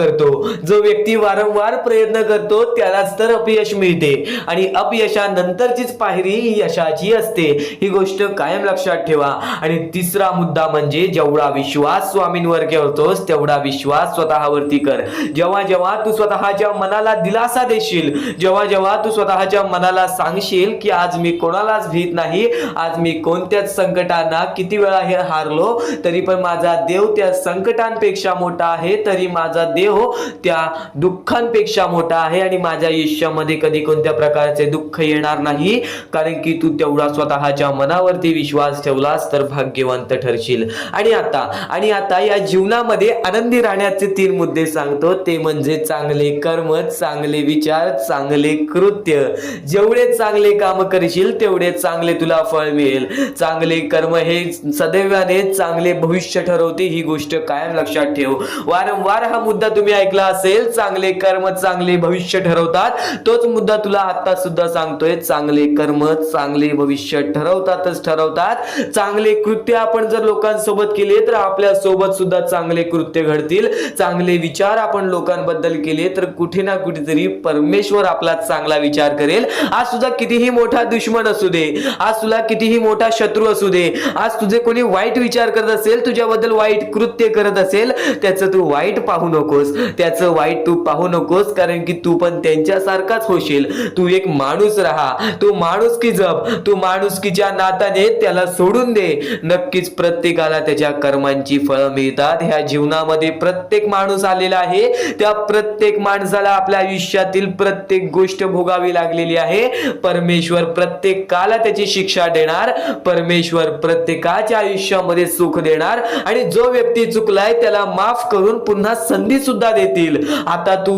करतो त्यालाच तर अपयश मिळते आणि अपयशानंतरचीच पायरी ही यशाची असते. ही गोष्ट कायम लक्षात ठेवा. आणि तिसरा मुद्दा म्हणजे जेवढा विश्वास विश्वास स्वामींवर करतोस तेवढा विश्वास स्वतःवरती कर. जेव्हा जेव्हा तू स्वतःच्या मनाला दिलासा देशील, जेव्हा जेव्हा तू स्वतःच्या मनाला सांगशील की आज मी कोणालाच भीत नाही, आज मी कोणत्याच संकटांना किती वेळा हे हारलो तरी पण माझा देव त्या संकटांपेक्षा मोठा आहे, तरी माझा देव त्या दुःखांपेक्षा मोठा आहे आणि माझ्या आयुष्यामध्ये कधी कोणत्या प्रकारचे दुःख येणार नाही, कारण की तू तेवढा स्वतःच्या मनावरती विश्वास ठेवलास तर भाग्यवंत ठरशील. आणि आता या जीवनामध्ये आनंदी राहण्याचे 3 मुद्दे सांगतो, ते म्हणजे चांगले कर्म, चांगले विचार, चांगले कृत्य. जेवढे चांगले काम करशील तेवढे चांगले तुला फळ मिळेल. चांगले कर्म हे सदैवाने चांगले भविष्य ठरवते, ही गोष्ट कायम लक्षात ठेव. वारंवार हा मुद्दा तुम्ही ऐकला असेल, चांगले कर्म चांगले भविष्य ठरवतात. तोच मुद्दा तुला आता सुद्धा सांगतोय, चांगले कर्म चांगले भविष्य ठरवतात. चांगले कृत्य आपण जर लोकांसोबत केले तर आपल्या सोबत सुद्धा चांगले कृत्य घडतील. चांगले विचार आपण लोकांबद्दल केले तर कुठे ना कुठेतरी परमेश्वर आपला चांगला विचार करेल. आज तुझा कितीही मोठा दुश्मन असू दे, आज तुला कितीही मोठा शत्रू असू दे, आज तुझे कोणी वाईट विचार करत असेल, तुझ्याबद्दल वाईट कृत्य करत असेल, त्याचं तू वाईट पाहू नकोस, त्याचं वाईट तू पाहू नकोस, कारण की तू पण त्यांच्यासारखाच होशील. तू एक माणूस राहा, तू माणुसकी जप, तू माणुसकीच्या नात्याने त्याला सोडून दे. नक्कीच प्रत्येकाला त्याच्या कर्मांची फळं मिळतात. ह्या जीवनामध्ये प्रत्येक माणूस आलेला आहे, त्या प्रत्येक माणसाला आपल्या आयुष्यातील प्रत्येक गोष्ट भोगावी लागलेली आहे. परमेश्वर प्रत्येकाला त्याची शिक्षा देणार, परमेश्वर प्रत्येकाच्या आयुष्यामध्ये सुख देणार आणि जो व्यक्ती चुकलाय त्याला माफ करून पुन्हा संधी सुद्धा देतील. आता तू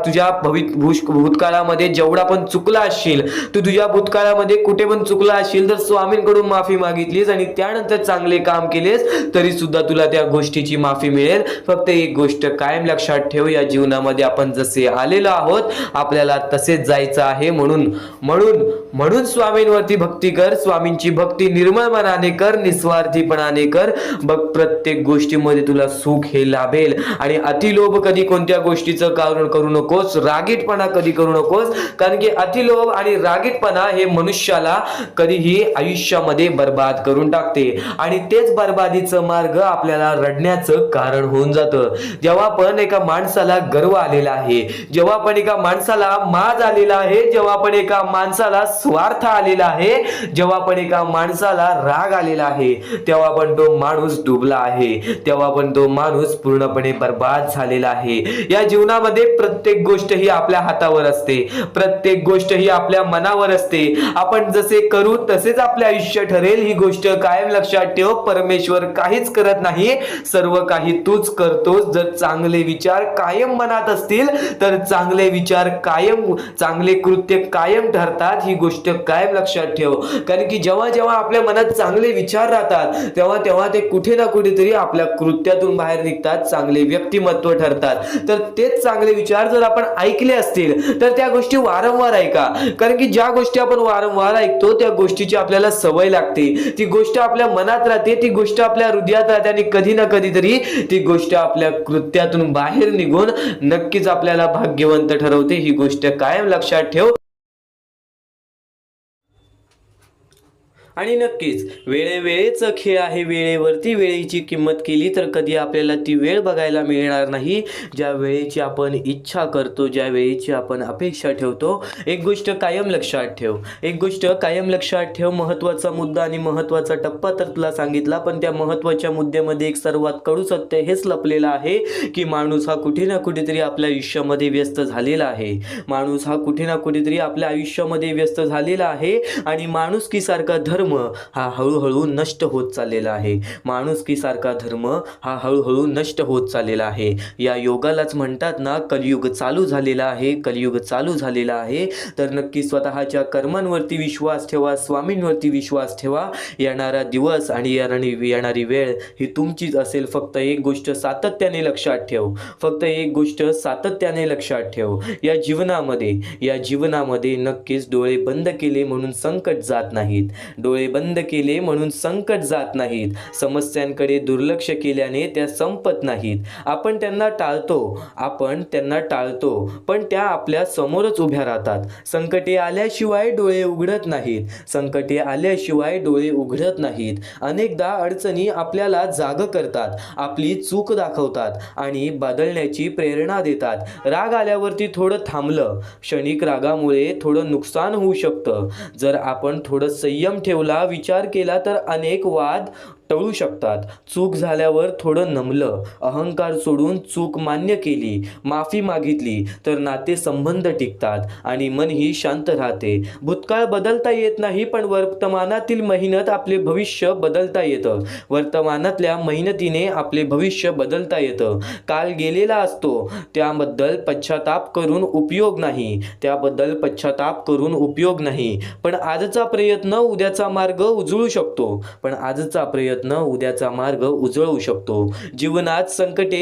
तुझ्या भूतकाळामध्ये जेवढा पण चुकला असशील, तू तुझ्या भूतकाळामध्ये कुठे पण चुकला असशील तर स्वामींकडून माफी मागितलीस आणि त्यानंतर चांगले काम केलेस तरी सुद्धा तुला त्या गोष्टीची माफी मिळेल. फक्त एक गोष्ट कायम लक्षात ठेव, या जीवनामध्ये आपण जसे आलेलो आहोत आपल्याला तसेच जायचं आहे. म्हणून स्वामींवरती भक्ती कर. स्वामींची भक्ती निर्मळ मनाने कर, निस्वार्थीपणाने कर. बघ प्रत्येक गोष्टीमध्ये तुला सुख हे लाभेल. आणि अतिलोभ कधी कोणत्या गोष्टीचं कारण करू नकोस, रागीटपणा कधी करू नकोस, कारण की अतिलोभ आणि रागीटपणा हे मनुष्याला कधीही आयुष्यामध्ये बर्बाद करून टाकते आणि तेच बर्बादीचं मार्ग आपल्याला रडण्याचं कारण होऊन जातं. जेव्हा पण एका माणसाला गर्व आलेला आहे, जेव्हा पण एका माणसाला माज आलेला आहे, जेव्हा पण एका माणसाला स्वार्थ आलेला आहे, जेव्हा पण एका माणसाला राग आलेला आहे, तेव्हा पण तो माणूस डुबला आहे, तेव्हा पण तो माणूस पूर्णपणे बर्बाद झालेला आहे. या जीवनामध्ये प्रत्येक गोष्ट ही आपल्या हातावर असते, प्रत्येक गोष्ट ही आपल्या मनावर असते. आपण जसे करू तसेच आपले आयुष्य ठरेल, ही गोष्ट कायम लक्षात ठेव. परमेश्वर काहीच करत नाही, सर्व काही तूच करतोस. जर चांगले विचार कायम मनात असतील तर चांगले विचार कायम, चांगले कृत्य कायम ठरतात. ही गोष्ट कायम लक्षात ठेव, कारण की जेव्हा जेव्हा आपल्या मनात चांगले विचार राहतात तेव्हा तेव्हा ते कुठे ना कुठेतरी आपल्या कृत्यातून बाहेर निघतात, चांगले व्यक्तिमत्व ठरतात. तर तेच चांगले विचार जर आपण ऐकले असतील तर त्या गोष्टी वारंवार ऐका, कारण की ज्या गोष्टी आपण वारंवार ऐकतो त्या गोष्टीची आपल्याला सवय लागते, ती गोष्ट आपल्या मनात राहते, ती गोष्ट आपल्या हृदयात राहते आणि कधी ना कधीतरी ती गोष्ट आपल्या कृत्यातून बाहेर निघून नक्कीच आपल्याला भाग्यवंत ठरवते. ही गोष्ट कायम लक्षात ठेव. आणि नक्कीच वेळेवेळेचा खेळ आहे, वेळेवरती वेळेची किंमत केली तर कधी आपल्याला ती वेळ बघायला मिळणार नाही ज्या वेळेची आपण इच्छा करतो, ज्या वेळेची आपण अपेक्षा ठेवतो. एक गोष्ट कायम लक्षात ठेव, एक गोष्ट कायम लक्षात ठेव. महत्त्वाचा मुद्दा आणि महत्त्वाचा टप्पा तर तुला सांगितला, पण त्या महत्त्वाच्या मुद्द्यामध्ये एक सर्वात कडू सत्य हेच लपलेलं आहे की माणूस हा कुठे ना कुठेतरी आपल्या आयुष्यामध्ये व्यस्त झालेला आहे. माणूस हा कुठे ना कुठेतरी आपल्या आयुष्यामध्ये व्यस्त झालेला आहे आणि माणुसकीसारखा धर्म हा हळूहळू नष्ट होत चाललेला आहे. माणुसकीसारखा धर्म हा हळूहळू नष्ट होत चाललेला आहे. या योगालाच म्हणतात ना, कलियुग चालू झालेला आहे, कलियुग चालू झालेला आहे. तर नक्की स्वतःच्या कर्मांवरती विश्वास ठेवा, स्वामींवरती विश्वास ठेवा. येणारा दिवस आणि येणारी वेळ ही तुमचीच असेल. फक्त एक गोष्ट सातत्याने लक्षात ठेव, फक्त एक गोष्ट सातत्याने लक्षात ठेव. या जीवनामध्ये नक्कीच डोळे बंद केले म्हणून संकट जात नाहीत. डोळे बंद केले म्हणून संकट जात नाहीत. समस्यांकडे दुर्लक्ष केल्याने त्या संपत नाहीत. आपण त्यांना टाळतो पण त्या आपल्या समोरच उभ्या राहतात. संकटे आल्याशिवाय डोळे उघडत नाहीत. अनेकदा अडचणी आपल्याला जाग करतात, आपली चूक दाखवतात आणि बदलण्याची प्रेरणा देतात. राग आल्यावरती थोडं थांबलं, क्षणिक रागामुळे थोडं नुकसान होऊ शकतं. जर आपण थोडं संयम ठेवला, विचार केला तर अनेक वाद टळू शकतात. चूक झाल्यावर थोडं नमलं, अहंकार सोडून चूक मान्य केली, माफी मागितली तर नातेसंबंध टिकतात आणि मनही शांत राहते. भूतकाळ बदलता येत नाही पण वर्तमानातील मेहनत आपले भविष्य बदलता येतं. वर्तमानातल्या मेहनतीने आपले भविष्य बदलता येतं. काल गेलेला असतो त्याबद्दल पश्चाताप करून उपयोग नाही. पण आजचा प्रयत्न उद्याचा मार्ग उजळू शकतो. जीवनात संकटे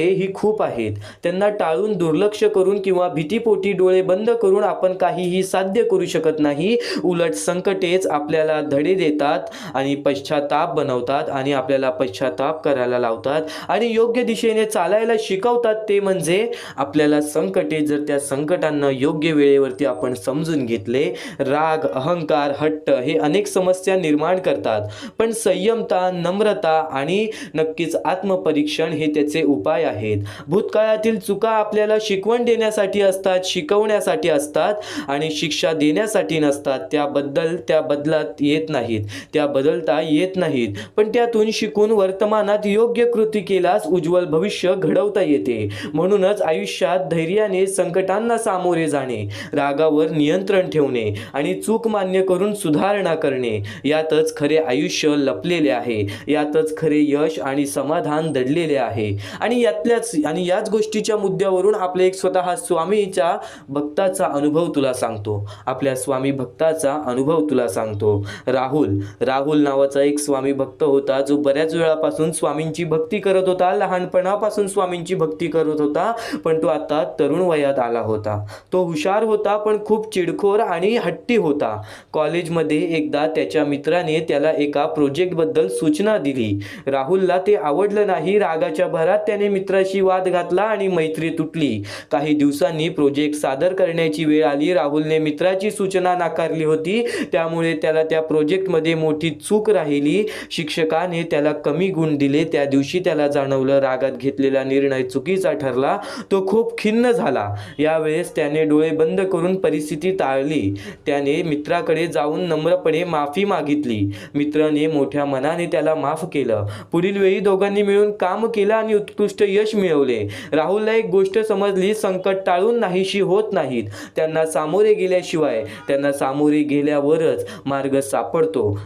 ही खूप आहेत. त्यांना टाळून, दुर्लक्ष करून किंवा भीतीपोटी डोळे बंद करून आपण काहीही साध्य करू शकत नाही. उलट संकटेच आपल्याला धडे देतात आणि पश्चाताप बनवतात आणि आपल्याला पश्चाताप करायला लावतात आणि योग्य दिशेने चालायला शिकवतात. ते म्हणजे आपल्याला संकटे, जर त्या संकटांना योग्य वेळेवरती आपण समजून घेतले. राग, अहंकार, हट्ट हे अनेक समस्या निर्माण करतात. पण संयमता, नम्रता आणि नक्कीच आत्मपरीक्षण हे त्याचे उपाय आहेत. भूतकाळातील चुका आपल्याला शिकवण देण्यासाठी असतात, शिकवण्यासाठी असतात आणि शिक्षा देण्यासाठी नसतात. त्या बदलता येत नाहीत. पण त्यातून शिकून वर्तमानात योग्य कृती केल्यास उज्ज्वल भविष्य घडवता येते. म्हणूनच आयुष्यात धैर्याने संकटांना सामोरे जाणे, रागावर नियंत्रण ठेवणे आणि चूक मान्य करून सुधारणा करणे, यातच खरे आयुष्य लपलेले आहे. यातच खरे यश आणि समाधान दडलेले आहे. आणि याच गोष्टीच्या मुद्द्यावरून आपले एक स्वतः स्वामीच्या भक्ताचा अनुभव तुला सांगतो. राहुल नावाचा एक स्वामी भक्त होता, जो बऱ्याच वेळापासून स्वामींची भक्ती करत होता. लहानपणापासून स्वामींची भक्ती करत होता, पण तो आता तरुण वयात आला होता. तो हुशार होता पण खूप चिडखोर आणि हट्टी होता. कॉलेजमध्ये एकदा त्याच्या मित्राने त्याला एका प्रोजेक्टबद्दल सूचना दिली. राहुलला ते आवडलं नाही. रागाच्या भरात त्याने मित्राशी वाद घातला आणि मैत्री तुटली. काही दिवसांनी प्रोजेक्ट सादर करण्याची वेळ आली. राहुलने मित्राची सूचना नाकारली होती, त्यामुळे त्याला त्या प्रोजेक्टमध्ये मोठी चूक राहिली. शिक्षकाने त्याला कमी गुण दिले. त्या दिवशी त्याला जाणवलं, रागात घेतलेला निर्णय चुकीचा ठरला. तो खूप खिन्न झाला. यावेळेस त्याने डोळे बंद करून परिस्थिती टाळली. त्याने मित्राकडे जाऊन नम्रपणे माफी मागितली. मित्राने मोठ्या मनाने त्याला माफ केलं. पुढील वेळी दोघांनी मिळून काम केलं आणि उत्कृष्ट यश मिळवले. राहुलला एक गोष्ट समजली, संकट टाळून नाहीशी होत नाहीत. त्यांना सामोरे गेल्यावरच मार्ग सापडतो.